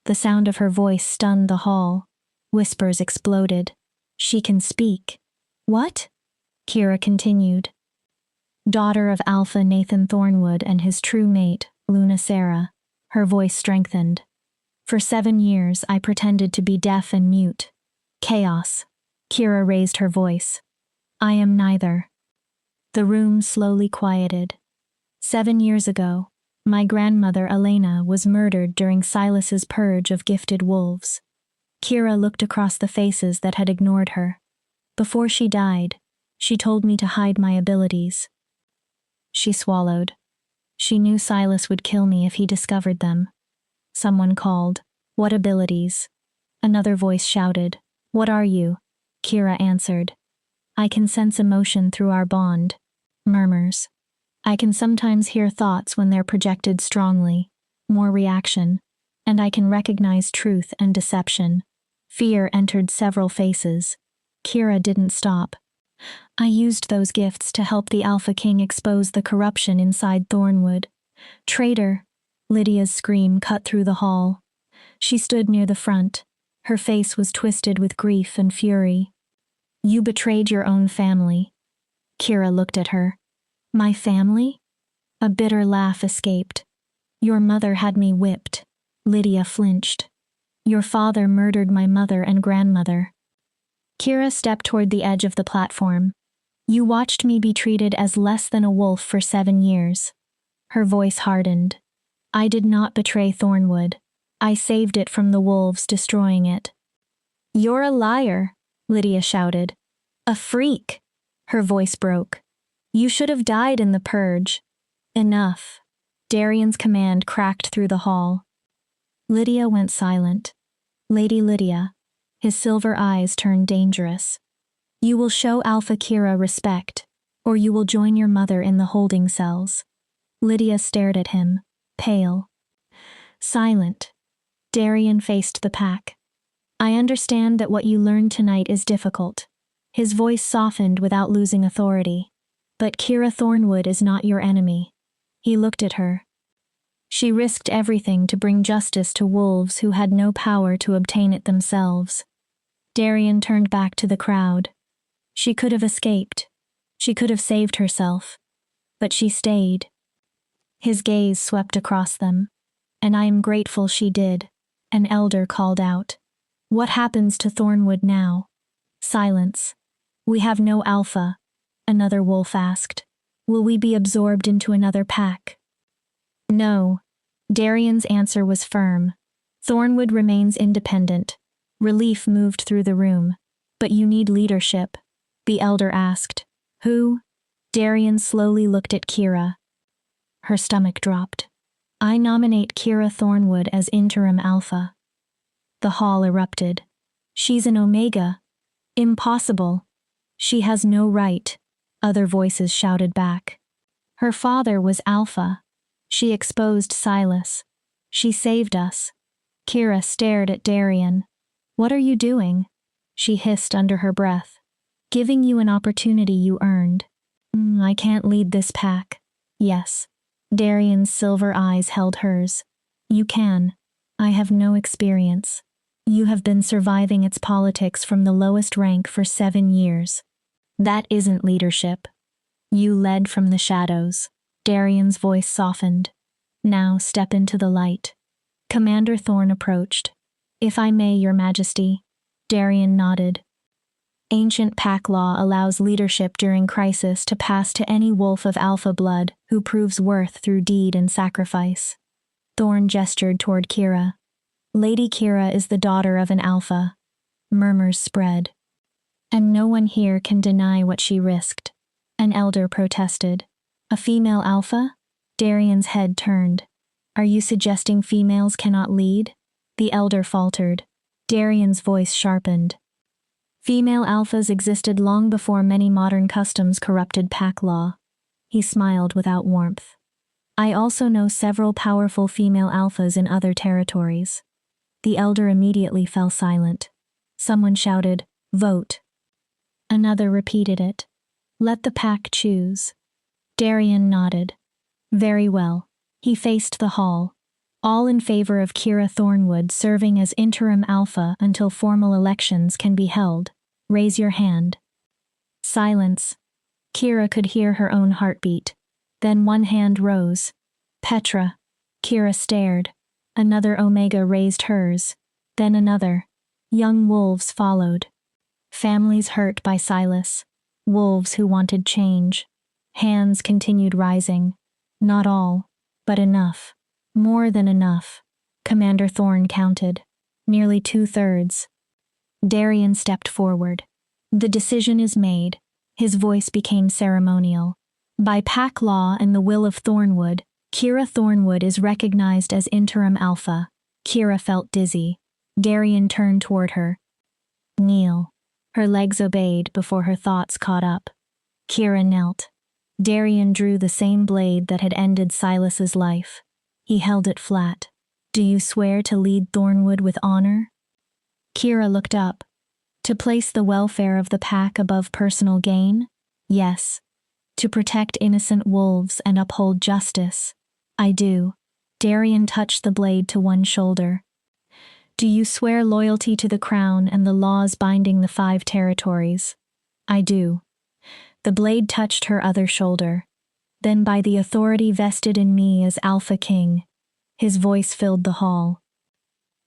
The sound of her voice stunned the hall. Whispers exploded. She can speak. What? Kira continued. Daughter of Alpha Nathan Thornwood and his true mate, Luna Sarah. Her voice strengthened. For 7 years I pretended to be deaf and mute. Chaos. Kira raised her voice. I am neither. The room slowly quieted. 7 years ago, my grandmother Elena was murdered during Silas's purge of gifted wolves. Kira looked across the faces that had ignored her. Before she died, she told me to hide my abilities. She swallowed. She knew Silas would kill me if he discovered them. Someone called. What abilities? Another voice shouted. What are you? Kira answered. I can sense emotion through our bond. Murmurs. I can sometimes hear thoughts when they're projected strongly. More reaction. And I can recognize truth and deception. Fear entered several faces. Kira didn't stop. I used those gifts to help the Alpha King expose the corruption inside Thornwood. Traitor! Lydia's scream cut through the hall. She stood near the front. Her face was twisted with grief and fury. You betrayed your own family. Kira looked at her. My family? A bitter laugh escaped. Your mother had me whipped. Lydia flinched. Your father murdered my mother and grandmother. Kira stepped toward the edge of the platform. You watched me be treated as less than a wolf for 7 years. Her voice hardened. I did not betray Thornwood. I saved it from the wolves destroying it. You're a liar, Lydia shouted. A freak. Her voice broke. You should have died in the purge. Enough. Darian's command cracked through the hall. Lydia went silent. Lady Lydia. His silver eyes turned dangerous. You will show Alpha Kira respect, or you will join your mother in the holding cells. Lydia stared at him, pale. Silent. Darian faced the pack. I understand that what you learned tonight is difficult. His voice softened without losing authority. But Kira Thornwood is not your enemy. He looked at her. She risked everything to bring justice to wolves who had no power to obtain it themselves. Darian turned back to the crowd. She could have escaped. She could have saved herself. But she stayed. His gaze swept across them. And I am grateful she did. An elder called out. What happens to Thornwood now? Silence. We have no alpha, another wolf asked. Will we be absorbed into another pack? No. Darian's answer was firm. Thornwood remains independent. Relief moved through the room. But you need leadership. The elder asked. Who? Darian slowly looked at Kira. Her stomach dropped. I nominate Kira Thornwood as interim alpha. The hall erupted. She's an Omega. Impossible. She has no right, other voices shouted back. Her father was alpha. She exposed Silas. She saved us. Kira stared at Darian. What are you doing? She hissed under her breath. Giving you an opportunity you earned. I can't lead this pack. Yes. Darian's silver eyes held hers. You can. I have no experience. You have been surviving its politics from the lowest rank for 7 years. That isn't leadership. You led from the shadows. Darian's voice softened. Now step into the light. Commander Thorn approached. If I may, Your Majesty. Darian nodded. Ancient pack law allows leadership during crisis to pass to any wolf of alpha blood who proves worth through deed and sacrifice. Thorn gestured toward Kira. Lady Kira is the daughter of an alpha. Murmurs spread. And no one here can deny what she risked. An elder protested. A female alpha? Darian's head turned. Are you suggesting females cannot lead? The elder faltered. Darian's voice sharpened. Female alphas existed long before many modern customs corrupted pack law. He smiled without warmth. I also know several powerful female alphas in other territories. The elder immediately fell silent. Someone shouted, Vote. Another repeated it. Let the pack choose. Darian nodded. Very well. He faced the hall. All in favor of Kira Thornwood serving as interim alpha until formal elections can be held. Raise your hand. Silence. Kira could hear her own heartbeat. Then one hand rose. Petra. Kira stared. Another Omega raised hers. Then another. Young wolves followed. Families hurt by Silas. Wolves who wanted change. Hands continued rising. Not all, but enough. More than enough. Commander Thorn counted. Nearly 2/3. Darian stepped forward. The decision is made. His voice became ceremonial. By pack law and the will of Thornwood, Kira Thornwood is recognized as interim alpha. Kira felt dizzy. Darian turned toward her. Kneel. Her legs obeyed before her thoughts caught up. Kira knelt. Darian drew the same blade that had ended Silas's life. He held it flat. Do you swear to lead Thornwood with honor? Kira looked up. To place the welfare of the pack above personal gain? Yes. To protect innocent wolves and uphold justice? I do. Darian touched the blade to one shoulder. Do you swear loyalty to the crown and the laws binding the 5 territories? I do. The blade touched her other shoulder. Then by the authority vested in me as Alpha King. His voice filled the hall.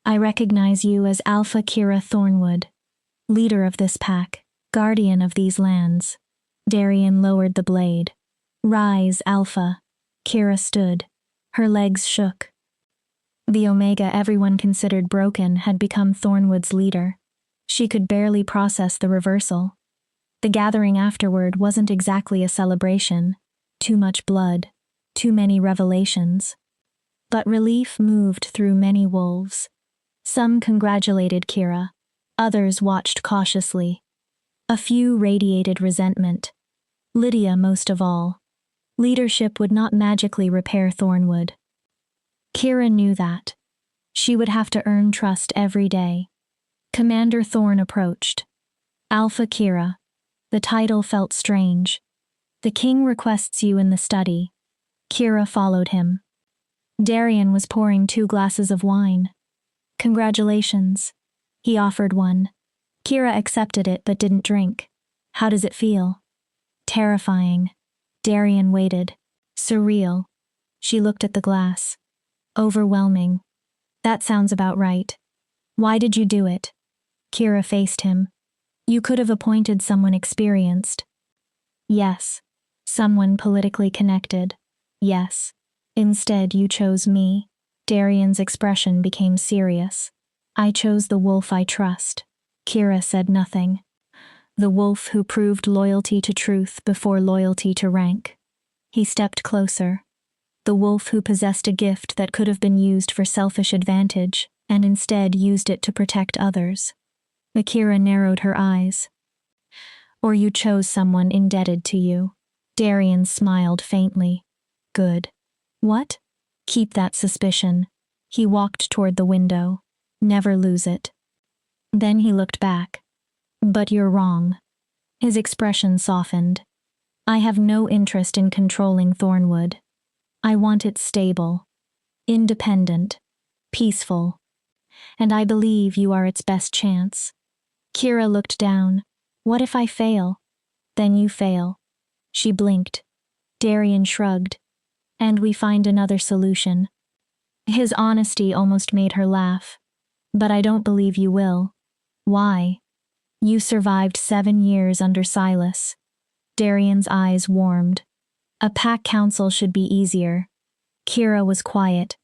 I recognize you as Alpha Kira Thornwood, leader of this pack, guardian of these lands. Darian lowered the blade. Rise, Alpha. Kira stood. Her legs shook. The Omega everyone considered broken had become Thornwood's leader. She could barely process the reversal. The gathering afterward wasn't exactly a celebration. Too much blood. Too many revelations. But relief moved through many wolves. Some congratulated Kira. Others watched cautiously. A few radiated resentment. Lydia most of all. Leadership would not magically repair Thornwood. Kira knew that. She would have to earn trust every day. Commander Thorn approached. Alpha Kira. The title felt strange. The king requests you in the study. Kira followed him. Darian was pouring 2 glasses of wine. Congratulations. He offered one. Kira accepted it but didn't drink. How does it feel? Terrifying. Darian waited. Surreal. She looked at the glass. Overwhelming. That sounds about right. Why did you do it? Kira faced him. You could have appointed someone experienced. Yes. Someone politically connected. Yes. Instead, you chose me. Darian's expression became serious. I chose the wolf I trust. Kira said nothing. The wolf who proved loyalty to truth before loyalty to rank. He stepped closer. The wolf who possessed a gift that could have been used for selfish advantage, and instead used it to protect others. Kira narrowed her eyes. Or you chose someone indebted to you. Darian smiled faintly. Good. What? Keep that suspicion. He walked toward the window. Never lose it. Then he looked back. But you're wrong. His expression softened. I have no interest in controlling Thornwood. I want it stable, independent, peaceful. And I believe you are its best chance. Kira looked down. What if I fail? Then you fail. She blinked. Darian shrugged. And we find another solution. His honesty almost made her laugh. But I don't believe you will. Why? You survived 7 years under Silas. Darian's eyes warmed. A pack council should be easier. Kira was quiet.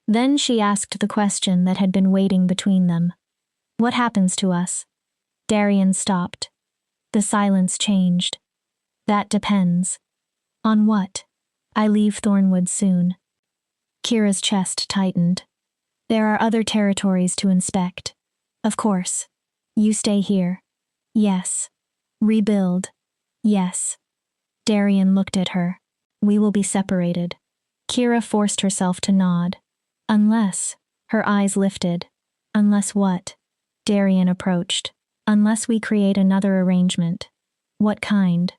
Then she asked the question that had been waiting between them. What happens to us? Darian stopped. The silence changed. That depends. On what? I leave Thornwood soon. Kira's chest tightened. There are other territories to inspect. Of course. You stay here. Yes. Rebuild. Yes. Darian looked at her. We will be separated. Kira forced herself to nod. Unless. Her eyes lifted. Unless what? Darian approached. Unless we create another arrangement. What kind?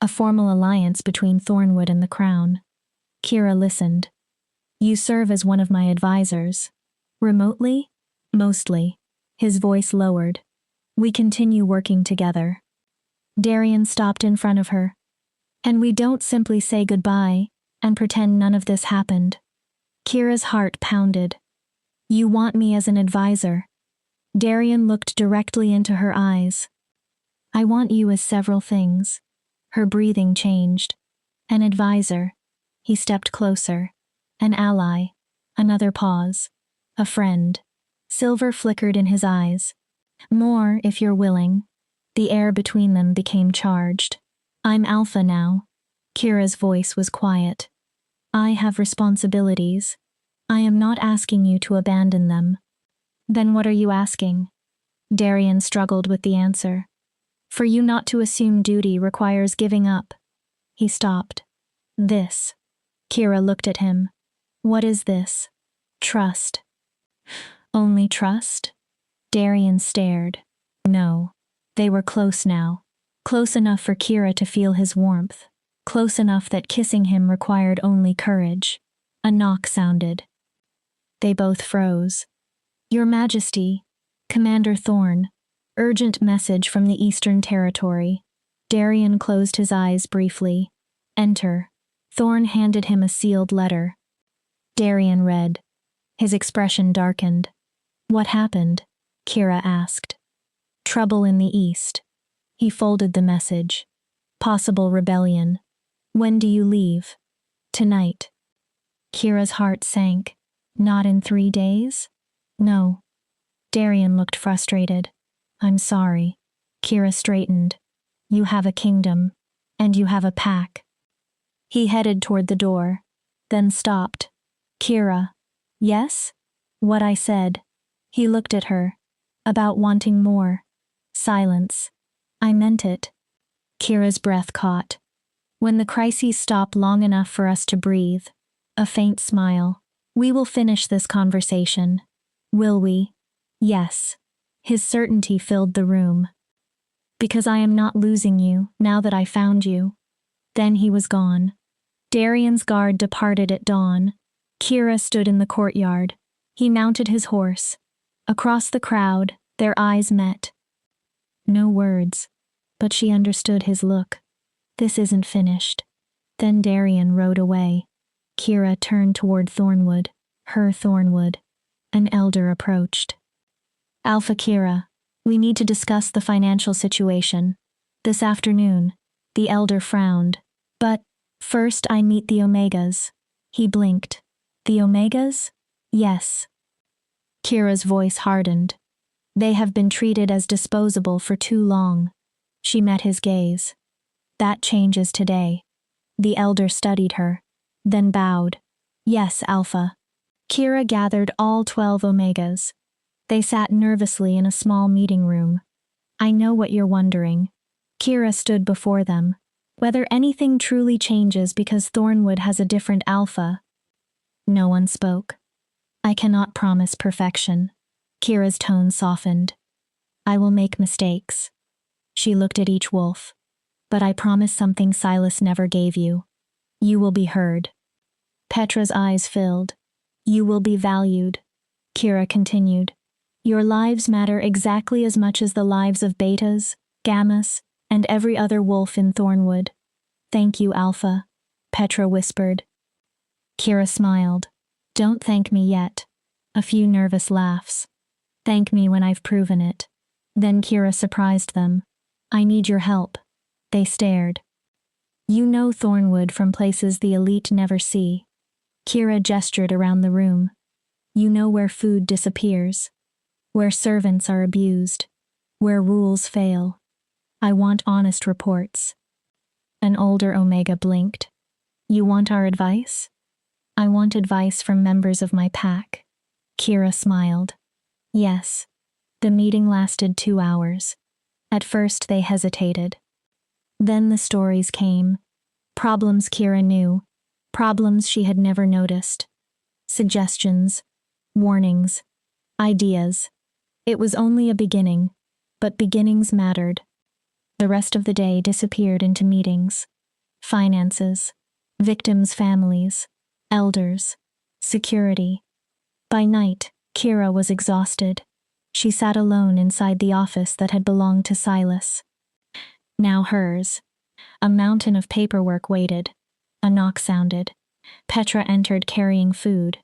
A formal alliance between Thornwood and the Crown. Kira listened. You serve as one of my advisors. Remotely? Mostly. His voice lowered. We continue working together. Darian stopped in front of her. And we don't simply say goodbye and pretend none of this happened. Kira's heart pounded. You want me as an advisor. Darian looked directly into her eyes. I want you as several things. Her breathing changed. An advisor. He stepped closer. An ally. Another pause. A friend. Silver flickered in his eyes. More, if you're willing. The air between them became charged. I'm Alpha now. Kira's voice was quiet. I have responsibilities. I am not asking you to abandon them. Then what are you asking? Darian struggled with the answer. For you not to assume duty requires giving up. He stopped. This. Kira looked at him. What is this? Trust. Only trust? Darian stared. No. They were close now. Close enough for Kira to feel his warmth. Close enough that kissing him required only courage. A knock sounded. They both froze. Your Majesty, Commander Thorn. Urgent message from the Eastern Territory. Darian closed his eyes briefly. Enter. Thorn handed him a sealed letter. Darian read. His expression darkened. What happened? Kira asked. Trouble in the east. He folded the message. Possible rebellion. When do you leave? Tonight. Kira's heart sank. Not in 3 days? No. Darian looked frustrated. I'm sorry. Kira straightened. You have a kingdom. And you have a pack. He headed toward the door, then stopped. Kira. Yes? What I said. He looked at her. About wanting more. Silence. I meant it. Kira's breath caught. When the crises stop long enough for us to breathe. A faint smile. We will finish this conversation. Will we? Yes. His certainty filled the room. Because I am not losing you, now that I found you. Then he was gone. Darian's guard departed at dawn. Kira stood in the courtyard. He mounted his horse. Across the crowd, their eyes met. No words, but she understood his look. This isn't finished. Then Darian rode away. Kira turned toward Thornwood, her Thornwood. An elder approached. Alpha Kira, we need to discuss the financial situation. This afternoon. The elder frowned. But, first I meet the Omegas. He blinked. The Omegas? Yes. Kira's voice hardened. They have been treated as disposable for too long. She met his gaze. That changes today. The elder studied her, then bowed. Yes, Alpha. Kira gathered all 12 Omegas. They sat nervously in a small meeting room. I know what you're wondering. Kira stood before them. Whether anything truly changes because Thornwood has a different Alpha. No one spoke. I cannot promise perfection. Kira's tone softened. I will make mistakes. She looked at each wolf. But I promise something Silas never gave you. You will be heard. Petra's eyes filled. You will be valued. Kira continued. Your lives matter exactly as much as the lives of betas, gammas, and every other wolf in Thornwood. Thank you, Alpha, Petra whispered. Kira smiled. Don't thank me yet. A few nervous laughs. Thank me when I've proven it. Then Kira surprised them. I need your help. They stared. You know Thornwood from places the elite never see. Kira gestured around the room. You know where food disappears. Where servants are abused. Where rules fail. I want honest reports. An older Omega blinked. You want our advice? I want advice from members of my pack. Kira smiled. Yes. The meeting lasted 2 hours. At first they hesitated. Then the stories came. Problems Kira knew. Problems she had never noticed. Suggestions. Warnings. Ideas. It was only a beginning, but beginnings mattered. The rest of the day disappeared into meetings. Finances. Victims' families. Elders. Security. By night, Kira was exhausted. She sat alone inside the office that had belonged to Silas. Now hers. A mountain of paperwork waited. A knock sounded. Petra entered carrying food.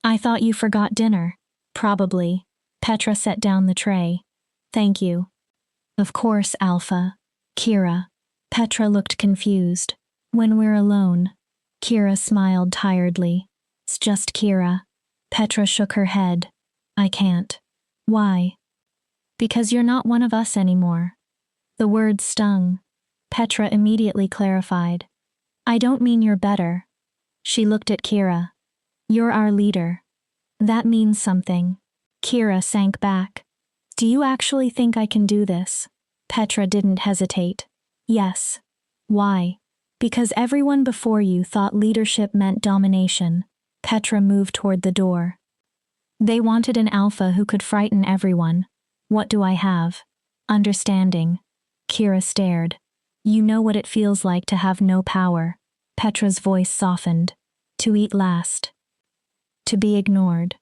I thought you forgot dinner. Probably. Petra set down the tray. Thank you. Of course, Alpha. Kira. Petra looked confused. When we're alone. Kira smiled tiredly. It's just Kira. Petra shook her head. I can't. Why? Because you're not one of us anymore. The word stung. Petra immediately clarified. I don't mean you're better. She looked at Kira. You're our leader. That means something. Kira sank back. Do you actually think I can do this? Petra didn't hesitate. Yes. Why? Because everyone before you thought leadership meant domination. Petra moved toward the door. They wanted an alpha who could frighten everyone. What do I have? Understanding. Kira stared. You know what it feels like to have no power. Petra's voice softened. To eat last. To be ignored.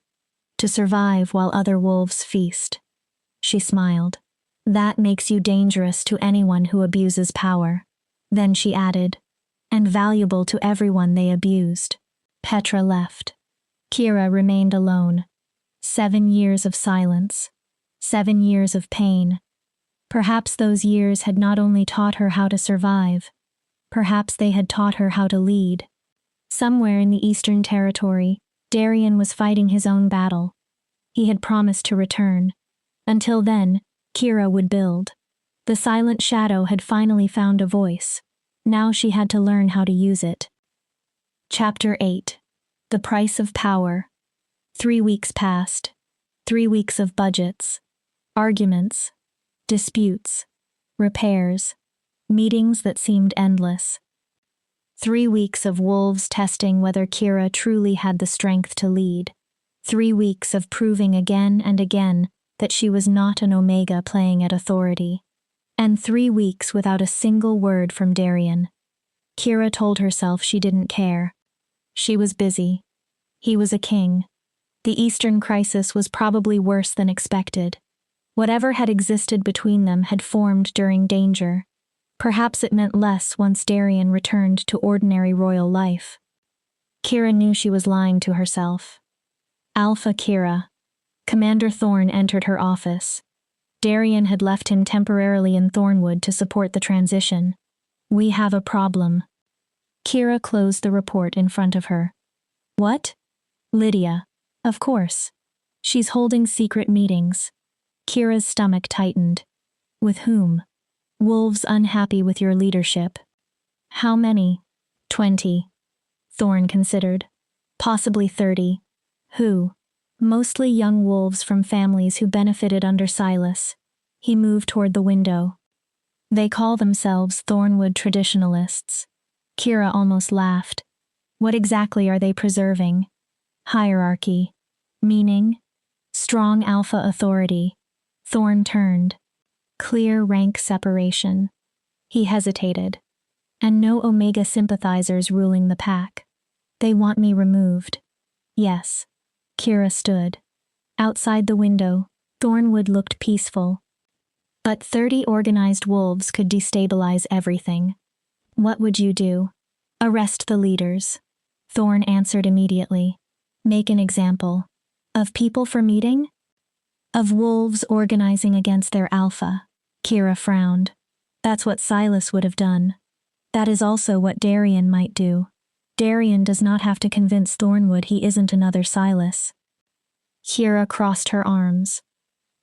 To survive while other wolves feast. She smiled. That makes you dangerous to anyone who abuses power. Then she added, and valuable to everyone they abused. Petra left. Kira remained alone. 7 years of silence. 7 years of pain. Perhaps those years had not only taught her how to survive, perhaps they had taught her how to lead. Somewhere in the Eastern Territory, Darian was fighting his own battle. He had promised to return. Until then, Kira would build. The silent shadow had finally found a voice. Now she had to learn how to use it. Chapter 8. The Price of Power. 3 weeks passed. 3 weeks of budgets, arguments, disputes, repairs, meetings that seemed endless. 3 weeks of wolves testing whether Kira truly had the strength to lead. 3 weeks of proving again and again that she was not an Omega playing at authority. And 3 weeks without a single word from Darian. Kira told herself she didn't care. She was busy. He was a king. The Eastern crisis was probably worse than expected. Whatever had existed between them had formed during danger. Perhaps it meant less once Darian returned to ordinary royal life. Kira knew she was lying to herself. Alpha Kira. Commander Thorn entered her office. Darian had left him temporarily in Thornwood to support the transition. We have a problem. Kira closed the report in front of her. What? Lydia. Of course. She's holding secret meetings. Kira's stomach tightened. With whom? Wolves unhappy with your leadership. How many? 20. Thorn considered. Possibly 30. Who? Mostly young wolves from families who benefited under Silas. He moved toward the window. They call themselves Thornwood traditionalists. Kira almost laughed. What exactly are they preserving? Hierarchy. Meaning? Strong alpha authority. Thorn turned. Clear rank separation. He hesitated. And no Omega sympathizers ruling the pack. They want me removed. Yes. Kira stood. Outside the window, Thornwood looked peaceful. But 30 organized wolves could destabilize everything. What would you do? Arrest the leaders. Thorn answered immediately. Make an example. Of people for meeting? Of wolves organizing against their alpha. Kira frowned. That's what Silas would have done. That is also what Darian might do. Darian does not have to convince Thornwood he isn't another Silas. Kira crossed her arms.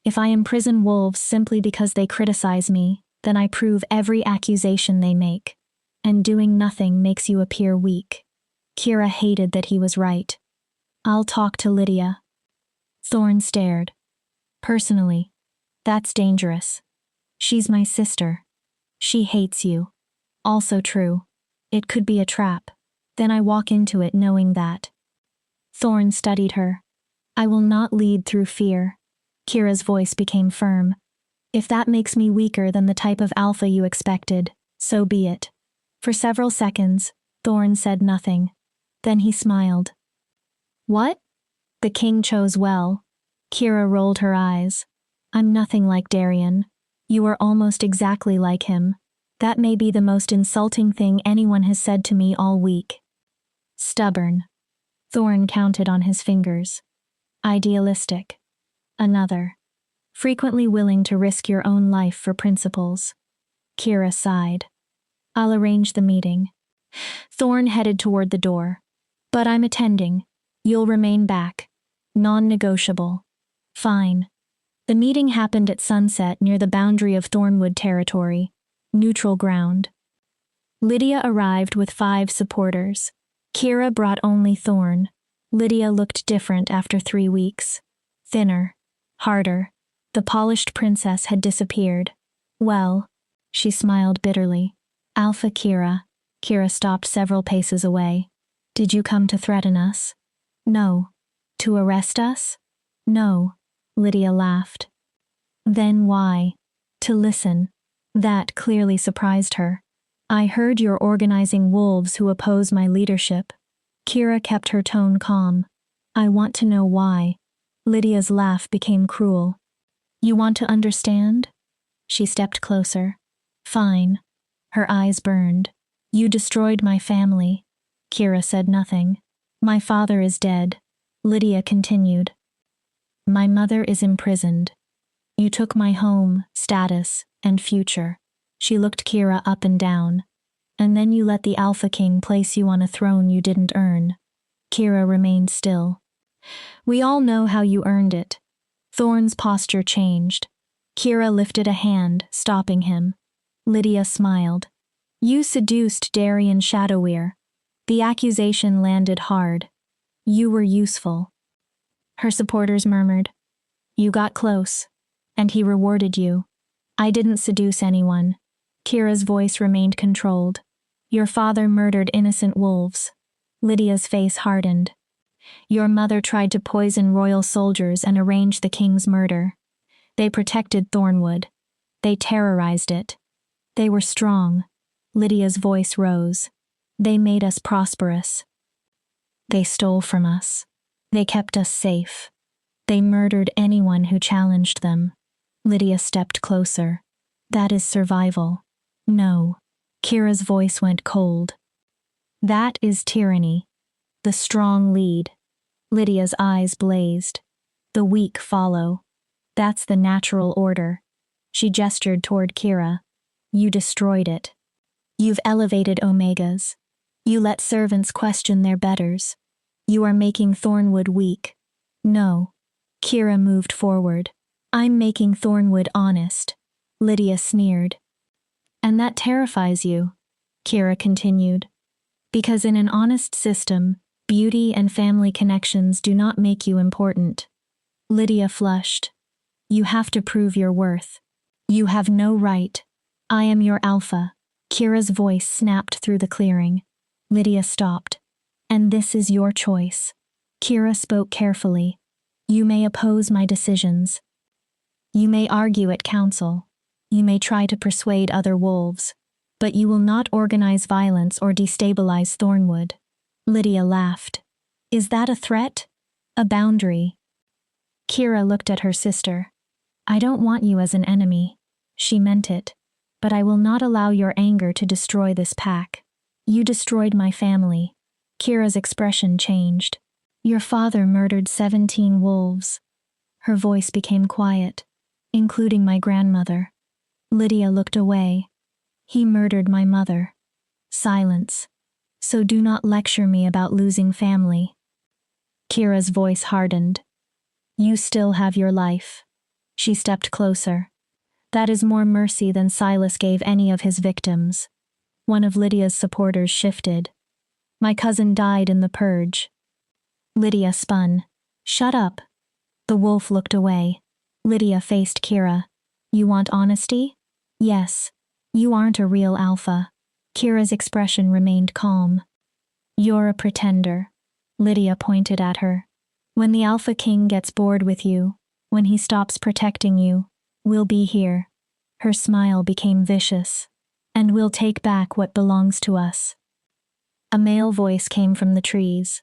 If I imprison wolves simply because they criticize me, then I prove every accusation they make. And doing nothing makes you appear weak. Kira hated that he was right. I'll talk to Lydia. Thorn stared. Personally, that's dangerous. She's my sister. She hates you. Also true. It could be a trap. Then I walk into it knowing that. Thorn studied her. I will not lead through fear. Kira's voice became firm. If that makes me weaker than the type of alpha you expected, so be it. For several seconds, Thorn said nothing. Then he smiled. What? The king chose well. Kira rolled her eyes. I'm nothing like Darian. You are almost exactly like him. That may be the most insulting thing anyone has said to me all week. Stubborn. Thorn counted on his fingers. Idealistic. Another. Frequently willing to risk your own life for principles. Kira sighed. I'll arrange the meeting. Thorn headed toward the door. But I'm attending. You'll remain back. Non-negotiable. Fine. The meeting happened at sunset near the boundary of Thornwood territory. Neutral ground. Lydia arrived with 5 supporters. Kira brought only Thorn. Lydia looked different after 3 weeks. Thinner. Harder. The polished princess had disappeared. Well, she smiled bitterly. Alpha Kira. Kira stopped several paces away. Did you come to threaten us? No. To arrest us? No. Lydia laughed. Then why? To listen. That clearly surprised her. I heard you're organizing wolves who oppose my leadership. Kira kept her tone calm. I want to know why. Lydia's laugh became cruel. You want to understand? She stepped closer. Fine. Her eyes burned. You destroyed my family. Kira said nothing. My father is dead. Lydia continued. My mother is imprisoned. You took my home, status, and future. She looked Kira up and down. And then you let the Alpha King place you on a throne you didn't earn. Kira remained still. We all know how you earned it. Thorn's posture changed. Kira lifted a hand, stopping him. Lydia smiled. You seduced Darian Shadowweir. The accusation landed hard. You were useful. Her supporters murmured. You got close. And he rewarded you. I didn't seduce anyone. Kira's voice remained controlled. Your father murdered innocent wolves. Lydia's face hardened. Your mother tried to poison royal soldiers and arrange the king's murder. They protected Thornwood. They terrorized it. They were strong. Lydia's voice rose. They made us prosperous. They stole from us. They kept us safe. They murdered anyone who challenged them. Lydia stepped closer. That is survival. No. Kira's voice went cold. That is tyranny. The strong lead. Lydia's eyes blazed. The weak follow. That's the natural order. She gestured toward Kira. You destroyed it. You've elevated Omegas. You let servants question their betters. You are making Thornwood weak. No. Kira moved forward. I'm making Thornwood honest. Lydia sneered. And that terrifies you, Kira continued. Because in an honest system, beauty and family connections do not make you important. Lydia flushed. You have to prove your worth. You have no right. I am your alpha. Kira's voice snapped through the clearing. Lydia stopped. And this is your choice. Kira spoke carefully. You may oppose my decisions. You may argue at council. You may try to persuade other wolves. But you will not organize violence or destabilize Thornwood. Lydia laughed. Is that a threat? A boundary? Kira looked at her sister. I don't want you as an enemy. She meant it. But I will not allow your anger to destroy this pack. You destroyed my family. Kira's expression changed. Your father murdered 17 wolves. Her voice became quiet, including my grandmother. Lydia looked away. He murdered my mother. Silence. So do not lecture me about losing family. Kira's voice hardened. You still have your life. She stepped closer. That is more mercy than Silas gave any of his victims. One of Lydia's supporters shifted. My cousin died in the purge. Lydia spun. Shut up. The wolf looked away. Lydia faced Kira. You want honesty? Yes. You aren't a real alpha. Kira's expression remained calm. You're a pretender. Lydia pointed at her. When the Alpha King gets bored with you, when he stops protecting you, we'll be here. Her smile became vicious. And we'll take back what belongs to us. A male voice came from the trees.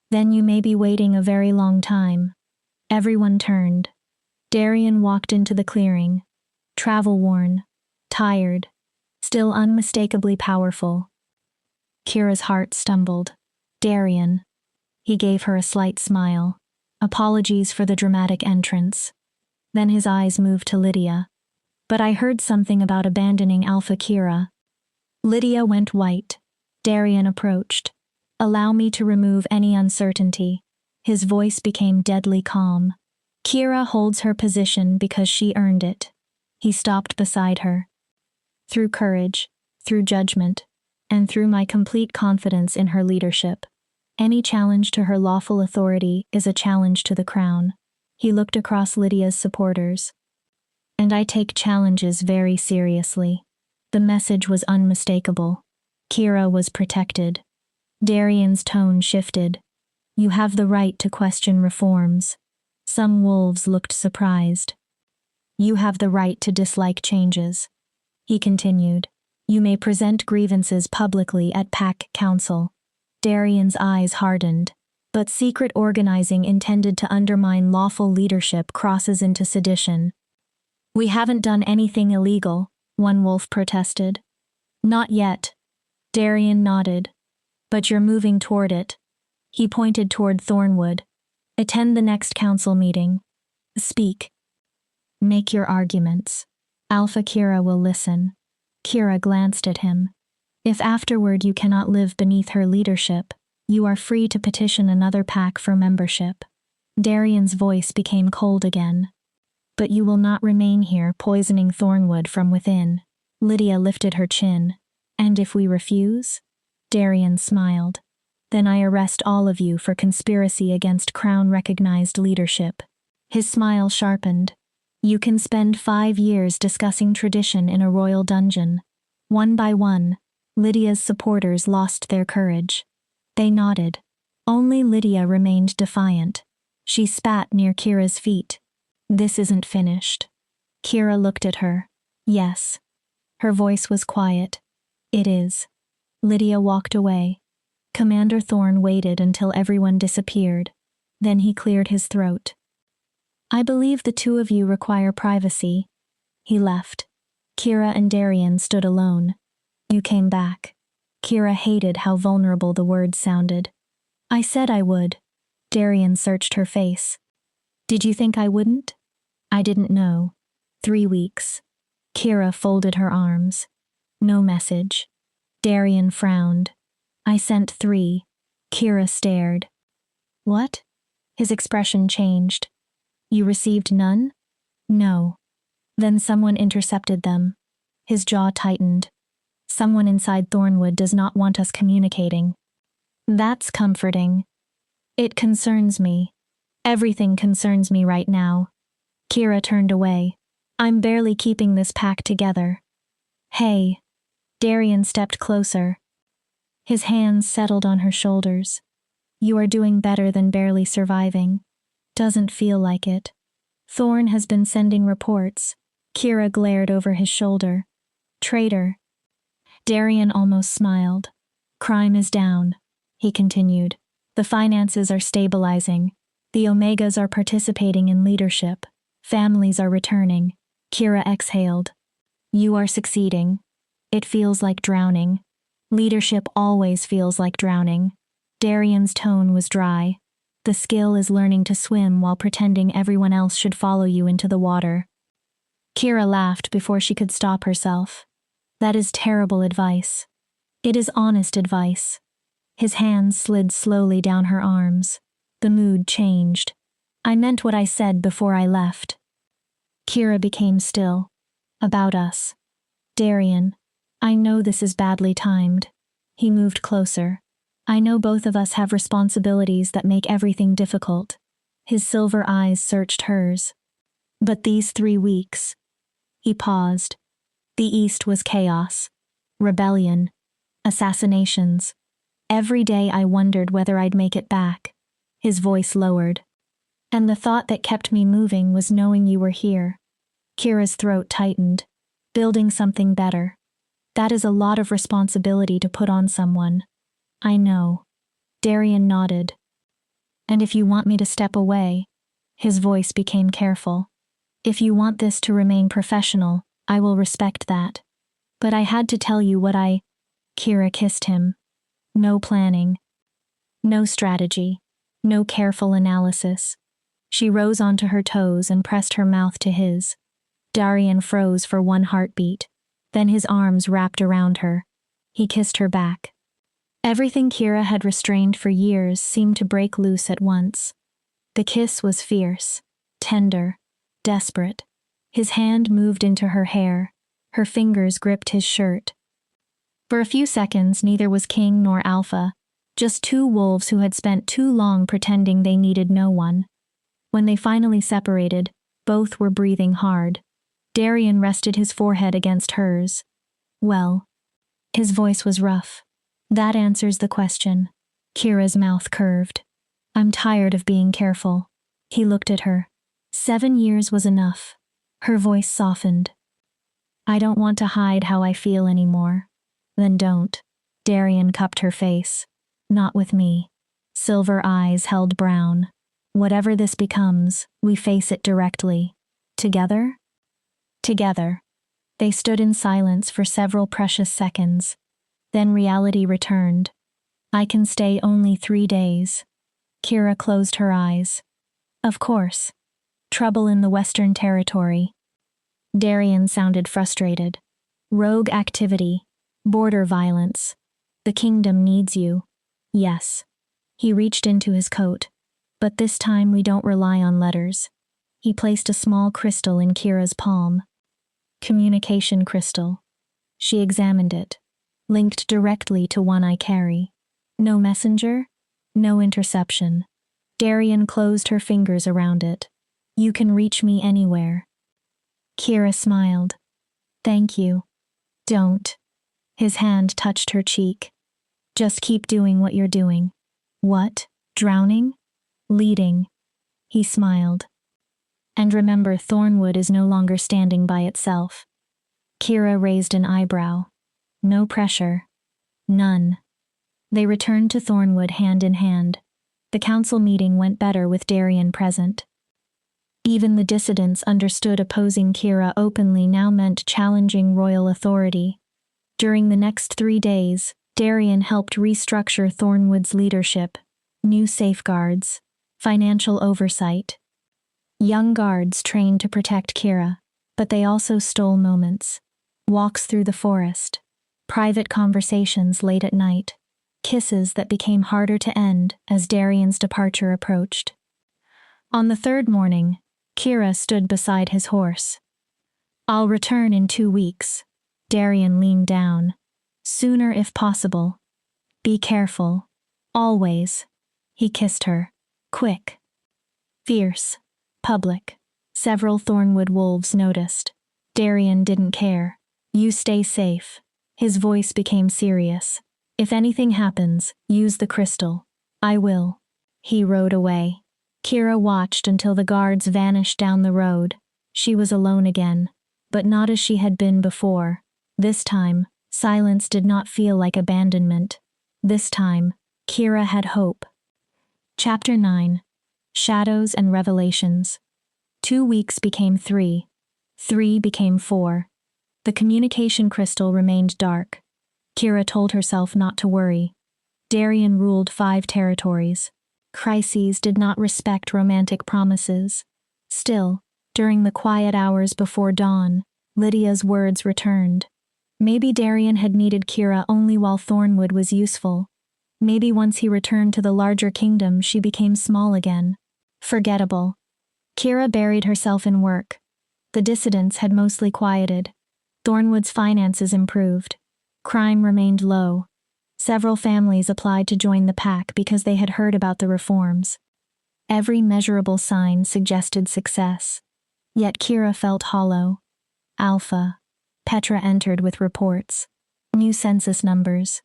Then you may be waiting a very long time. Everyone turned. Darian walked into the clearing. Travel-worn. Tired. Still unmistakably powerful. Kira's heart stumbled. Darian. He gave her a slight smile. Apologies for the dramatic entrance. Then his eyes moved to Lydia. But I heard something about abandoning Alpha Kira. Lydia went white. Darian approached. Allow me to remove any uncertainty. His voice became deadly calm. Kira holds her position because she earned it. He stopped beside her. Through courage, through judgment, and through my complete confidence in her leadership. Any challenge to her lawful authority is a challenge to the crown. He looked across Lydia's supporters. And I take challenges very seriously. The message was unmistakable. Kira was protected. Darian's tone shifted. You have the right to question reforms. Some wolves looked surprised. You have the right to dislike changes. He continued. You may present grievances publicly at Pack Council. Darian's eyes hardened. But secret organizing intended to undermine lawful leadership crosses into sedition. We haven't done anything illegal, one wolf protested. Not yet. Darian nodded. But you're moving toward it. He pointed toward Thornwood. Attend the next council meeting. Speak. Make your arguments. Alpha Kira will listen. Kira glanced at him. If afterward you cannot live beneath her leadership, you are free to petition another pack for membership. Darian's voice became cold again. But you will not remain here poisoning Thornwood from within. Lydia lifted her chin. And if we refuse? Darian smiled. Then I arrest all of you for conspiracy against Crown-recognized leadership. His smile sharpened. You can spend 5 years discussing tradition in a royal dungeon. One by one, Lydia's supporters lost their courage. They nodded. Only Lydia remained defiant. She spat near Kira's feet. This isn't finished. Kira looked at her. Yes. Her voice was quiet. It is. Lydia walked away. Commander Thorn waited until everyone disappeared. Then he cleared his throat. I believe the two of you require privacy. He left. Kira and Darian stood alone. You came back. Kira hated how vulnerable the words sounded. I said I would. Darian searched her face. Did you think I wouldn't? I didn't know. 3 weeks. Kira folded her arms. No message. Darian frowned. I sent 3. Kira stared. What? His expression changed. You received none? No. Then someone intercepted them. His jaw tightened. Someone inside Thornwood does not want us communicating. That's comforting. It concerns me. Everything concerns me right now. Kira turned away. I'm barely keeping this pack together. Hey. Darian stepped closer. His hands settled on her shoulders. You are doing better than barely surviving. Doesn't feel like it. Thorn has been sending reports. Kira glared over his shoulder. Traitor. Darian almost smiled. Crime is down, he continued. The finances are stabilizing. The Omegas are participating in leadership. Families are returning. Kira exhaled. You are succeeding. It feels like drowning. Leadership always feels like drowning. Darian's tone was dry. The skill is learning to swim while pretending everyone else should follow you into the water. Kira laughed before she could stop herself. That is terrible advice. It is honest advice. His hands slid slowly down her arms. The mood changed. I meant what I said before I left. Kira became still. About us. Darian, I know this is badly timed. He moved closer. I know both of us have responsibilities that make everything difficult. His silver eyes searched hers. But these 3 weeks. He paused. The East was chaos. Rebellion. Assassinations. Every day I wondered whether I'd make it back. His voice lowered. And the thought that kept me moving was knowing you were here. Kira's throat tightened. Building something better. That is a lot of responsibility to put on someone. I know. Darian nodded. And if you want me to step away, his voice became careful. If you want this to remain professional, I will respect that. But I had to tell you what Kira kissed him. No planning. No strategy. No careful analysis. She rose onto her toes and pressed her mouth to his. Darian froze for 1 heartbeat. Then his arms wrapped around her. He kissed her back. Everything Kira had restrained for years seemed to break loose at once. The kiss was fierce, tender, desperate. His hand moved into her hair. Her fingers gripped his shirt. For a few seconds, neither was king nor alpha, just 2 wolves who had spent too long pretending they needed no one. When they finally separated, both were breathing hard. Darian rested his forehead against hers. Well. His voice was rough. That answers the question. Kira's mouth curved. I'm tired of being careful. He looked at her. 7 years was enough. Her voice softened. I don't want to hide how I feel anymore. Then don't. Darian cupped her face. Not with me. Silver eyes held brown. Whatever this becomes, we face it directly. Together? Together. They stood in silence for several precious seconds. Then reality returned. I can stay only 3 days. Kira closed her eyes. Of course. Trouble in the Western Territory. Darien sounded frustrated. Rogue activity. Border violence. The kingdom needs you. Yes. He reached into his coat. But this time we don't rely on letters. He placed a small crystal in Kira's palm. Communication crystal. She examined it. Linked directly to one I carry. No messenger, no interception. Darien closed her fingers around it. You can reach me anywhere. Kira smiled. Thank you. Don't. His hand touched her cheek. Just keep doing what you're doing. What? Drowning? Leading. He smiled. And remember, Thornwood is no longer standing by itself. Kira raised an eyebrow. No pressure. None. They returned to Thornwood hand in hand. The council meeting went better with Darien present. Even the dissidents understood opposing Kira openly now meant challenging royal authority. During the next 3 days, Darien helped restructure Thornwood's leadership, new safeguards, financial oversight. Young guards trained to protect Kira, but they also stole moments. Walks through the forest, private conversations late at night, kisses that became harder to end as Darien's departure approached. On the 3rd morning, Kira stood beside his horse. I'll return in 2 weeks. Darien leaned down. Sooner if possible. Be careful. Always. He kissed her. Quick. Fierce. Public. Several Thornwood wolves noticed. Darien didn't care. You stay safe. His voice became serious. If anything happens, use the crystal. I will. He rode away. Kira watched until the guards vanished down the road. She was alone again, but not as she had been before. This time, silence did not feel like abandonment. This time, Kira had hope. Chapter 9. Shadows and Revelations. 2 weeks became 3. 3 became 4. The communication crystal remained dark. Kira told herself not to worry. Darien ruled 5 territories. Crises did not respect romantic promises. Still, during the quiet hours before dawn, Lydia's words returned. Maybe Darien had needed Kira only while Thornwood was useful. Maybe once he returned to the larger kingdom, she became small again. Forgettable. Kira buried herself in work. The dissidents had mostly quieted. Thornwood's finances improved. Crime remained low. Several families applied to join the pack because they had heard about the reforms. Every measurable sign suggested success. Yet Kira felt hollow. Alpha. Petra entered with reports. New census numbers.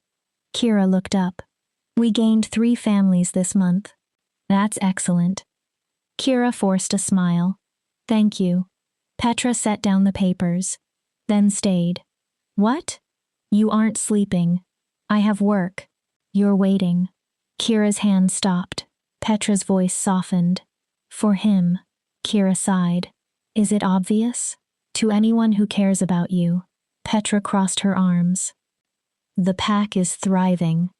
Kira looked up. We gained 3 families this month. That's excellent. Kira forced a smile. Thank you. Petra set down the papers. Then stayed. What? You aren't sleeping. I have work. You're waiting. Kira's hand stopped. Petra's voice softened. For him. Kira sighed. Is it obvious? To anyone who cares about you. Petra crossed her arms. The pack is thriving.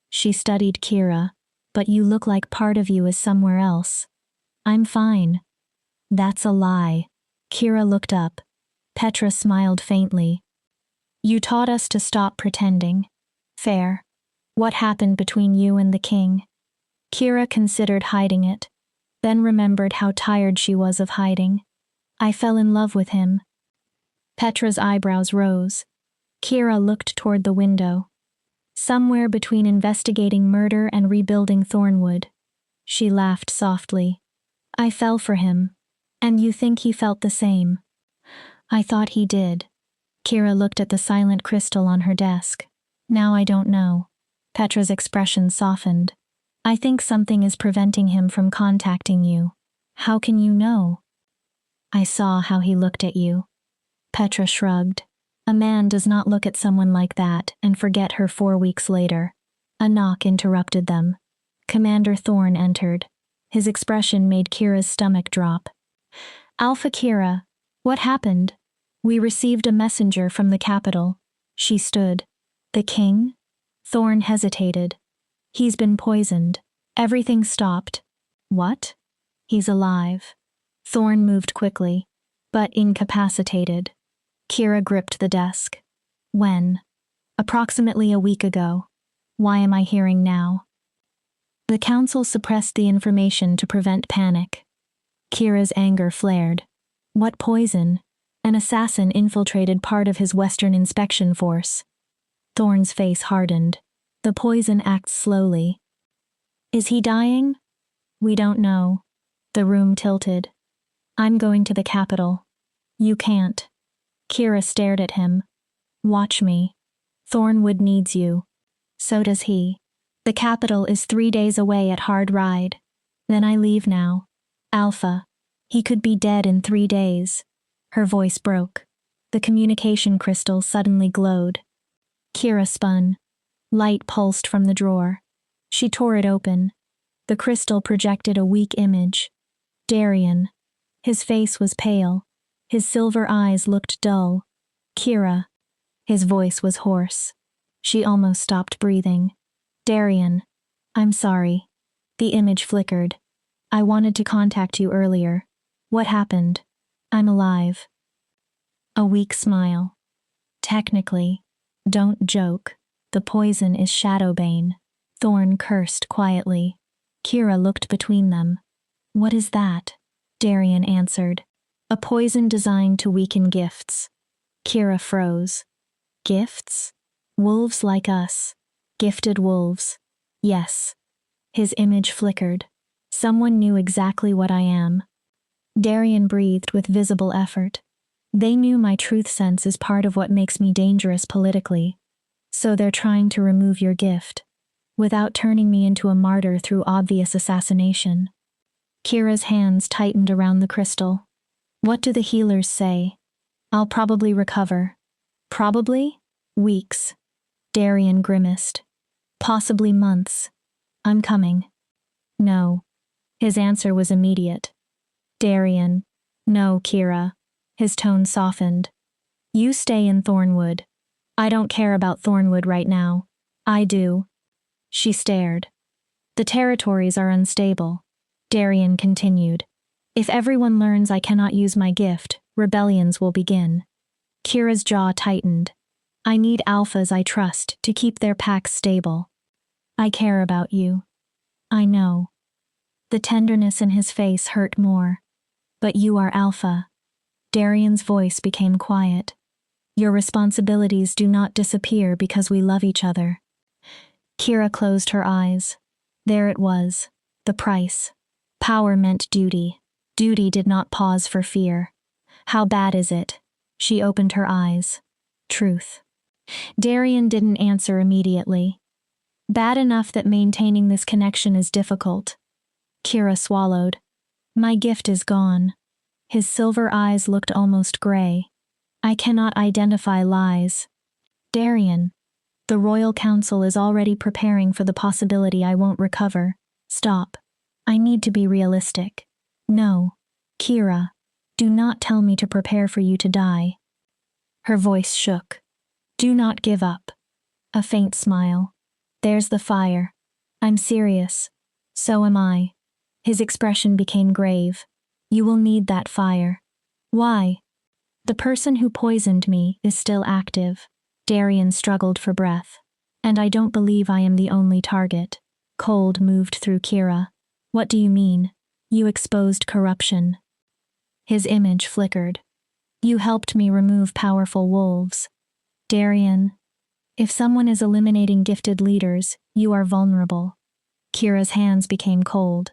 She studied Kira. But you look like part of you is somewhere else. I'm fine. That's a lie. Kira looked up. Petra smiled faintly. You taught us to stop pretending. Fair. What happened between you and the king? Kira considered hiding it, then remembered how tired she was of hiding. I fell in love with him. Petra's eyebrows rose. Kira looked toward the window. Somewhere between investigating murder and rebuilding Thornwood. She laughed softly. I fell for him. And you think he felt the same? I thought he did. Kira looked at the silent crystal on her desk. Now I don't know. Petra's expression softened. I think something is preventing him from contacting you. How can you know? I saw how he looked at you. Petra shrugged. A man does not look at someone like that and forget her 4 weeks later. A knock interrupted them. Commander Thorne entered. His expression made Kira's stomach drop. Alpha Kira, what happened? We received a messenger from the capital. She stood. The king? Thorne hesitated. He's been poisoned. Everything stopped. What? He's alive. Thorn moved quickly, but incapacitated. Kira gripped the desk. When? Approximately a week ago. Why am I hearing now? The council suppressed the information to prevent panic. Kira's anger flared. What poison? An assassin infiltrated part of his Western inspection force. Thorn's face hardened. The poison acts slowly. Is he dying? We don't know. The room tilted. I'm going to the capital. You can't. Kira stared at him. Watch me. Thornwood needs you. So does he. The capital is 3 days away at Hard Ride. Then I leave now. Alpha. He could be dead in 3 days. Her voice broke. The communication crystal suddenly glowed. Kira spun. Light pulsed from the drawer. She tore it open. The crystal projected a weak image. Darien. His face was pale. His silver eyes looked dull. Kira. His voice was hoarse. She almost stopped breathing. Darien. I'm sorry. The image flickered. I wanted to contact you earlier. What happened? I'm alive. A weak smile. Technically. Don't joke. The poison is Shadowbane. Thorn cursed quietly. Kira looked between them. What is that? Darien answered. A poison designed to weaken gifts. Kira froze. Gifts? Wolves like us. Gifted wolves. Yes. His image flickered. Someone knew exactly what I am. Darien breathed with visible effort. They knew my truth sense is part of what makes me dangerous politically. So they're trying to remove your gift, without turning me into a martyr through obvious assassination. Kira's hands tightened around the crystal. What do the healers say? I'll probably recover. Probably? Weeks. Darien grimaced. Possibly months. I'm coming. No. His answer was immediate. Darien. No, Kira. His tone softened. You stay in Thornwood. I don't care about Thornwood right now. I do. She stared. The territories are unstable. Darien continued. If everyone learns I cannot use my gift, rebellions will begin. Kira's jaw tightened. I need alphas I trust to keep their packs stable. I care about you. I know. The tenderness in his face hurt more. But you are Alpha. Darien's voice became quiet. Your responsibilities do not disappear because we love each other. Kira closed her eyes. There it was. The price. Power meant duty. Duty did not pause for fear. How bad is it? She opened her eyes. Truth. Darien didn't answer immediately. Bad enough that maintaining this connection is difficult. Kira swallowed. My gift is gone. His silver eyes looked almost gray. I cannot identify lies. Darien. The Royal Council is already preparing for the possibility I won't recover. Stop. I need to be realistic. No. Kira. Do not tell me to prepare for you to die. Her voice shook. Do not give up. A faint smile. There's the fire. I'm serious. So am I. His expression became grave. You will need that fire. Why? The person who poisoned me is still active. Darien struggled for breath. And I don't believe I am the only target. Cold moved through Kira. What do you mean? You exposed corruption. His image flickered. You helped me remove powerful wolves. Darien. If someone is eliminating gifted leaders, you are vulnerable. Kira's hands became cold.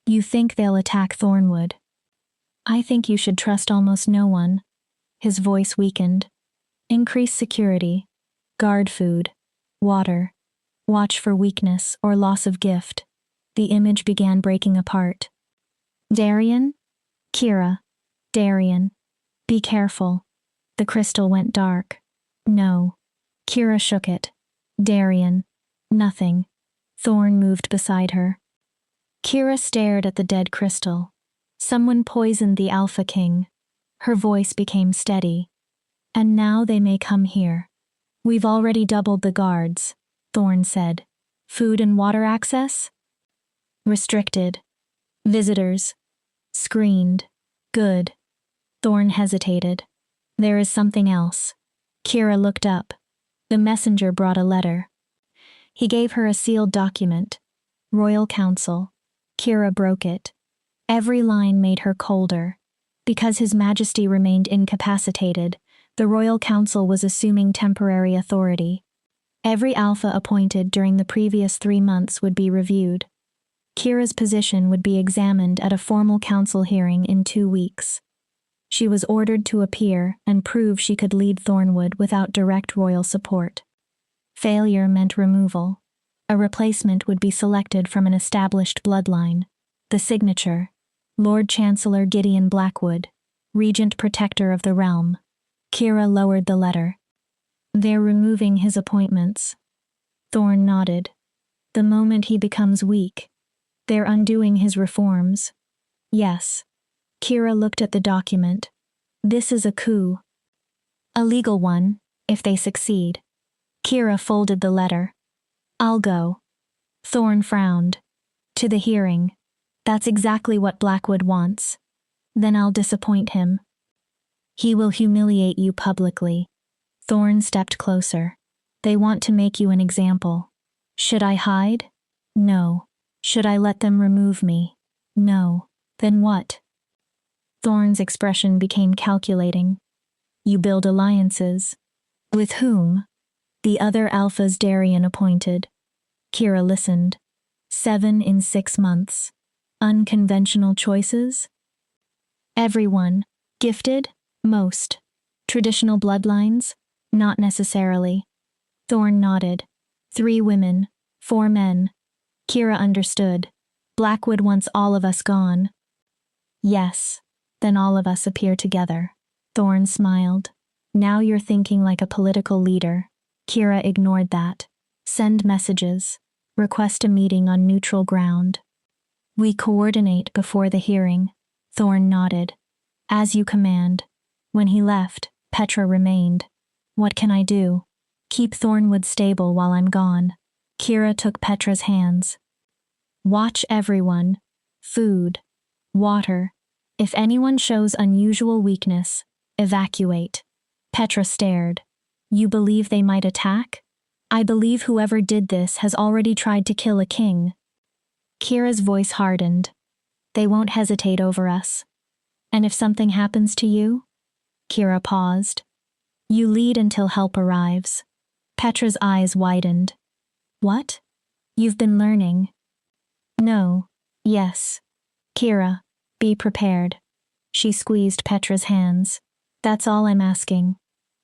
You think they'll attack Thornwood. I think you should trust almost no one. His voice weakened. Increase security. Guard food. Water. Watch for weakness or loss of gift. The image began breaking apart. Darien? Kira. Darien. Be careful. The crystal went dark. No. Kira shook it. Darien. Nothing. Thorn moved beside her. Kira stared at the dead crystal. Someone poisoned the Alpha King. Her voice became steady. And now they may come here. We've already doubled the guards, Thorn said. Food and water access? Restricted. Visitors. Screened. Good. Thorn hesitated. There is something else. Kira looked up. The messenger brought a letter. He gave her a sealed document. Royal Council. Kira broke it. Every line made her colder. Because His Majesty remained incapacitated, the Royal Council was assuming temporary authority. Every alpha appointed during the previous 3 months would be reviewed. Kira's position would be examined at a formal council hearing in 2 weeks. She was ordered to appear and prove she could lead Thornwood without direct royal support. Failure meant removal. A replacement would be selected from an established bloodline. The signature: Lord Chancellor Gideon Blackwood, Regent Protector of the Realm. Kira lowered the letter. They're removing his appointments. Thorn nodded. The moment he becomes weak, they're undoing his reforms. Yes. Kira looked at the document. This is a coup. A legal one, if they succeed. Kira folded the letter. I'll go. Thorn frowned. To the hearing. That's exactly what Blackwood wants. Then I'll disappoint him. He will humiliate you publicly. Thorn stepped closer. They want to make you an example. Should I hide? No. Should I let them remove me? No. Then what? Thorn's expression became calculating. You build alliances. With whom? The other alphas Darien appointed. Kira listened. 7 in 6 months. Unconventional choices? Everyone. Gifted? Most. Traditional bloodlines? Not necessarily. Thorn nodded. 3 women. 4 men. Kira understood. Blackwood wants all of us gone. Yes. Then all of us appear together. Thorn smiled. Now you're thinking like a political leader. Kira ignored that. Send messages. Request a meeting on neutral ground. We coordinate before the hearing. Thorn nodded. As you command. When he left, Petra remained. What can I do? Keep Thornwood stable while I'm gone. Kira took Petra's hands. Watch everyone. Food. Water. If anyone shows unusual weakness, evacuate. Petra stared. You believe they might attack? I believe whoever did this has already tried to kill a king. Kira's voice hardened. They won't hesitate over us. And if something happens to you? Kira paused. You lead until help arrives. Petra's eyes widened. What? You've been learning. No. Yes. Kira, be prepared. She squeezed Petra's hands. That's all I'm asking.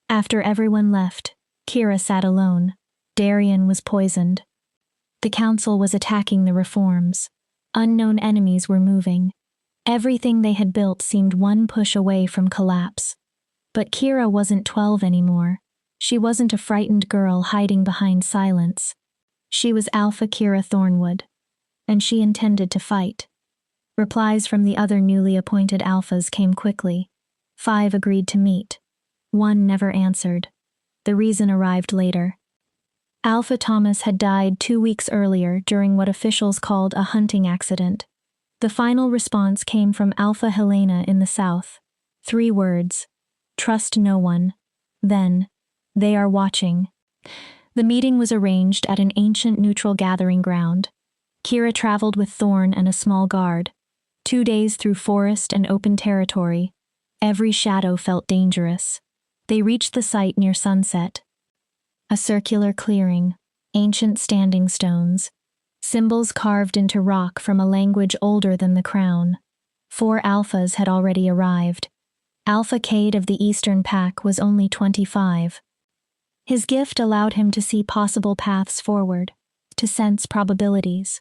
After everyone left, Kira sat alone. Darien was poisoned. The council was attacking the reforms. Unknown enemies were moving. Everything they had built seemed one push away from collapse. But Kira wasn't 12 anymore. She wasn't a frightened girl hiding behind silence. She was Alpha Kira Thornwood. And she intended to fight. Replies from the other newly appointed alphas came quickly. 5 agreed to meet. 1 never answered. The reason arrived later. Alpha Thomas had died 2 weeks earlier during what officials called a hunting accident. The final response came from Alpha Helena in the south. 3 words. Trust no one. Then, they are watching. The meeting was arranged at an ancient neutral gathering ground. Kira traveled with Thorn and a small guard. 2 days through forest and open territory. Every shadow felt dangerous. They reached the site near sunset. A circular clearing, ancient standing stones, symbols carved into rock from a language older than the crown. 4 alphas had already arrived. Alpha Cade of the Eastern Pack was only 25. His gift allowed him to see possible paths forward, to sense probabilities.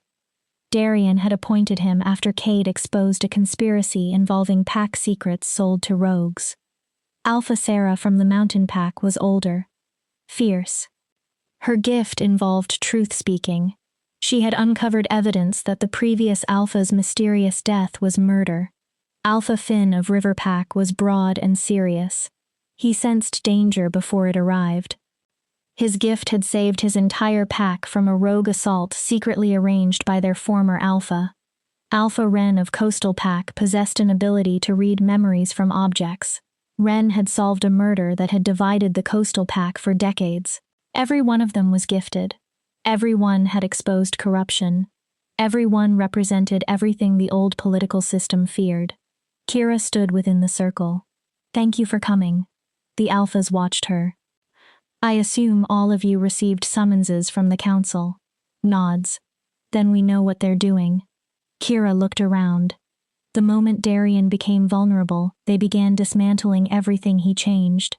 Darien had appointed him after Cade exposed a conspiracy involving pack secrets sold to rogues. Alpha Sarah from the Mountain Pack was older, fierce. Her gift involved truth-speaking. She had uncovered evidence that the previous Alpha's mysterious death was murder. Alpha Finn of River Pack was broad and serious. He sensed danger before it arrived. His gift had saved his entire pack from a rogue assault secretly arranged by their former Alpha. Alpha Ren of Coastal Pack possessed an ability to read memories from objects. Ren had solved a murder that had divided the Coastal Pack for decades. Every one of them was gifted. Every one had exposed corruption. Every one represented everything the old political system feared. Kira stood within the circle. "Thank you for coming." The Alphas watched her. "I assume all of you received summonses from the council." Nods. "Then we know what they're doing." Kira looked around. The moment Darien became vulnerable, they began dismantling everything he changed.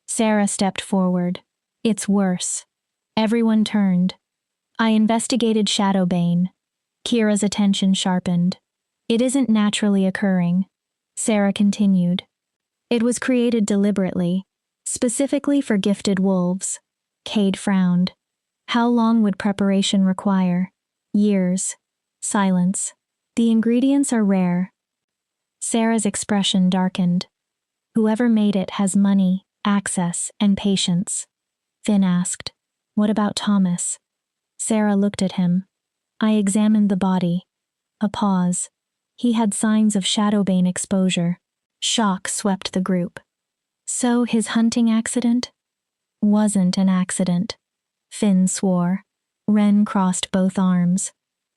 Sarah stepped forward. "It's worse." Everyone turned. "I investigated Shadowbane." Kira's attention sharpened. "It isn't naturally occurring." Sarah continued. "It was created deliberately, specifically for gifted wolves." Cade frowned. "How long would preparation require?" "Years." Silence. "The ingredients are rare." Sarah's expression darkened. "Whoever made it has money, access, and patience." Finn asked, "What about Thomas?" Sarah looked at him. "I examined the body." A pause. "He had signs of Shadowbane exposure." Shock swept the group. "So his hunting accident?" "Wasn't an accident." Finn swore. Ren crossed both arms.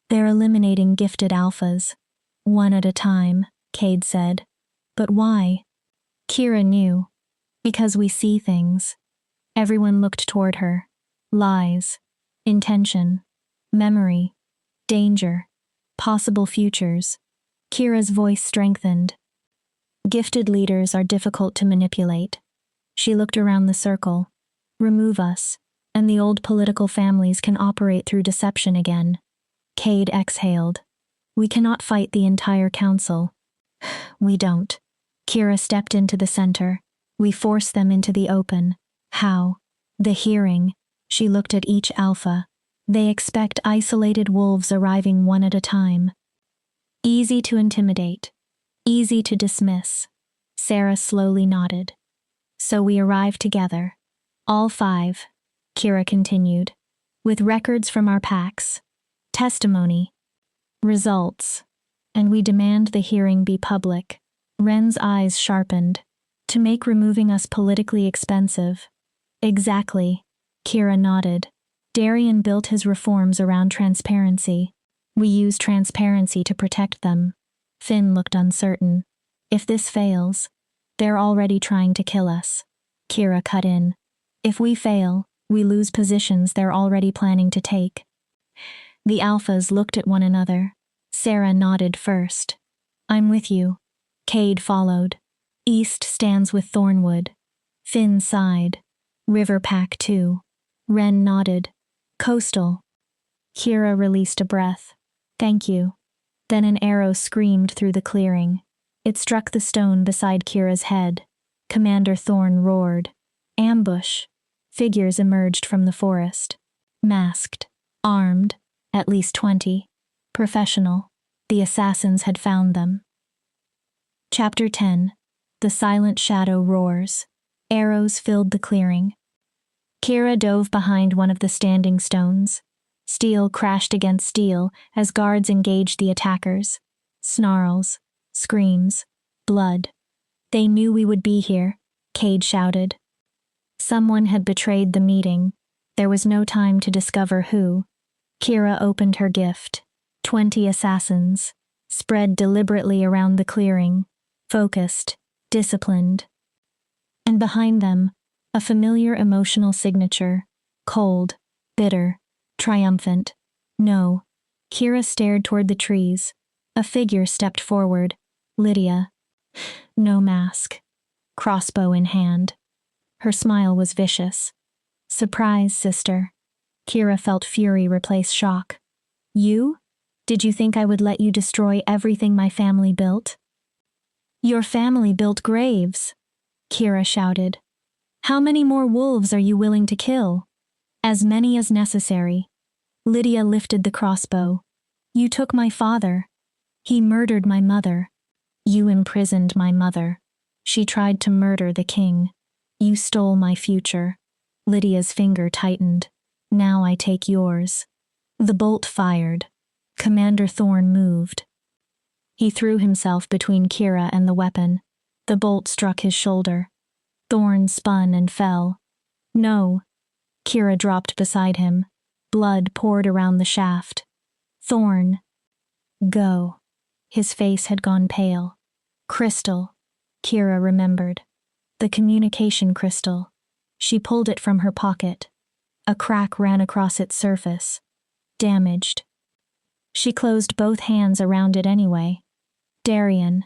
"They're eliminating gifted alphas." "One at a time," Cade said. "But why?" Kira knew. "Because we see things." Everyone looked toward her. Lies. Intention. Memory. Danger. Possible futures. Kira's voice strengthened. "Gifted leaders are difficult to manipulate." She looked around the circle. "Remove us, and the old political families can operate through deception again." Cade exhaled. "We cannot fight the entire council." "We don't." Kira stepped into the center. "We force them into the open." "How?" "The hearing." She looked at each alpha. "They expect isolated wolves arriving one at a time. Easy to intimidate. Easy to dismiss." Sarah slowly nodded. "So we arrive together. All 5. Kira continued. "With records from our packs. Testimony. Results. And we demand the hearing be public." Ren's eyes sharpened. "To make removing us politically expensive." "Exactly." Kira nodded. "Darien built his reforms around transparency. We use transparency to protect them." Finn looked uncertain. "If this fails, they're already trying to kill us." Kira cut in. "If we fail, we lose positions they're already planning to take." The alphas looked at one another. Sarah nodded first. "I'm with you." Cade followed. "East stands with Thornwood." Finn sighed. "River Pack too." Ren nodded. "Coastal." Kira released a breath. "Thank you." Then an arrow screamed through the clearing. It struck the stone beside Kira's head. Commander Thorn roared. "Ambush." Figures emerged from the forest. Masked. Armed. At least 20. Professional. The assassins had found them. Chapter 10. The Silent Shadow Roars. Arrows filled the clearing. Kira dove behind one of the standing stones. Steel crashed against steel as guards engaged the attackers. Snarls. Screams. Blood. "They knew we would be here," Cade shouted. Someone had betrayed the meeting. There was no time to discover who. Kira opened her gift. 20 assassins. Spread deliberately around the clearing. Focused. Disciplined. And behind them, a familiar emotional signature. Cold. Bitter. Triumphant. "No." Kira stared toward the trees. A figure stepped forward. Lydia. No mask. Crossbow in hand. Her smile was vicious. "Surprise, sister." Kira felt fury replace shock. "You? Did you think I would let you destroy everything my family built?" "Your family built graves," Kira shouted. "How many more wolves are you willing to kill?" "As many as necessary." Lydia lifted the crossbow. "You took my father. He murdered my mother. You imprisoned my mother. She tried to murder the king. You stole my future." Lydia's finger tightened. "Now I take yours." The bolt fired. Commander Thorn moved. He threw himself between Kira and the weapon. The bolt struck his shoulder. Thorn spun and fell. No. Kira dropped beside him. Blood poured around the shaft. Thorn. Go. His face had gone pale. Crystal. Kira remembered. The communication crystal. She pulled it from her pocket. A crack ran across its surface. Damaged. She closed both hands around it anyway. Darian.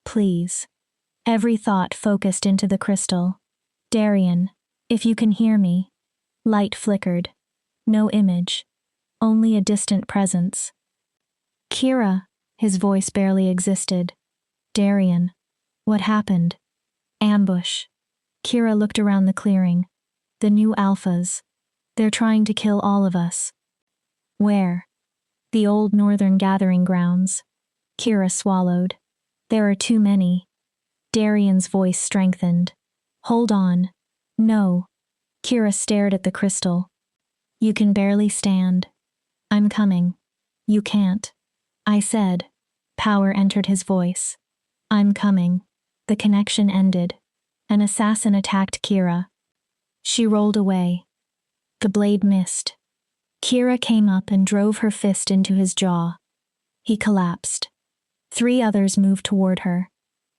Please. Every thought focused into the crystal. Darian, if you can hear me. Light flickered. No image. Only a distant presence. Kira. His voice barely existed. Darian. What happened? Ambush. Kira looked around the clearing. The new alphas. They're trying to kill all of us. Where? The old northern gathering grounds. Kira swallowed. There are too many. Darian's voice strengthened. Hold on. No. Kira stared at the crystal. You can barely stand. I'm coming. You can't. I said. Power entered his voice. I'm coming. The connection ended. An assassin attacked Kira. She rolled away. The blade missed. Kira came up and drove her fist into his jaw. He collapsed. 3 others moved toward her.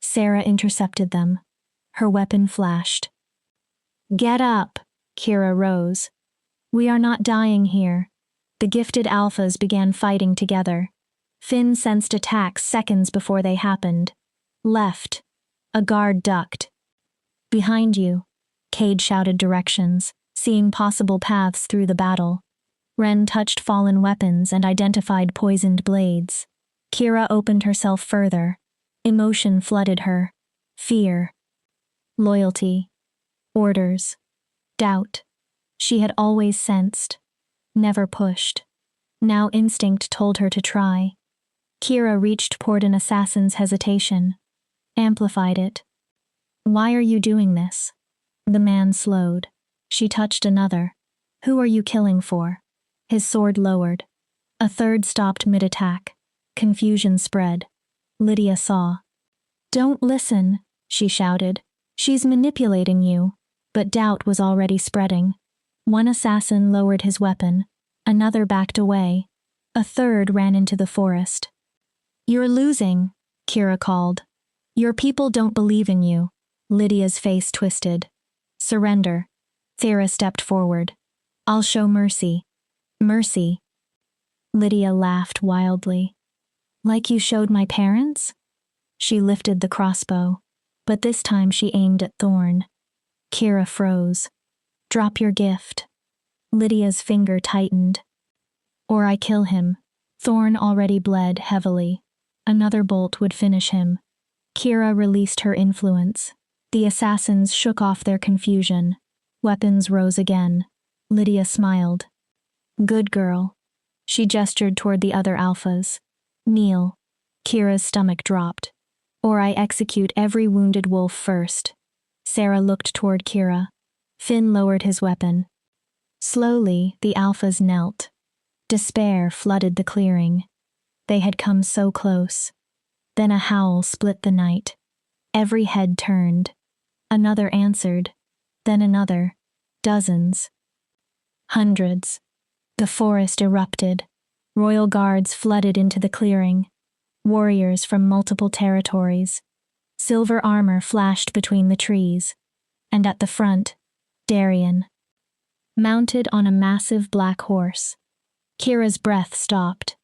Sarah intercepted them. Her weapon flashed. Get up! Kira rose. We are not dying here. The gifted alphas began fighting together. Finn sensed attacks seconds before they happened. Left. A guard ducked. Behind you. Cade shouted directions, seeing possible paths through the battle. Ren touched fallen weapons and identified poisoned blades. Kira opened herself further. Emotion flooded her. Fear. Loyalty. Orders. Doubt. She had always sensed. Never pushed. Now instinct told her to try. Kira reached toward an assassin's hesitation. Amplified it. Why are you doing this? The man slowed. She touched another. Who are you killing for? His sword lowered. A third stopped mid-attack. Confusion spread. Lydia saw. Don't listen, she shouted. She's manipulating you. But doubt was already spreading. One assassin lowered his weapon. Another backed away. A third ran into the forest. You're losing, Kira called. Your people don't believe in you. Lydia's face twisted. Surrender. Thera stepped forward. I'll show mercy. Mercy. Lydia laughed wildly. Like you showed my parents? She lifted the crossbow, but this time she aimed at Thorn. Kira froze. Drop your gift. Lydia's finger tightened. Or I kill him. Thorn already bled heavily. Another bolt would finish him. Kira released her influence. The assassins shook off their confusion. Weapons rose again. Lydia smiled. Good girl. She gestured toward the other alphas. Kneel. Kira's stomach dropped. Or I execute every wounded wolf first. Sarah looked toward Kira. Finn lowered his weapon. Slowly, the alphas knelt. Despair flooded the clearing. They had come so close. Then a howl split the night. Every head turned. Another answered. Then another. Dozens. Hundreds. The forest erupted. Royal guards flooded into the clearing. Warriors from multiple territories. Silver armor flashed between the trees. And at the front, Darian. Mounted on a massive black horse. Kira's breath stopped.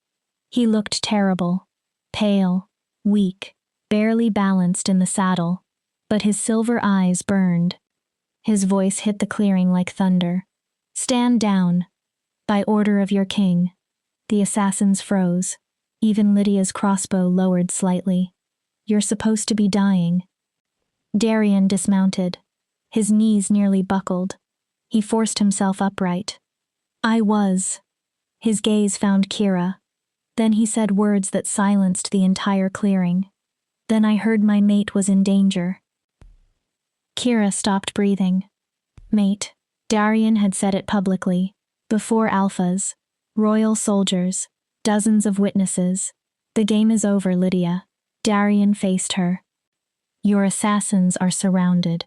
He looked terrible. Pale. Weak. Barely balanced in the saddle. But his silver eyes burned. His voice hit the clearing like thunder. Stand down. By order of your king. The assassins froze. Even Lydia's crossbow lowered slightly. You're supposed to be dying. Darian dismounted. His knees nearly buckled. He forced himself upright. I was. His gaze found Kira. Then he said words that silenced the entire clearing. Then I heard my mate was in danger. Kira stopped breathing. Mate. Darian had said it publicly. Before alphas. Royal soldiers. Dozens of witnesses. The game is over, Lydia. Darian faced her. Your assassins are surrounded.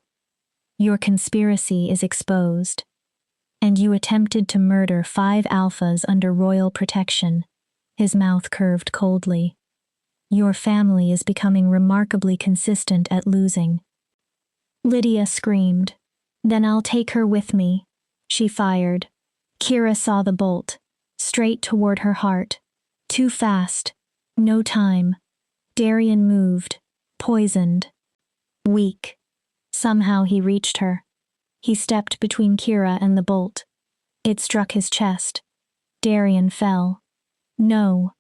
Your conspiracy is exposed. And you attempted to murder 5 alphas under royal protection. His mouth curved coldly. Your family is becoming remarkably consistent at losing. Lydia screamed. Then I'll take her with me. She fired. Kira saw the bolt. Straight toward her heart. Too fast. No time. Darian moved. Poisoned. Weak. Somehow he reached her. He stepped between Kira and the bolt. It struck his chest. Darian fell. No.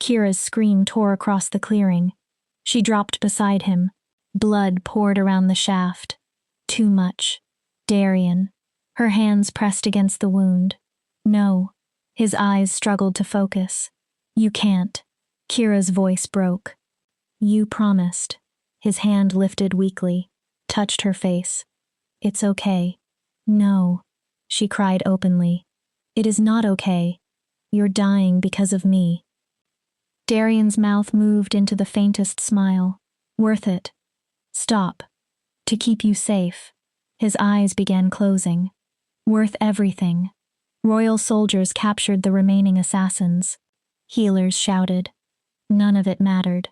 Kira's scream tore across the clearing. She dropped beside him. Blood poured around the shaft. Too much. Darian. Her hands pressed against the wound. No. His eyes struggled to focus. You can't. Kira's voice broke. You promised. His hand lifted weakly, touched her face. It's okay. No. She cried openly. It is not okay. You're dying because of me. Darian's mouth moved into the faintest smile. Worth it. Stop. To keep you safe. His eyes began closing. Worth everything. Royal soldiers captured the remaining assassins. Healers shouted. None of it mattered.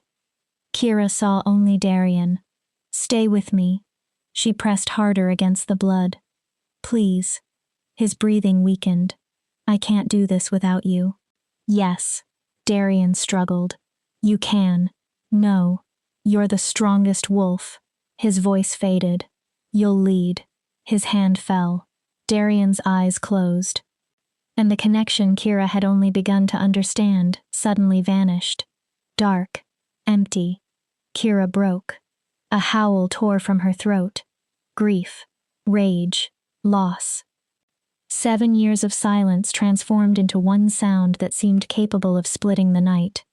Kira saw only Darian. Stay with me. She pressed harder against the blood. Please. His breathing weakened. I can't do this without you. Yes. Darian struggled. You can. No. You're the strongest wolf. His voice faded. You'll lead. His hand fell. Darian's eyes closed. And the connection Kira had only begun to understand suddenly vanished. Dark. Empty. Kira broke. A howl tore from her throat. Grief. Rage. Loss. 7 years of silence transformed into one sound that seemed capable of splitting the night.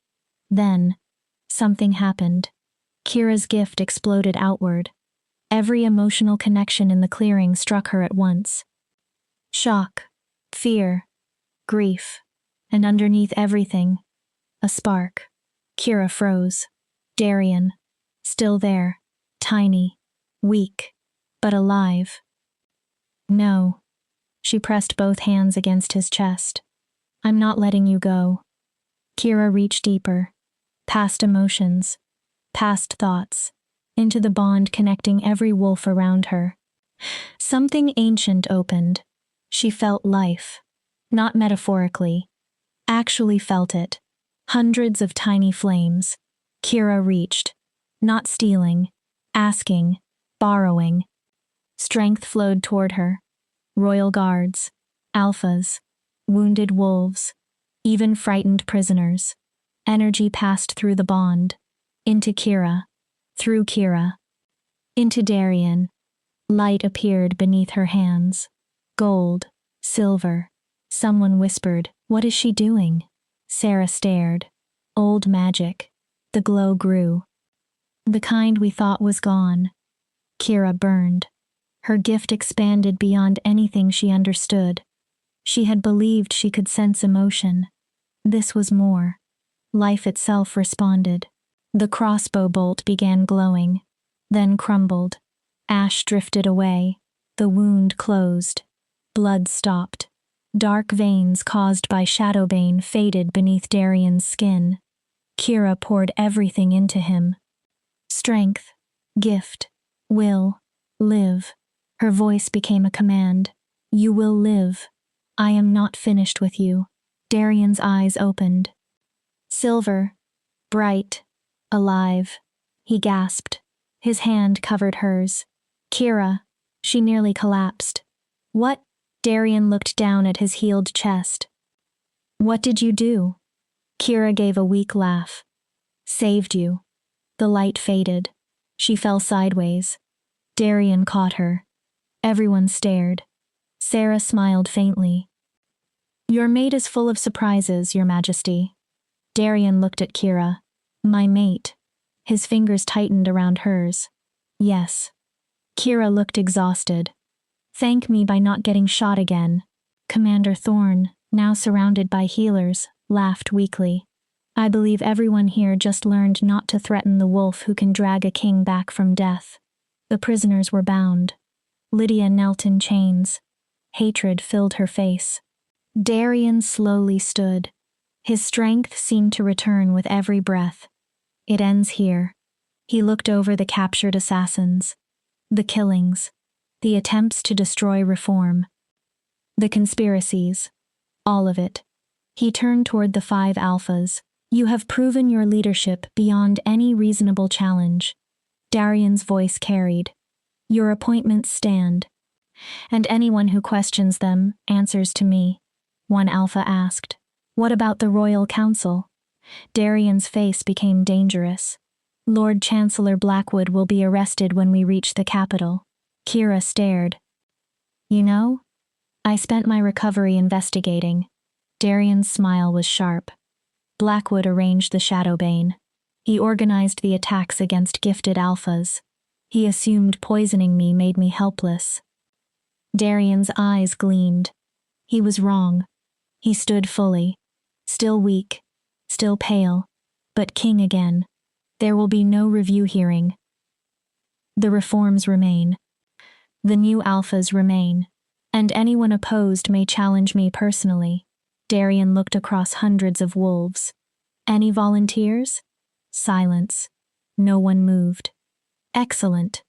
Then, something happened. Kira's gift exploded outward. Every emotional connection in the clearing struck her at once. Shock. Fear. Grief. And underneath everything, a spark. Kira froze. Darian. Still there. Tiny. Weak. But alive. No. She pressed both hands against his chest. I'm not letting you go. Kira reached deeper. Past emotions. Past thoughts. Into the bond connecting every wolf around her. Something ancient opened. She felt life. Not metaphorically. Actually felt it. Hundreds of tiny flames. Kira reached. Not stealing. Asking. Borrowing. Strength flowed toward her. Royal guards. Alphas. Wounded wolves. Even frightened prisoners. Energy passed through the bond. Into Kira. Through Kira. Into Darian. Light appeared beneath her hands. Gold. Silver. Someone whispered, "What is she doing?" Sarah stared. Old magic. The glow grew. The kind we thought was gone. Kira burned. Her gift expanded beyond anything she understood. She had believed she could sense emotion. This was more. Life itself responded. The crossbow bolt began glowing, then crumbled. Ash drifted away. The wound closed. Blood stopped. Dark veins caused by Shadowbane faded beneath Darian's skin. Kira poured everything into him. Strength. Gift. Will. Live. Her voice became a command. You will live. I am not finished with you. Darian's eyes opened. Silver. Bright. Alive. He gasped. His hand covered hers. Kira. She nearly collapsed. What? Darian looked down at his healed chest. What did you do? Kira gave a weak laugh. Saved you. The light faded. She fell sideways. Darian caught her. Everyone stared. Sarah smiled faintly. Your mate is full of surprises, Your Majesty. Darian looked at Kira. My mate. His fingers tightened around hers. Yes. Kira looked exhausted. Thank me by not getting shot again. Commander Thorne, now surrounded by healers, laughed weakly. I believe everyone here just learned not to threaten the wolf who can drag a king back from death. The prisoners were bound. Lydia knelt in chains. Hatred filled her face. Darian slowly stood. His strength seemed to return with every breath. It ends here. He looked over the captured assassins. The killings. The attempts to destroy reform. The conspiracies. All of it. He turned toward the 5 alphas. You have proven your leadership beyond any reasonable challenge. Darian's voice carried. Your appointments stand. And anyone who questions them answers to me. One alpha asked. What about the Royal Council? Darian's face became dangerous. Lord Chancellor Blackwood will be arrested when we reach the capital. Kira stared. You know, I spent my recovery investigating. Darian's smile was sharp. Blackwood arranged the Shadowbane. He organized the attacks against gifted alphas. He assumed poisoning me made me helpless. Darian's eyes gleamed. He was wrong. He stood fully. Still weak. Still pale. But king again. There will be no review hearing. The reforms remain. The new alphas remain. And anyone opposed may challenge me personally. Darian looked across hundreds of wolves. Any volunteers? Silence. No one moved. Excellent.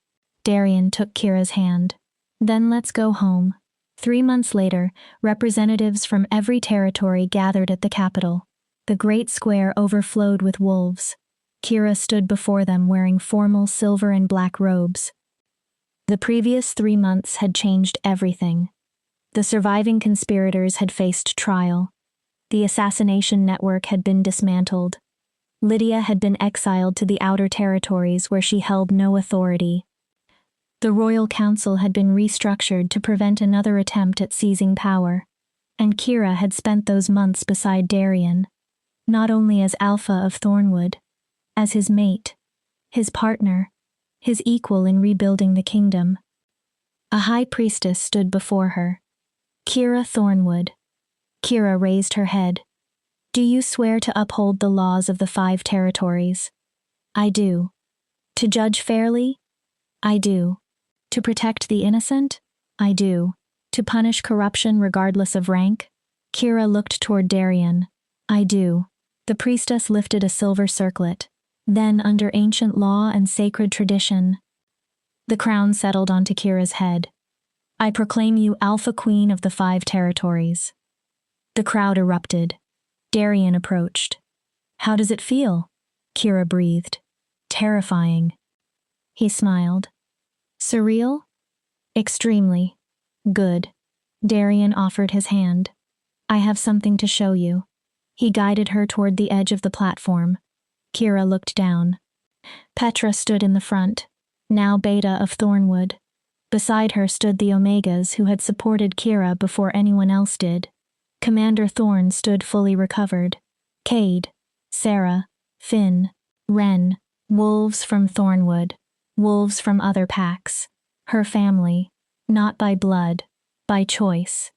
Darian took Kira's hand. Then let's go home. 3 months later, representatives from every territory gathered at the capital. The great square overflowed with wolves. Kira stood before them wearing formal silver and black robes. The previous 3 months had changed everything. The surviving conspirators had faced trial. The assassination network had been dismantled. Lydia had been exiled to the outer territories where she held no authority. The Royal Council had been restructured to prevent another attempt at seizing power. And Kira had spent those months beside Darian, not only as Alpha of Thornwood, as his mate, his partner, his equal in rebuilding the kingdom. A high priestess stood before her. Kira Thornwood. Kira raised her head. Do you swear to uphold the laws of the 5 territories? I do. To judge fairly? I do. To protect the innocent? I do. To punish corruption regardless of rank? Kira looked toward Darian. I do. The priestess lifted a silver circlet. Then, under ancient law and sacred tradition, the crown settled onto Kira's head. I proclaim you Alpha Queen of the 5 territories. The crowd erupted. Darian approached. How does it feel? Kira breathed. Terrifying. He smiled. Surreal? Extremely. Good. Darian offered his hand. I have something to show you. He guided her toward the edge of the platform. Kira looked down. Petra stood in the front, now Beta of Thornwood. Beside her stood the Omegas who had supported Kira before anyone else did. Commander Thorn stood fully recovered. Cade, Sarah, Finn, Ren, wolves from Thornwood, wolves from other packs. Her family, not by blood, by choice.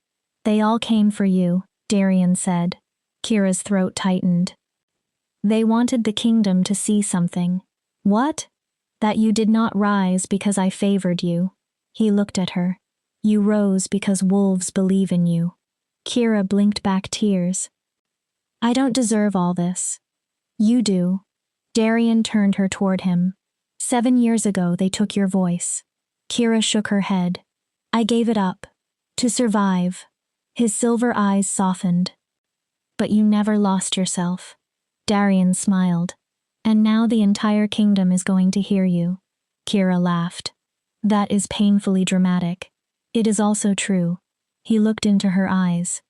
They all came for you, Darian said. Kira's throat tightened. They wanted the kingdom to see something. What? That you did not rise because I favored you. He looked at her. You rose because wolves believe in you. Kira blinked back tears. I don't deserve all this. You do. Darian turned her toward him. 7 years ago they took your voice. Kira shook her head. I gave it up. To survive. His silver eyes softened. But you never lost yourself. Darian smiled. And now the entire kingdom is going to hear you. Kira laughed. That is painfully dramatic. It is also true. He looked into her eyes.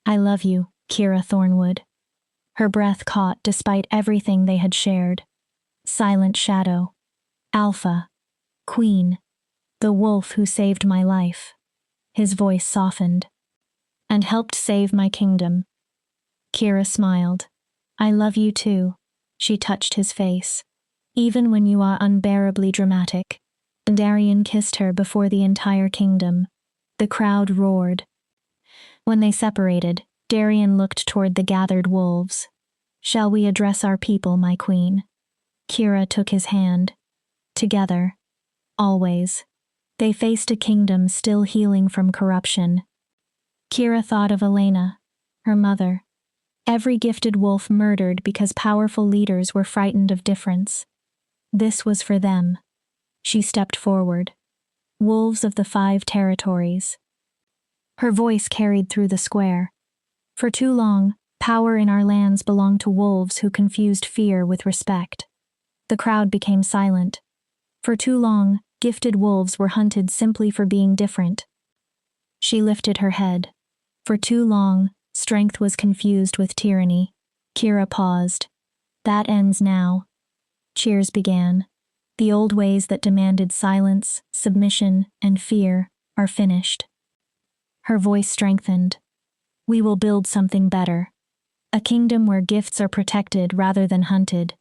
I love you, Kira Thornwood. Her breath caught despite everything they had shared. Silent shadow. Alpha. Queen. The wolf who saved my life. His voice softened. And helped save my kingdom. Kira smiled. I love you too. She touched his face. Even when you are unbearably dramatic. Darian kissed her before the entire kingdom. The crowd roared. When they separated, Darian looked toward the gathered wolves. Shall we address our people, my queen? Kira took his hand. Together. Always. They faced a kingdom still healing from corruption. Kira thought of Elena, her mother. Every gifted wolf murdered because powerful leaders were frightened of difference. This was for them. She stepped forward. Wolves of the 5 territories. Her voice carried through the square. For too long, power in our lands belonged to wolves who confused fear with respect. The crowd became silent. For too long, gifted wolves were hunted simply for being different. She lifted her head. For too long, strength was confused with tyranny. Kira paused. That ends now. Cheers began. The old ways that demanded silence, submission, and fear are finished. Her voice strengthened. We will build something better. A kingdom where gifts are protected rather than hunted.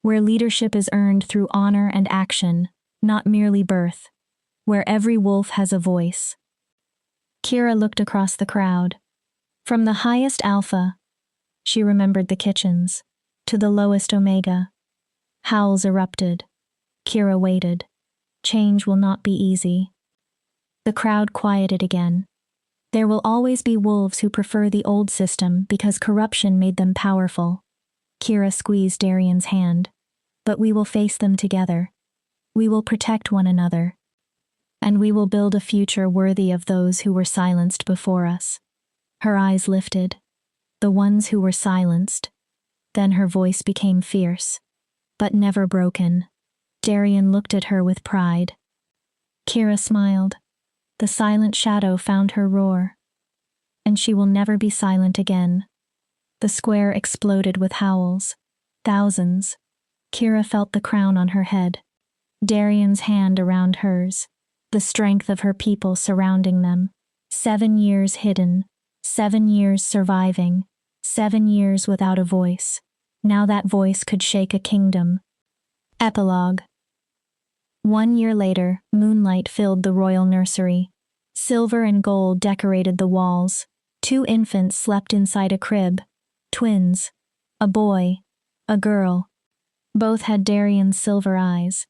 Where leadership is earned through honor and action, not merely birth. Where every wolf has a voice. Kira looked across the crowd. From the highest alpha, she remembered the kitchens, to the lowest omega. Howls erupted. Kira waited. Change will not be easy. The crowd quieted again. There will always be wolves who prefer the old system because corruption made them powerful. Kira squeezed Darian's hand. But we will face them together. We will protect one another. And we will build a future worthy of those who were silenced before us. Her eyes lifted. The ones who were silenced. Then her voice became fierce. But never broken. Darian looked at her with pride. Kira smiled. The silent shadow found her roar. And she will never be silent again. The square exploded with howls. Thousands. Kira felt the crown on her head. Darian's hand around hers. The strength of her people surrounding them. 7 years hidden. 7 years surviving. 7 years without a voice. Now that voice could shake a kingdom. Epilogue. 1 year later, moonlight filled the royal nursery. Silver and gold decorated the walls. 2 infants slept inside a crib. Twins. A boy. A girl. Both had Darian's silver eyes.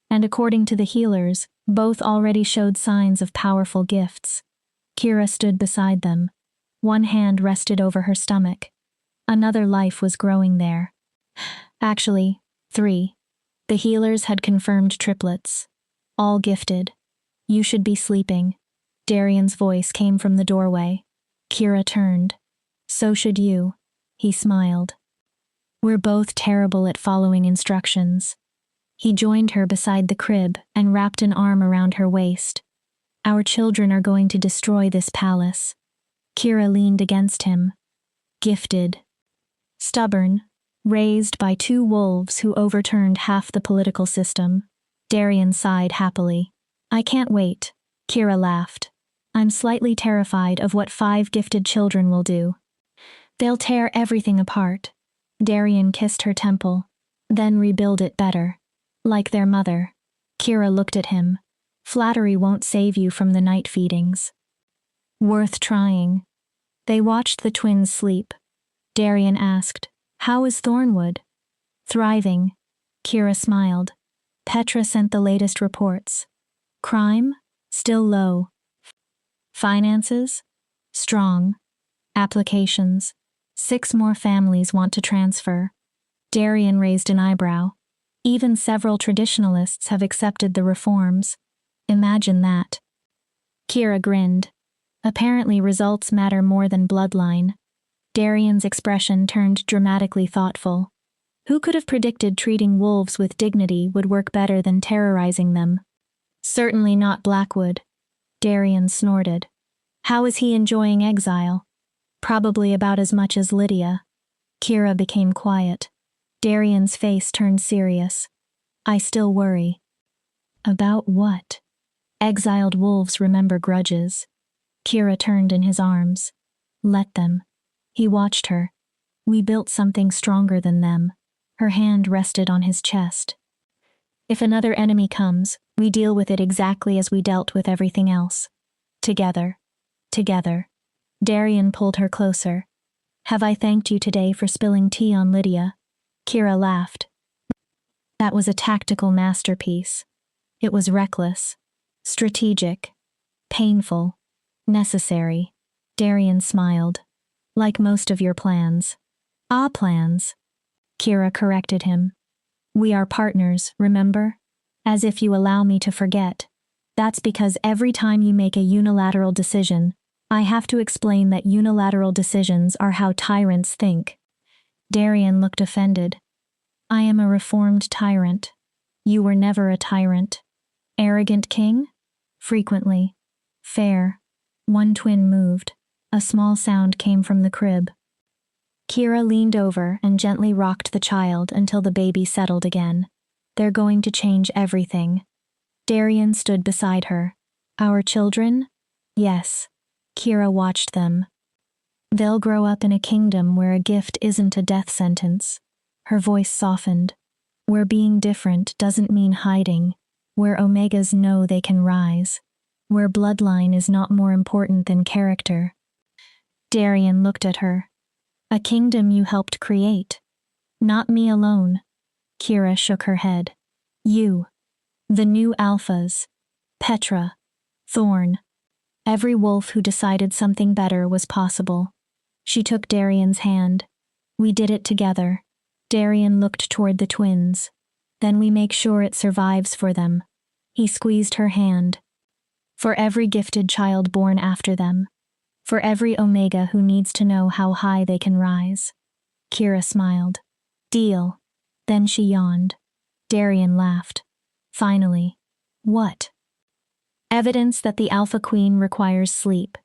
And according to the healers, both already showed signs of powerful gifts. Kira stood beside them. One hand rested over her stomach. Another life was growing there. Actually, 3. The healers had confirmed triplets. All gifted. You should be sleeping. Darian's voice came from the doorway. Kira turned. So should you. He smiled. We're both terrible at following instructions. He joined her beside the crib and wrapped an arm around her waist. Our children are going to destroy this palace. Kira leaned against him. Gifted. Stubborn. Raised by 2 wolves who overturned half the political system. Darian sighed happily. I can't wait. Kira laughed. I'm slightly terrified of what 5 gifted children will do. They'll tear everything apart. Darian kissed her temple. Then rebuild it better. Like their mother. Kira looked at him. Flattery won't save you from the night feedings. Worth trying. They watched the twins sleep. Darian asked, How is Thornwood? Thriving. Kira smiled. Petra sent the latest reports. Crime? Still low. Finances? Strong. Applications? 6 more families want to transfer. Darian raised an eyebrow. Even several traditionalists have accepted the reforms. Imagine that. Kira grinned. Apparently results matter more than bloodline. Darian's expression turned dramatically thoughtful. Who could have predicted treating wolves with dignity would work better than terrorizing them? Certainly not Blackwood. Darian snorted. How is he enjoying exile? Probably about as much as Lydia. Kira became quiet. Darian's face turned serious. I still worry. About what? Exiled wolves remember grudges. Kira turned in his arms. Let them. He watched her. We built something stronger than them. Her hand rested on his chest. If another enemy comes, we deal with it exactly as we dealt with everything else. Together. Together. Darian pulled her closer. Have I thanked you today for spilling tea on Lydia? Kira laughed. That was a tactical masterpiece. It was reckless, strategic, painful, necessary. Darian smiled. Like most of your plans. Ah, plans. Kira corrected him. We are partners, remember? As if you allow me to forget. That's because every time you make a unilateral decision, I have to explain that unilateral decisions are how tyrants think. Darian looked offended. I am a reformed tyrant. You were never a tyrant. Arrogant king? Frequently. Fair. One twin moved. A small sound came from the crib. Kira leaned over and gently rocked the child until the baby settled again. They're going to change everything. Darian stood beside her. Our children? Yes. Kira watched them. They'll grow up in a kingdom where a gift isn't a death sentence. Her voice softened. Where being different doesn't mean hiding. Where Omegas know they can rise. Where bloodline is not more important than character. Darian looked at her. A kingdom you helped create. Not me alone. Kira shook her head. You. The new alphas. Petra. Thorn. Every wolf who decided something better was possible. She took Darian's hand. We did it together. Darian looked toward the twins. Then we make sure it survives for them. He squeezed her hand. For every gifted child born after them. For every Omega who needs to know how high they can rise. Kira smiled. Deal. Then she yawned. Darian laughed. Finally. What? Evidence that the Alpha Queen requires sleep.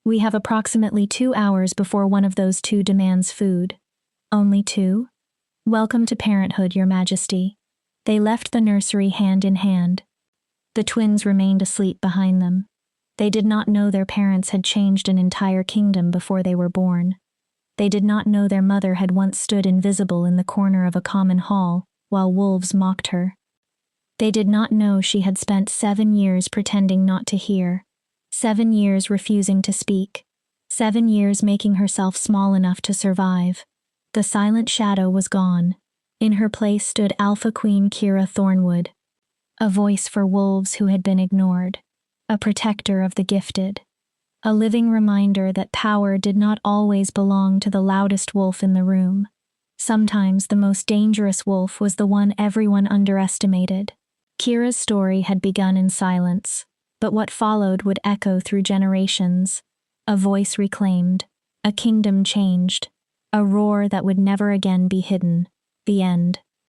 We have approximately 2 hours before one of those two demands food. Only 2? Welcome to parenthood, Your Majesty. They left the nursery hand in hand. The twins remained asleep behind them. They did not know their parents had changed an entire kingdom before they were born. They did not know their mother had once stood invisible in the corner of a common hall while wolves mocked her. They did not know she had spent 7 years pretending not to hear, 7 years refusing to speak, 7 years making herself small enough to survive. The silent shadow was gone. In her place stood Alpha Queen Kira Thornwood, a voice for wolves who had been ignored, a protector of the gifted, a living reminder that power did not always belong to the loudest wolf in the room. Sometimes the most dangerous wolf was the one everyone underestimated. Kira's story had begun in silence, but what followed would echo through generations. A voice reclaimed, a kingdom changed, a roar that would never again be hidden. The end.